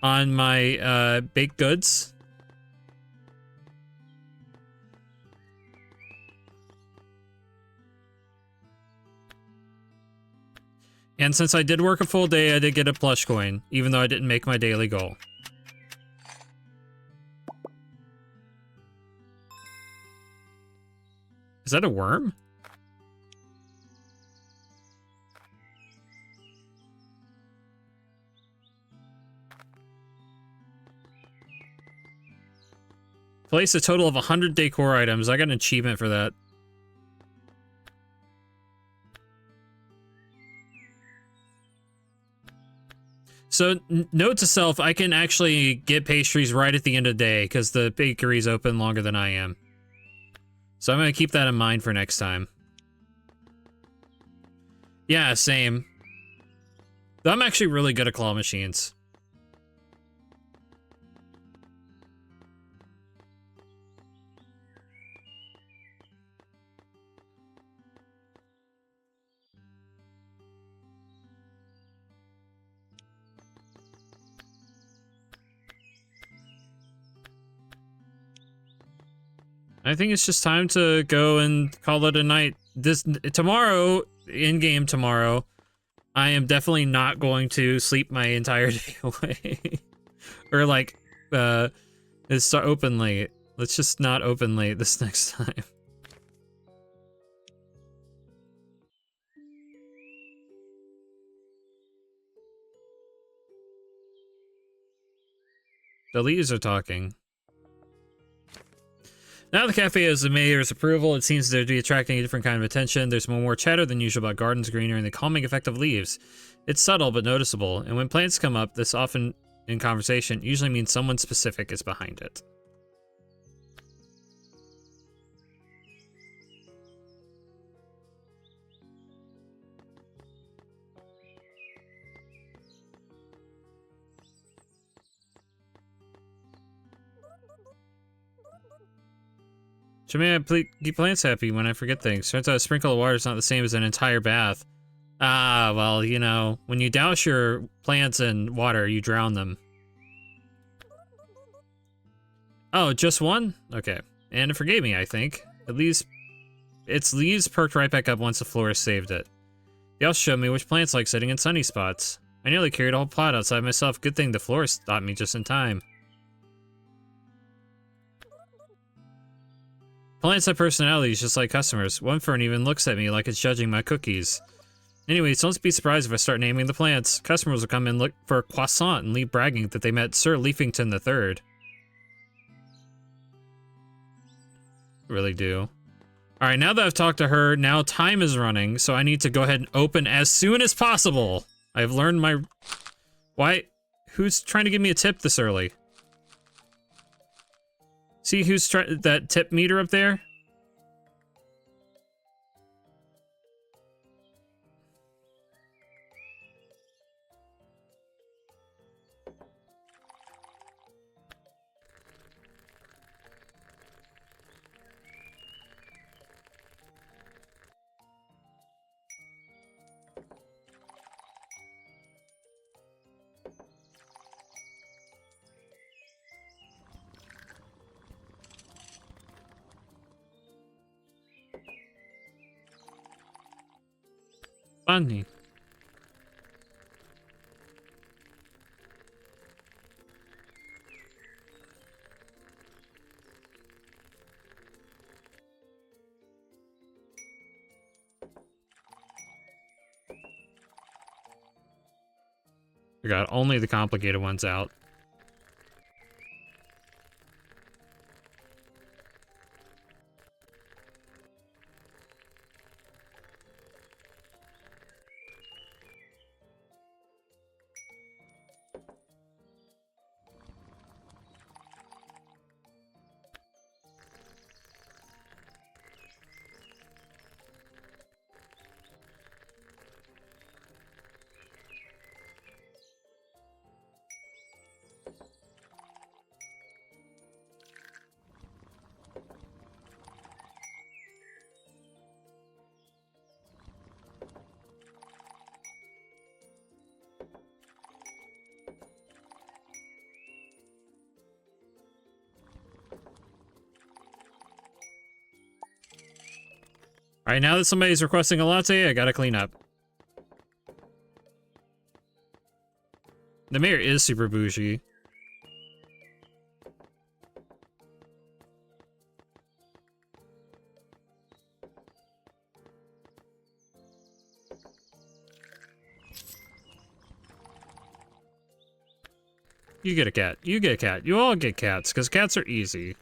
on my baked goods. And since I did work a full day, I did get a plush coin, even though I didn't make my daily goal. Is that a worm? Place a total of 100 decor items. I got an achievement for that. So, note to self, I can actually get pastries right at the end of the day because the bakery's open longer than I am. So I'm going to keep that in mind for next time. Yeah, same. I'm actually really good at claw machines. I think it's just time to go and call it a night. Tomorrow, in-game tomorrow, I am definitely not going to sleep my entire day away. Or like, it's open late. Let's just not open late this next time. The leaves are talking. Now the cafe has the mayor's approval. It seems to be attracting a different kind of attention. There's more chatter than usual about gardens, greenery, and the calming effect of leaves. It's subtle but noticeable, and when plants come up, this often in conversation usually means someone specific is behind it. Should maybe keep plants happy when I forget things. Turns out a sprinkle of water is not the same as an entire bath. Ah, well, you know, when you douse your plants in water, you drown them. Oh, just one? Okay. And it forgave me, I think. At least, its leaves perked right back up once the florist saved it. They also showed me which plants like sitting in sunny spots. I nearly carried a whole plot outside myself. Good thing the florist stopped me just in time. Plants have personalities just like customers. One fern even looks at me like it's judging my cookies. Anyways, don't be surprised if I start naming the plants. Customers will come in look for a croissant and leave bragging that they met Sir Leafington III. Really do. Alright, now that I've talked to her, now time is running, so I need to go ahead and open as soon as possible. I've learned my... Why? Who's trying to give me a tip this early? See who's that tip meter up there? Funny. We got only the complicated ones out. Alright, now that somebody's requesting a latte, I gotta clean up. The mayor is super bougie. You get a cat. You get a cat. You all get cats, because cats are easy.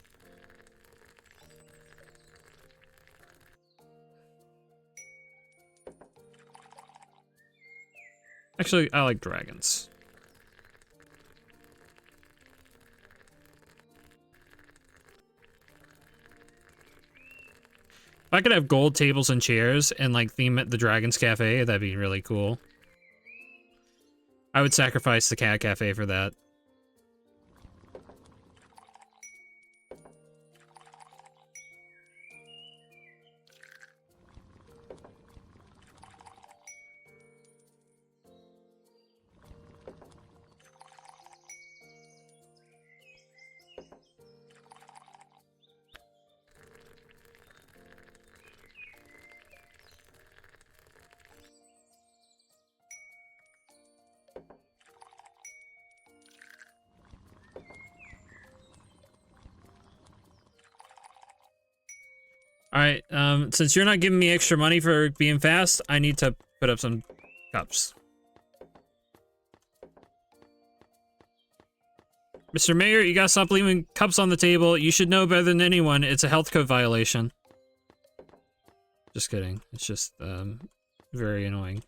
Actually, I like dragons. I could have gold tables and chairs and like theme it the Dragon's Cafe, that'd be really cool. I would sacrifice the cat cafe for that. Alright, since you're not giving me extra money for being fast, I need to put up some cups. Mr. Mayor, you gotta stop leaving cups on the table. You should know better than anyone. It's a health code violation. Just kidding. It's just, very annoying.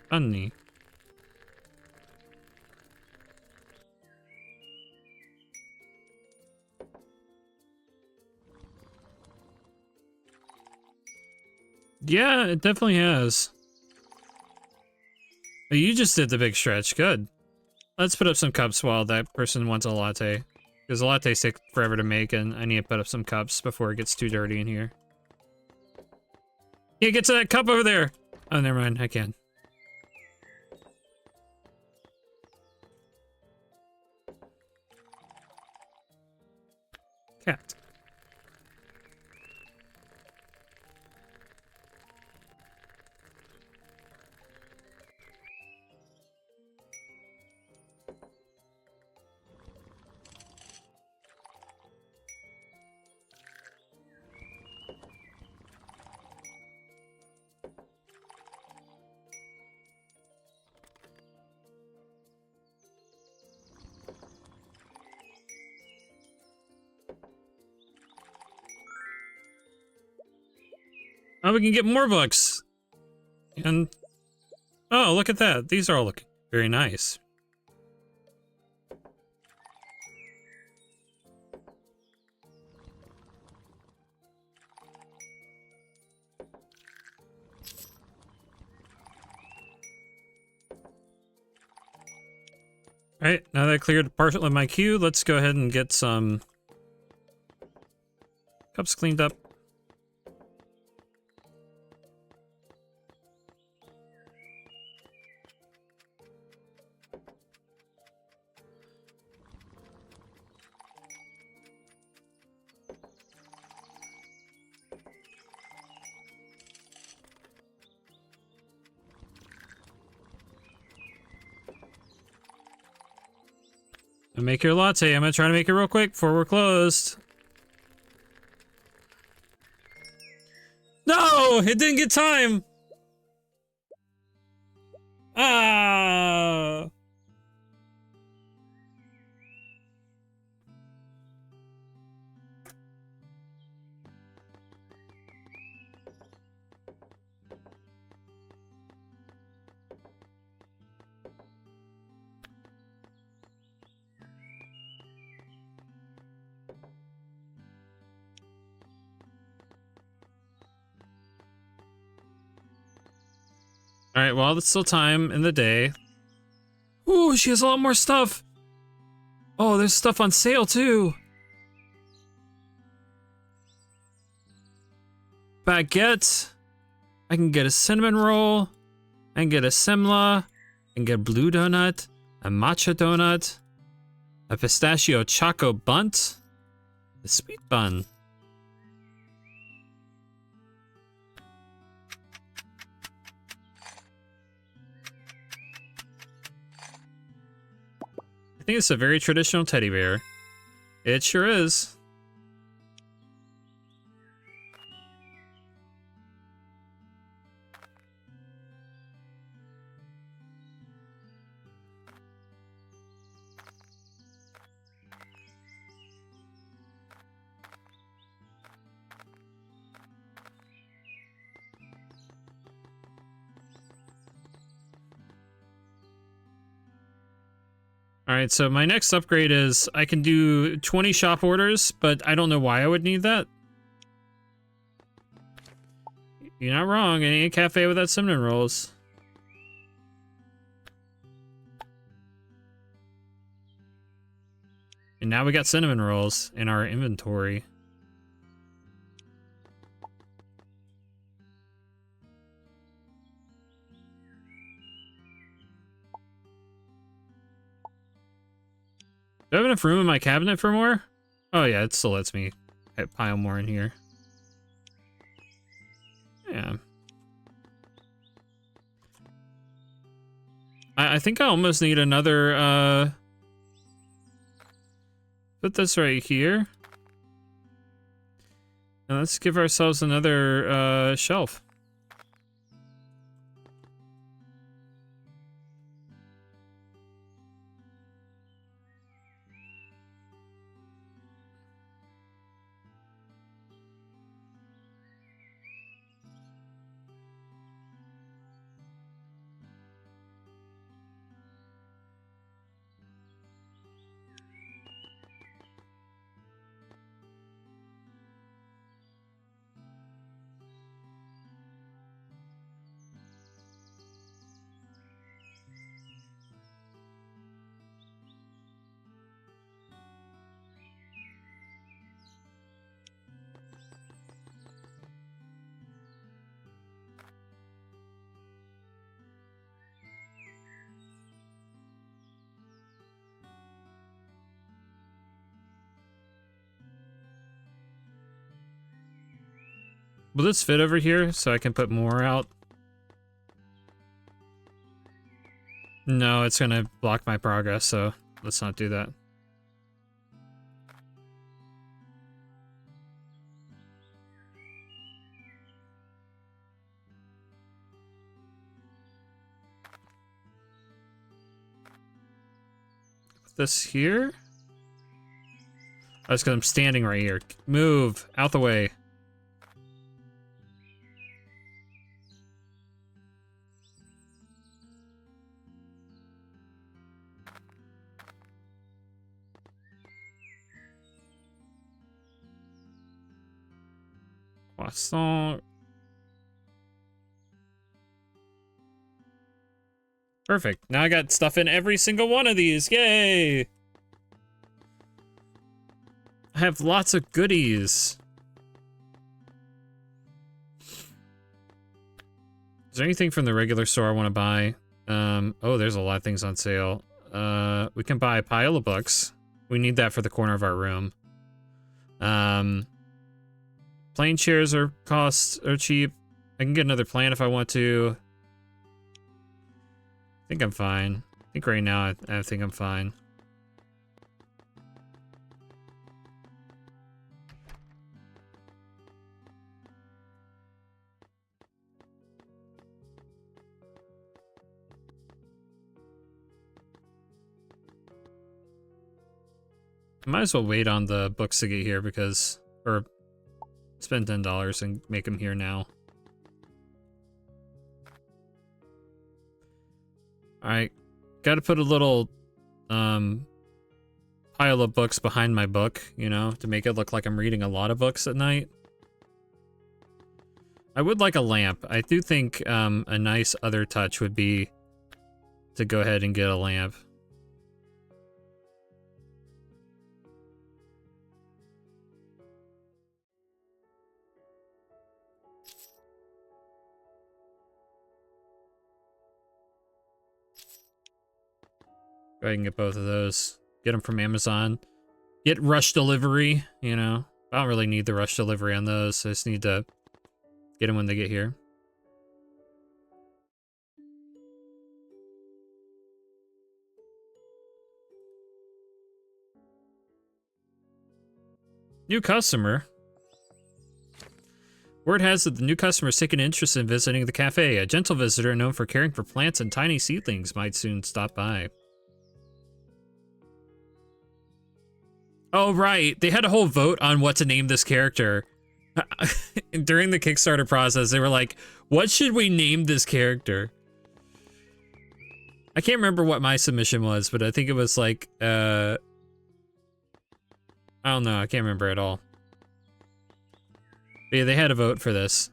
Funny. Yeah, it definitely has. Oh, you just did the big stretch. Good. Let's put up some cups while that person wants a latte. Because the lattes take forever to make, and I need to put up some cups before it gets too dirty in here. Yeah, get to that cup over there! Oh, never mind. I can. Cat. Oh, we can get more books! And... oh, look at that. These are all looking very nice. Alright, now that I cleared part of my queue, let's go ahead and get some cups cleaned up. And make your latte. I'm gonna try to make it real quick before we're closed. No! It didn't get time! Ah! Alright, well, there's still time in the day. Ooh, she has a lot more stuff! Oh, there's stuff on sale, too! Baguette. I can get a cinnamon roll. I can get a semla. I can get a blue donut. A matcha donut. A pistachio choco bunt. A sweet bun. think it's a very traditional teddy bear. It sure is. Alright, so my next upgrade is I can do 20 shop orders, but I don't know why I would need that. You're not wrong, it ain't a cafe without cinnamon rolls. And now we got cinnamon rolls in our inventory. Do I have enough room in my cabinet for more? Oh yeah, it still lets me pile more in here. Yeah. I think I almost need another, put this right here. And let's give ourselves another, shelf. Will this fit over here so I can put more out? No, it's gonna block my progress, so let's not do that. Put this here? Oh, it's because I'm standing right here. Move! Out the way. Croissant. Perfect. Now I got stuff in every single one of these. Yay! I have lots of goodies. Is there anything from the regular store I want to buy? Oh, there's a lot of things on sale. We can buy a pile of books. We need that for the corner of our room. Plane chairs are cheap. I can get another plane if I want to. I think I'm fine. I think right now I think I'm fine. I might as well wait on the books to get here because, or spend $10 and make them here now. Alright, gotta put a little, pile of books behind my book, you know, to make it look like I'm reading a lot of books at night. I would like a lamp. I do think, a nice other touch would be to go ahead and get a lamp. Go ahead and get both of those. Get them from Amazon. Get rush delivery, you know. I don't really need the rush delivery on those. I just need to get them when they get here. New customer? Word has that the new customer is taking interest in visiting the cafe. A gentle visitor known for caring for plants and tiny seedlings might soon stop by. Oh, right. They had a whole vote on what to name this character. During the Kickstarter process, they were like, what should we name this character? I can't remember what my submission was, but I think it was like, I don't know. I can't remember at all. But yeah, they had a vote for this.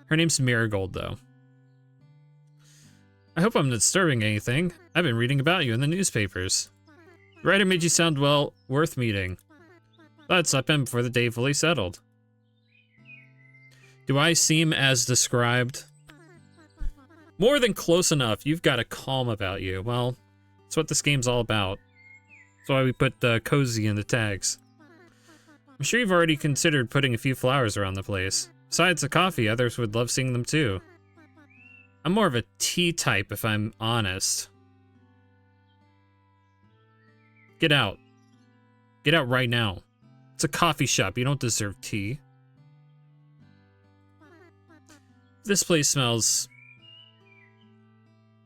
Her name's Marigold, though. I hope I'm not disturbing anything. I've been reading about you in the newspapers. The writer made you sound, well, worth meeting. Let's stop in before the day fully settled. Do I seem as described? More than close enough. You've got a calm about you. Well, that's what this game's all about. That's why we put cozy in the tags. I'm sure you've already considered putting a few flowers around the place. Besides the coffee, others would love seeing them too. I'm more of a tea type, if I'm honest. Get out. Get out right now. It's a coffee shop. You don't deserve tea. This place smells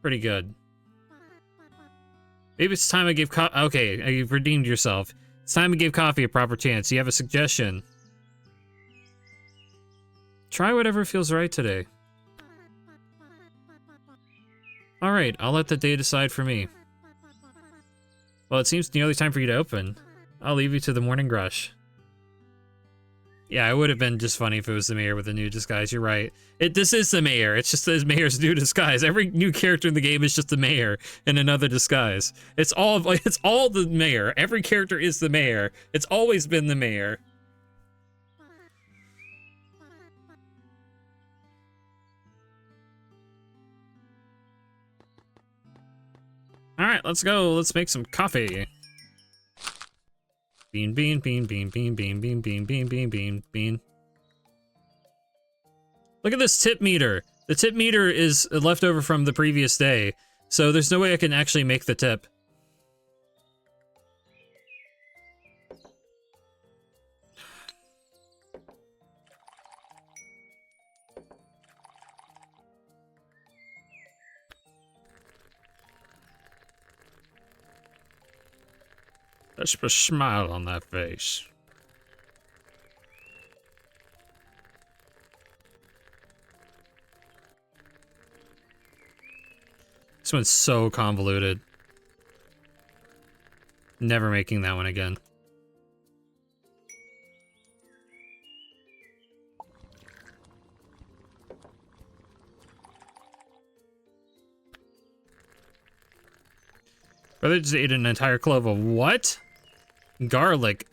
pretty good. Maybe it's time I gave okay, you've redeemed yourself. It's time I gave coffee a proper chance. You have a suggestion? Try whatever feels right today. Alright, I'll let the day decide for me. Well, it seems nearly time for you to open. I'll leave you to the morning rush. Yeah, it would have been just funny if it was the mayor with a new disguise. You're right. This is the mayor. It's just the mayor's new disguise. Every new character in the game is just the mayor in another disguise. It's all the mayor. Every character is the mayor. It's always been the mayor. All right, let's go. Let's make some coffee. Bean, bean, bean, bean, bean, bean, bean, bean, bean, bean, bean, bean. Look at this tip meter. The tip meter is left over from the previous day, so there's no way I can actually make the tip. Let's put a smile on that face. This one's so convoluted. Never making that one again. Brother just ate an entire clove of what? Garlic.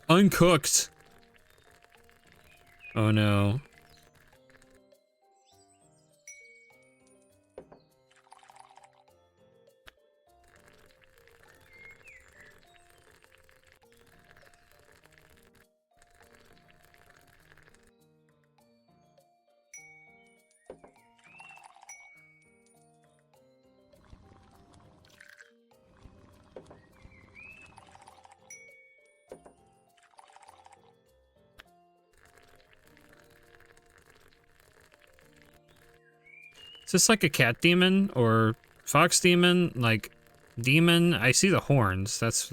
Uncooked. Oh no. Is this like a cat demon or fox demon? Like demon? I see the horns. That's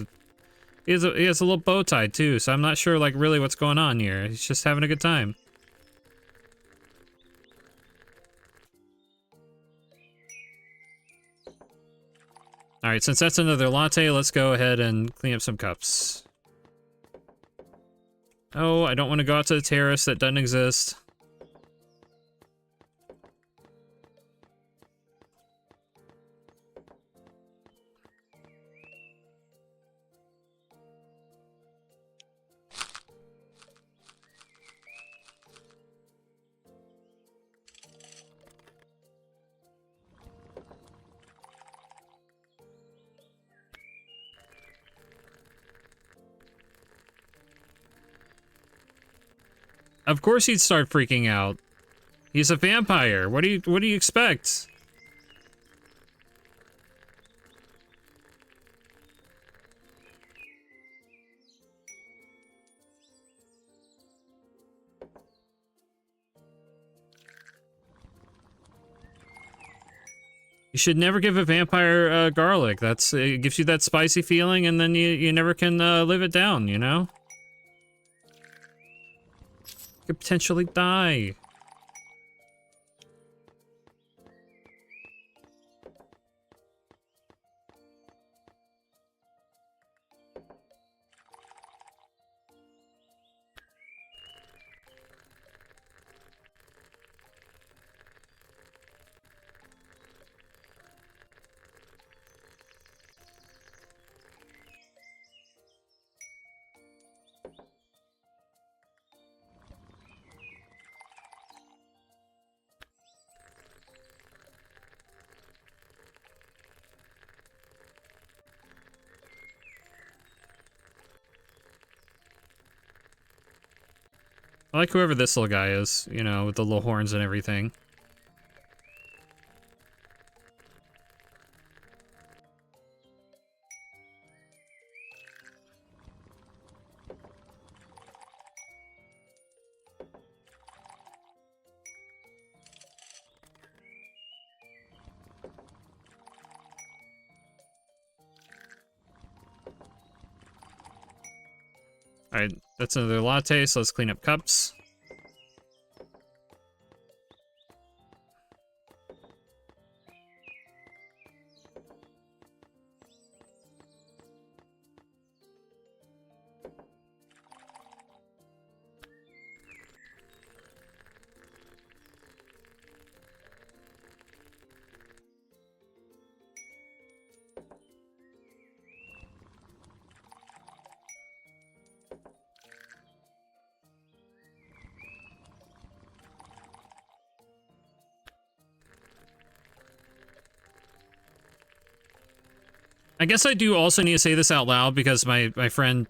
he has a little bow tie too, so I'm not sure like really what's going on here. He's just having a good time. All right, since that's another latte, let's go ahead and clean up some cups. Oh, I don't want to go out to the terrace that doesn't exist. Of course he'd start freaking out. He's a vampire. What do you expect? You should never give a vampire garlic. It gives you that spicy feeling, and then you never can live it down, you know? You could potentially die. I like whoever this little guy is, you know, with the little horns and everything. Alright, that's another latte, so let's clean up cups. I guess I do also need to say this out loud because my friend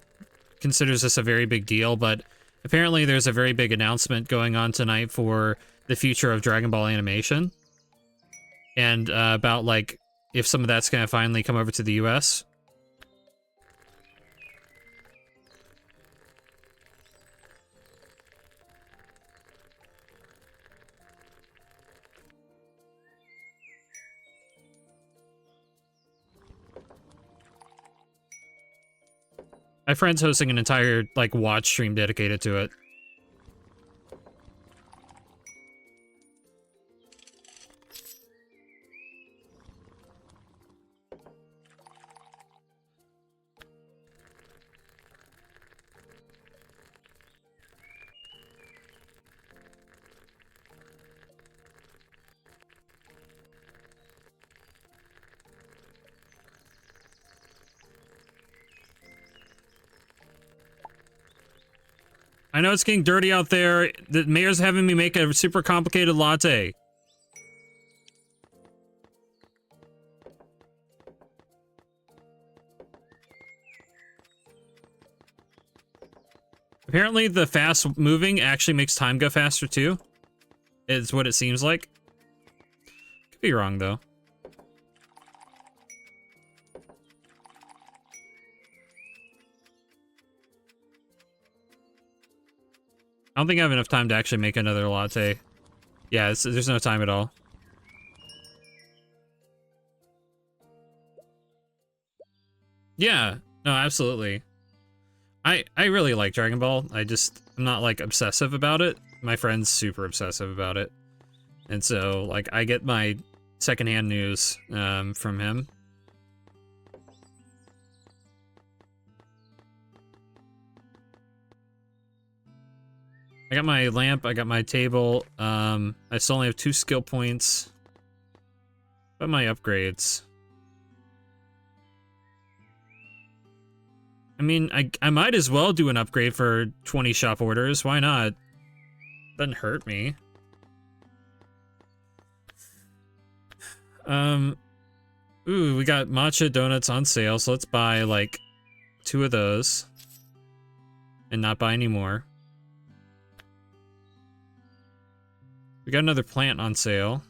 considers this a very big deal, but apparently there's a very big announcement going on tonight for the future of Dragon Ball animation. And about, like, if some of that's gonna finally come over to the US. My friend's hosting an entire, like, watch stream dedicated to it. I know it's getting dirty out there. The mayor's having me make a super complicated latte. Apparently the fast moving actually makes time go faster too. Is what it seems like. Could be wrong though. I don't think I have enough time to actually make another latte. Yeah, there's no time at all. Yeah, no, absolutely. I really like Dragon Ball. I'm not, like, obsessive about it. My friend's super obsessive about it. And so, like, I get my secondhand news from him. I got my lamp, I got my table, I still only have 2 skill points. But my upgrades. I mean, I might as well do an upgrade for 20 shop orders, why not? Doesn't hurt me. Ooh, we got matcha donuts on sale, so let's buy, like, 2 of those. And not buy any more. We got another plant on sale.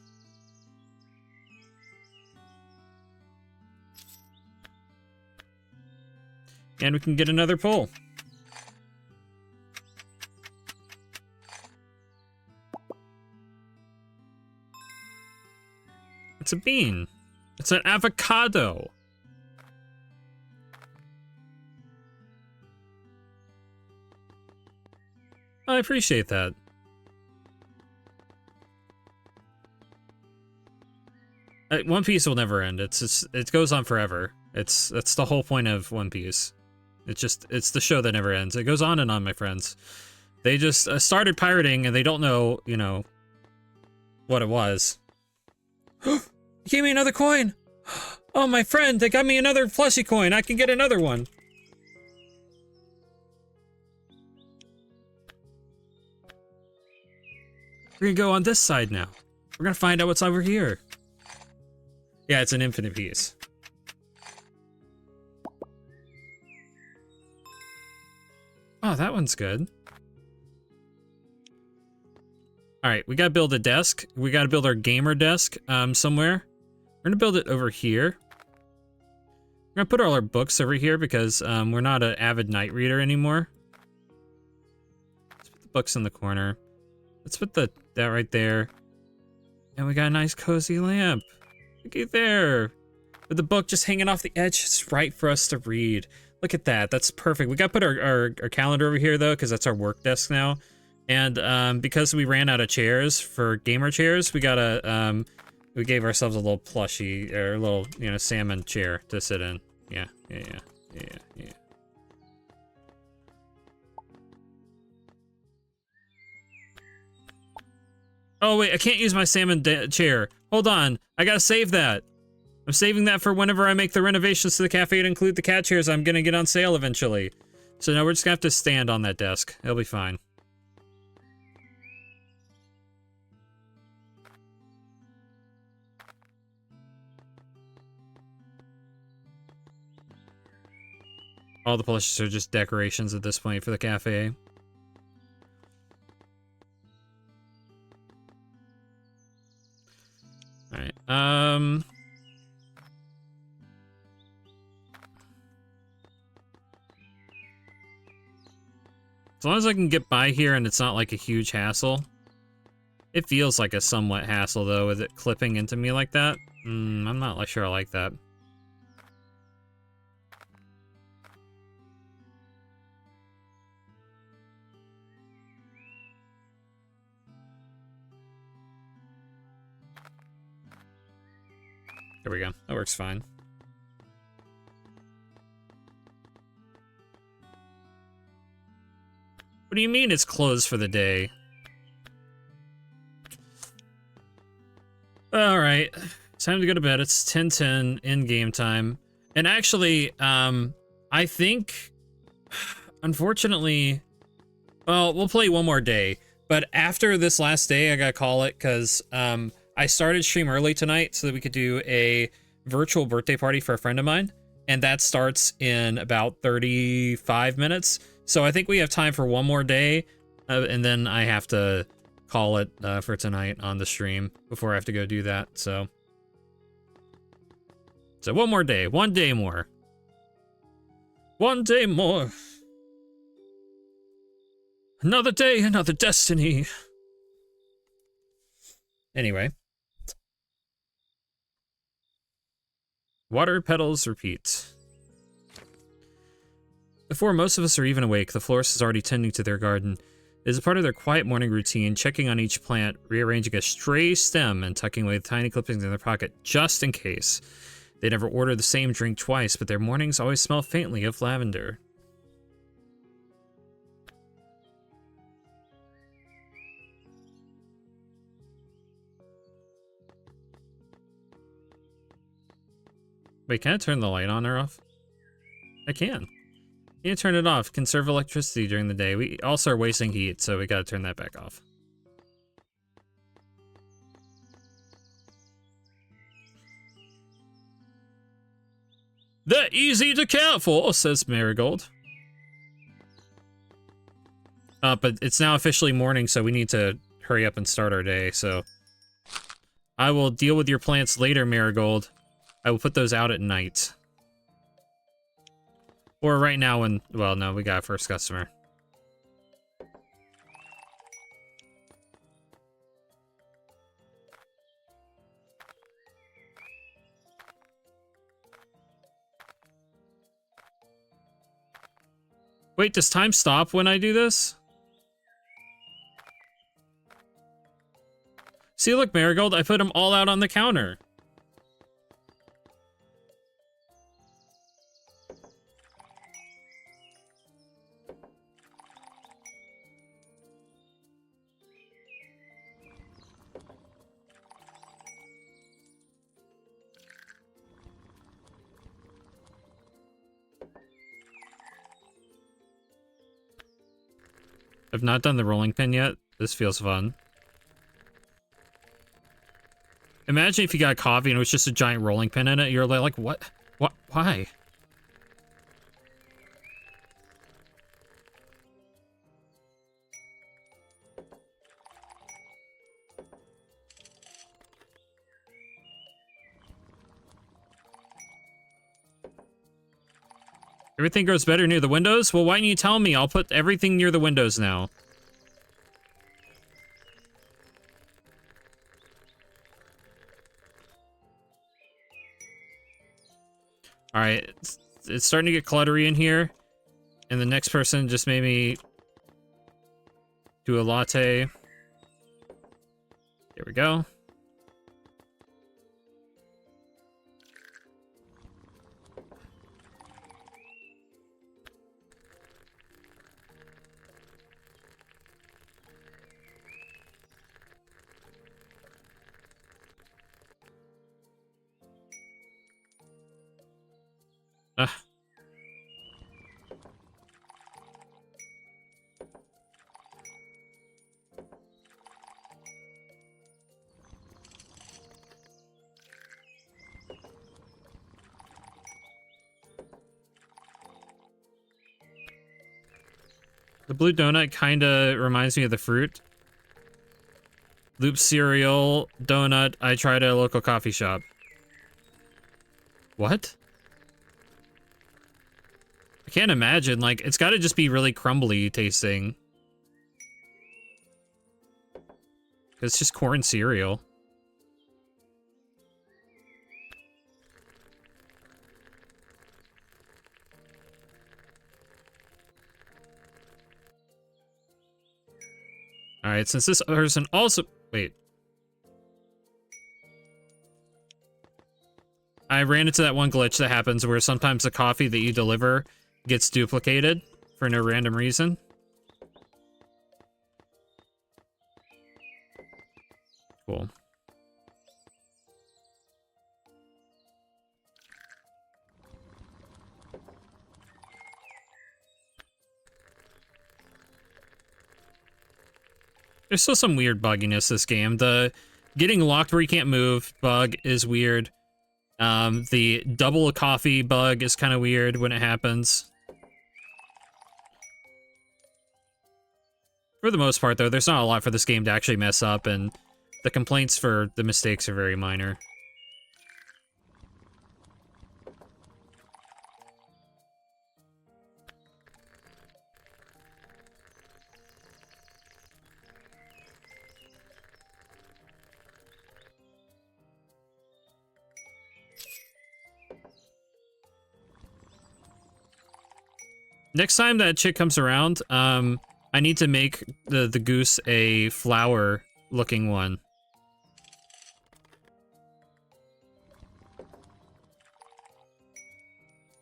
And we can get another pull. It's a bean. It's an avocado. I appreciate that. One Piece will never end. It goes on forever. That's the whole point of One Piece. It's the show that never ends. It goes on and on, my friends. They just started pirating and they don't know, you know, what it was. You gave me another coin. Oh, my friend, they got me another fleshy coin. I can get another one. We're gonna go on this side now. We're gonna find out what's over here. Yeah, it's an infinite piece. Oh, that one's good. All right, we gotta build a desk. We gotta build our gamer desk somewhere. We're gonna build it over here. We're gonna put all our books over here because we're not an avid night reader anymore. Let's put the books in the corner. Let's put that right there. And we got a nice cozy lamp. Looky there. With the book just hanging off the edge, it's right for us to read. Look at that, that's perfect. We gotta put our calendar over here though, because that's our work desk now. And because we ran out of chairs for gamer chairs, we gotta, we gave ourselves a little plushie, or a little, you know, salmon chair to sit in. Yeah. Oh wait, I can't use my salmon chair. Hold on, I gotta save that. I'm saving that for whenever I make the renovations to the cafe to include the cat chairs I'm gonna get on sale eventually. So now we're just gonna have to stand on that desk. It'll be fine. All the plushes are just decorations at this point for the cafe. Alright, as long as I can get by here and it's not like a huge hassle. It feels like a somewhat hassle though, with it clipping into me like that. I'm not like sure I like that. There we go. That works fine. What do you mean it's closed for the day? Alright. Time to go to bed. It's 10:10 in game time. And actually, I think, unfortunately, well, we'll play one more day. But after this last day, I gotta call it, because I started stream early tonight so that we could do a virtual birthday party for a friend of mine. And that starts in about 35 minutes. So I think we have time for one more day. And then I have to call it for tonight on the stream before I have to go do that. So one more day. One day more. One day more. Another day, another destiny. Anyway. Water petals repeat. Before most of us are even awake, the florist is already tending to their garden. It is a part of their quiet morning routine, checking on each plant, rearranging a stray stem, and tucking away the tiny clippings in their pocket, just in case. They never order the same drink twice, but their mornings always smell faintly of lavender. Wait, can I turn the light on or off? I can. You turn it off. Conserve electricity during the day. We also are wasting heat, so we gotta turn that back off. They're easy to care for, says Marigold. But it's now officially morning, so we need to hurry up and start our day, so... I will deal with your plants later, Marigold. I will put those out at night. Or right now when... Well, no, we got our first customer. Wait, does time stop when I do this? See, look, Marigold, I put them all out on the counter. I've not done the rolling pin yet. This feels fun. Imagine if you got coffee and it was just a giant rolling pin in it. You're like, what? What? Why? Everything grows better near the windows? Well, why didn't you tell me? I'll put everything near the windows now. Alright, it's starting to get cluttery in here. And the next person just made me do a latte. There we go. Ah. The blue donut kinda reminds me of the fruit. Loop cereal, donut, I tried at a local coffee shop. What? I can't imagine, like, it's gotta just be really crumbly tasting. It's just corn cereal. Alright, since this person also... Wait. I ran into that one glitch that happens where sometimes the coffee that you deliver gets duplicated for no random reason. Cool. There's still some weird bugginess this game. The getting locked where you can't move bug is weird. The double coffee bug is kind of weird when it happens. For the most part, though, there's not a lot for this game to actually mess up, and the complaints for the mistakes are very minor. Next time that chick comes around, I need to make the goose a flower-looking one.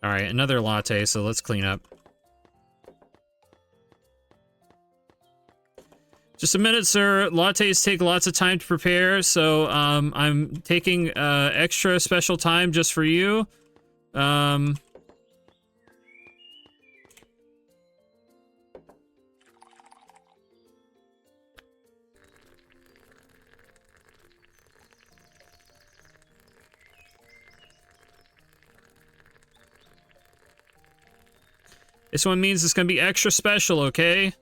Alright, another latte, so let's clean up. Just a minute, sir. Lattes take lots of time to prepare, so I'm taking extra special time just for you. This one means it's gonna be extra special, okay?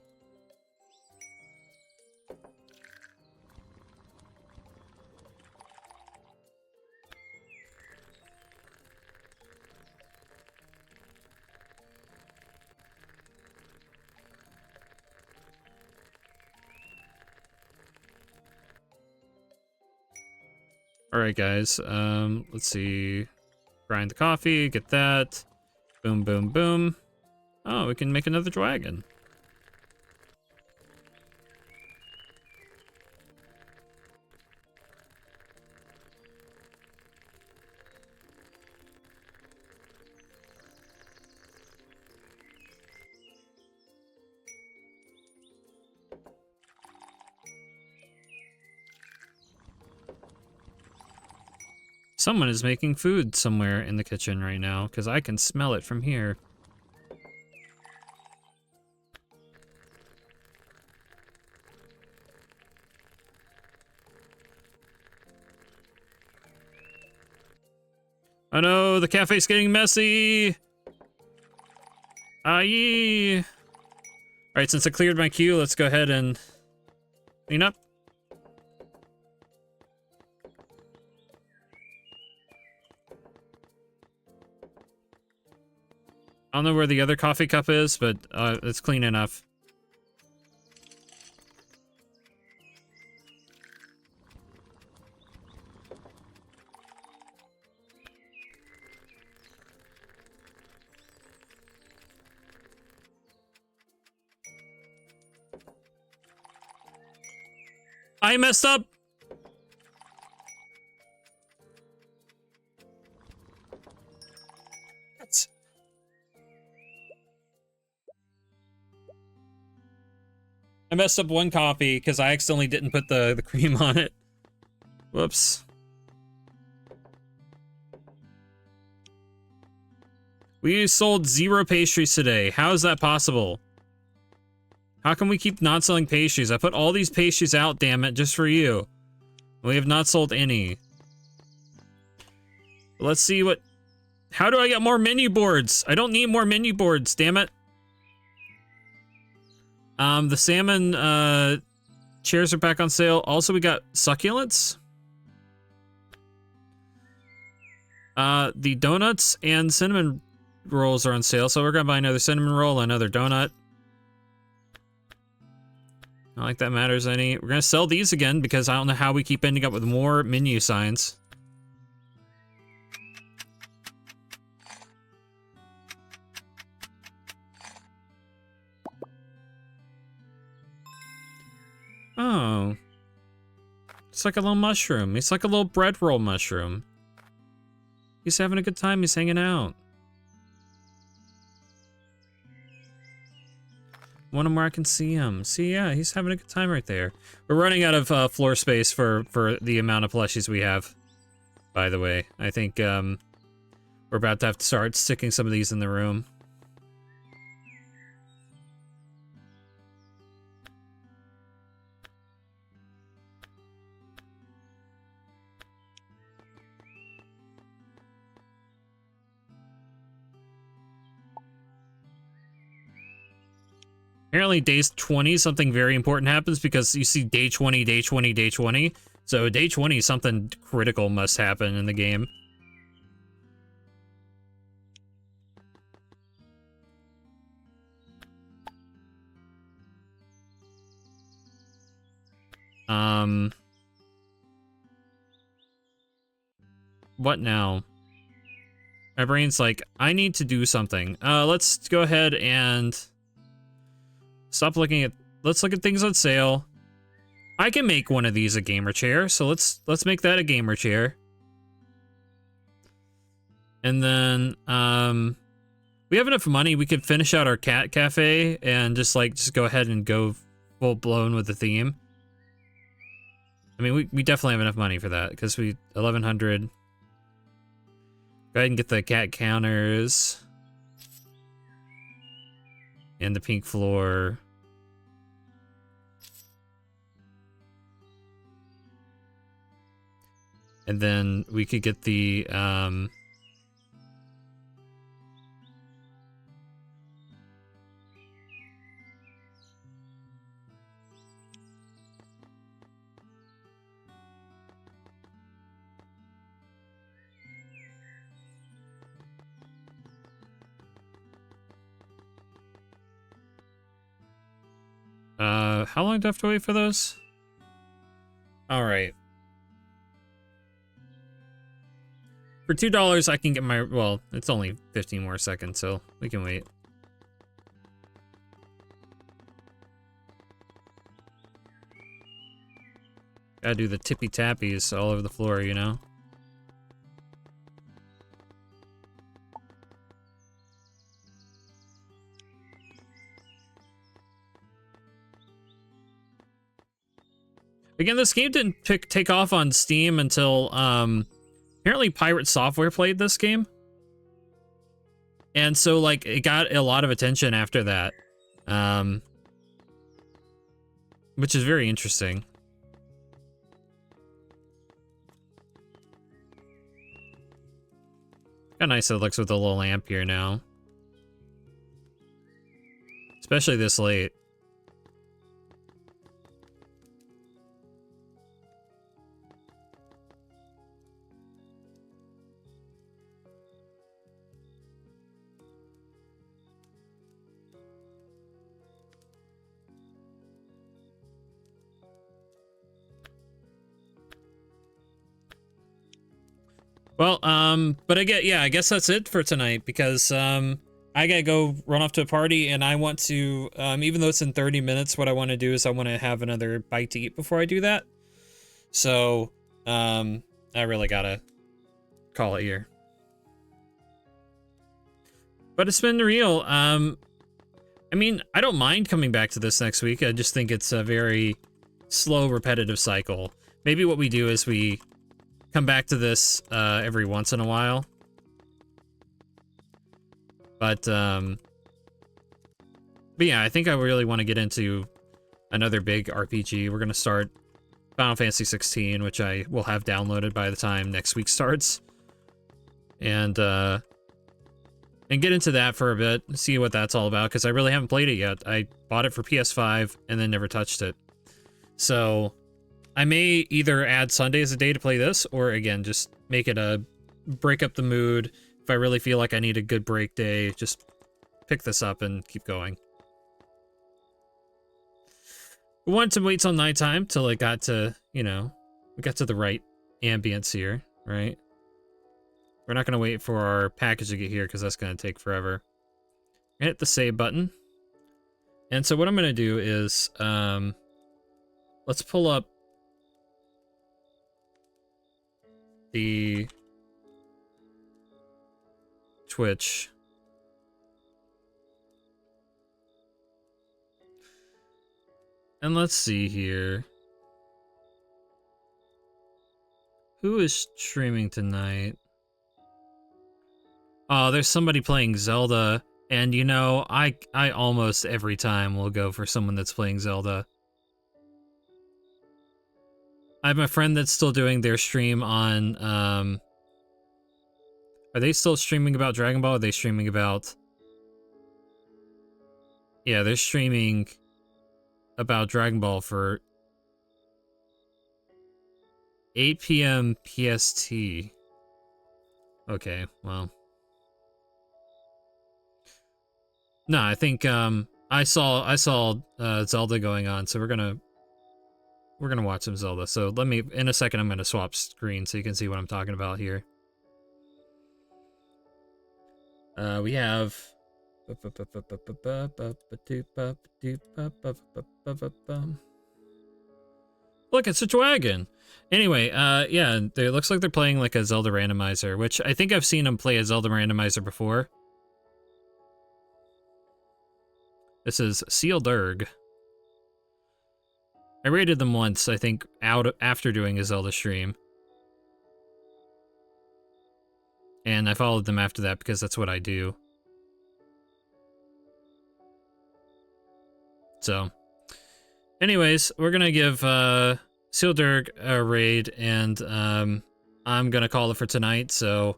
Alright, guys, let's see. Grind the coffee, get that. Boom, boom, boom. Oh, we can make another dragon. Someone is making food somewhere in the kitchen right now, because I can smell it from here. Oh no, the cafe's getting messy! Aye! Alright, since I cleared my queue, let's go ahead and clean up. I don't know where the other coffee cup is, but it's clean enough. I messed up! I messed up one coffee because I accidentally didn't put the cream on it. Whoops. We sold 0 pastries today. How is that possible? How can we keep not selling pastries? I put all these pastries out, damn it, just for you. We have not sold any. Let's see what... How do I get more menu boards? I don't need more menu boards, damn it. The salmon, chairs are back on sale. Also, we got succulents. The donuts and cinnamon rolls are on sale, so we're gonna buy another cinnamon roll, another donut. Not like that matters any. We're gonna sell these again because I don't know how we keep ending up with more menu signs. Oh. It's like a little mushroom. It's like a little bread roll mushroom. He's having a good time. He's hanging out. One of them where I can see him. See, yeah, he's having a good time right there. We're running out of floor space for the amount of plushies we have, by the way. I think we're about to have to start sticking some of these in the room. Apparently, day 20, something very important happens because you see day 20, day 20, day 20. So day 20, something critical must happen in the game. What now? My brain's like, I need to do something. Let's go ahead and stop looking at, let's look at things on sale. I can make one of these a gamer chair, so let's make that a gamer chair. And then, we have enough money, we could finish out our cat cafe and just go ahead and go full blown with the theme. I mean, we definitely have enough money for that, because 1100. Go ahead and get the cat counters. And the pink floor. And then we could get the, how long do I have to wait for those? Alright. For $2, I can get my, well, it's only 15 more seconds, so we can wait. Gotta do the tippy tappies all over the floor, you know? Again, this game didn't take off on Steam until, apparently Pirate Software played this game. And so, like, it got a lot of attention after that. Which is very interesting. How nice it looks with the little lamp here now. Especially this late. Well, but I guess that's it for tonight because, I gotta go run off to a party and I want to, even though it's in 30 minutes, what I want to do is I want to have another bite to eat before I do that. So, I really gotta call it here. But it's been real. I mean, I don't mind coming back to this next week. I just think it's a very slow, repetitive cycle. Maybe what we do is we come back to this every once in a while. But yeah, I think I really want to get into another big RPG. We're going to start Final Fantasy 16, which I will have downloaded by the time next week starts. And get into that for a bit, see what that's all about, because I really haven't played it yet. I bought it for PS5 and then never touched it. So I may either add Sunday as a day to play this, or again, just make it a break up the mood. If I really feel like I need a good break day, just pick this up and keep going. We wanted to wait till nighttime till it got to, you know, we got to the right ambience here, right? We're not going to wait for our package to get here because that's going to take forever. Hit the save button. And so what I'm going to do is, let's pull up the Twitch. And let's see here. Who is streaming tonight? Oh, there's somebody playing Zelda, and you know, I almost every time will go for someone that's playing Zelda. I have a friend that's still doing their stream on, are they still streaming about Dragon Ball? Or are they streaming about... Yeah, they're streaming about Dragon Ball for 8 p.m. PST. Okay, well. No, I think, I saw Zelda going on, so we're gonna watch some Zelda. So let me, in a second, I'm gonna swap screen so you can see what I'm talking about here. We have... Look, it's a dragon! Anyway, yeah, it looks like they're playing like a Zelda randomizer, which I think I've seen them play a Zelda randomizer before. This is Sealderg. I rated them once, I think, after doing a Zelda stream. And I followed them after that because that's what I do. So, anyways, we're gonna give Sealderg a raid, and I'm gonna call it for tonight, so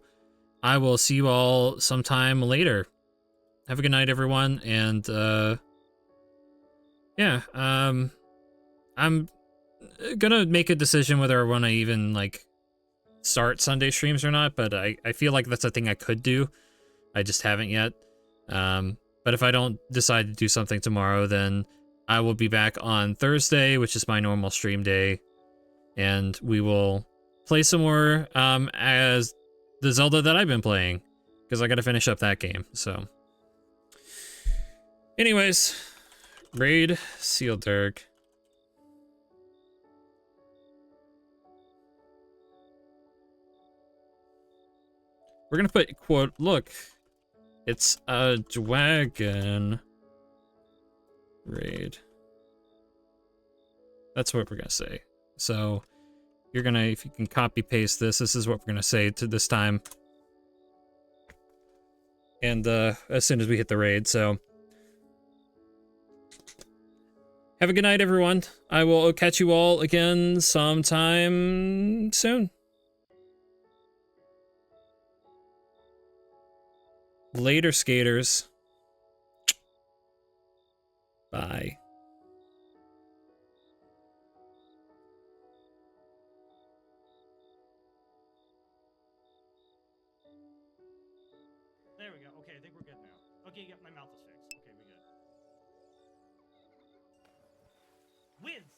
I will see you all sometime later. Have a good night, everyone, and yeah, I'm gonna make a decision whether I want to even, like, start Sunday streams or not, but I feel like that's a thing I could do. I just haven't yet. But if I don't decide to do something tomorrow, then I will be back on Thursday, which is my normal stream day, and we will play some more as the Zelda that I've been playing, because I gotta finish up that game, so. Anyways, raid Sealderg. We're gonna put, quote, look, it's a dragon raid. That's what we're gonna say. So you're gonna, if you can copy paste this, this is what we're gonna say to this time. And as soon as we hit the raid, so. Have a good night, everyone. I will catch you all again sometime soon. Later, skaters. Bye.
There we go. Okay, I think we're good now. Okay, yep, my mouth is fixed. Okay, we good. Wins!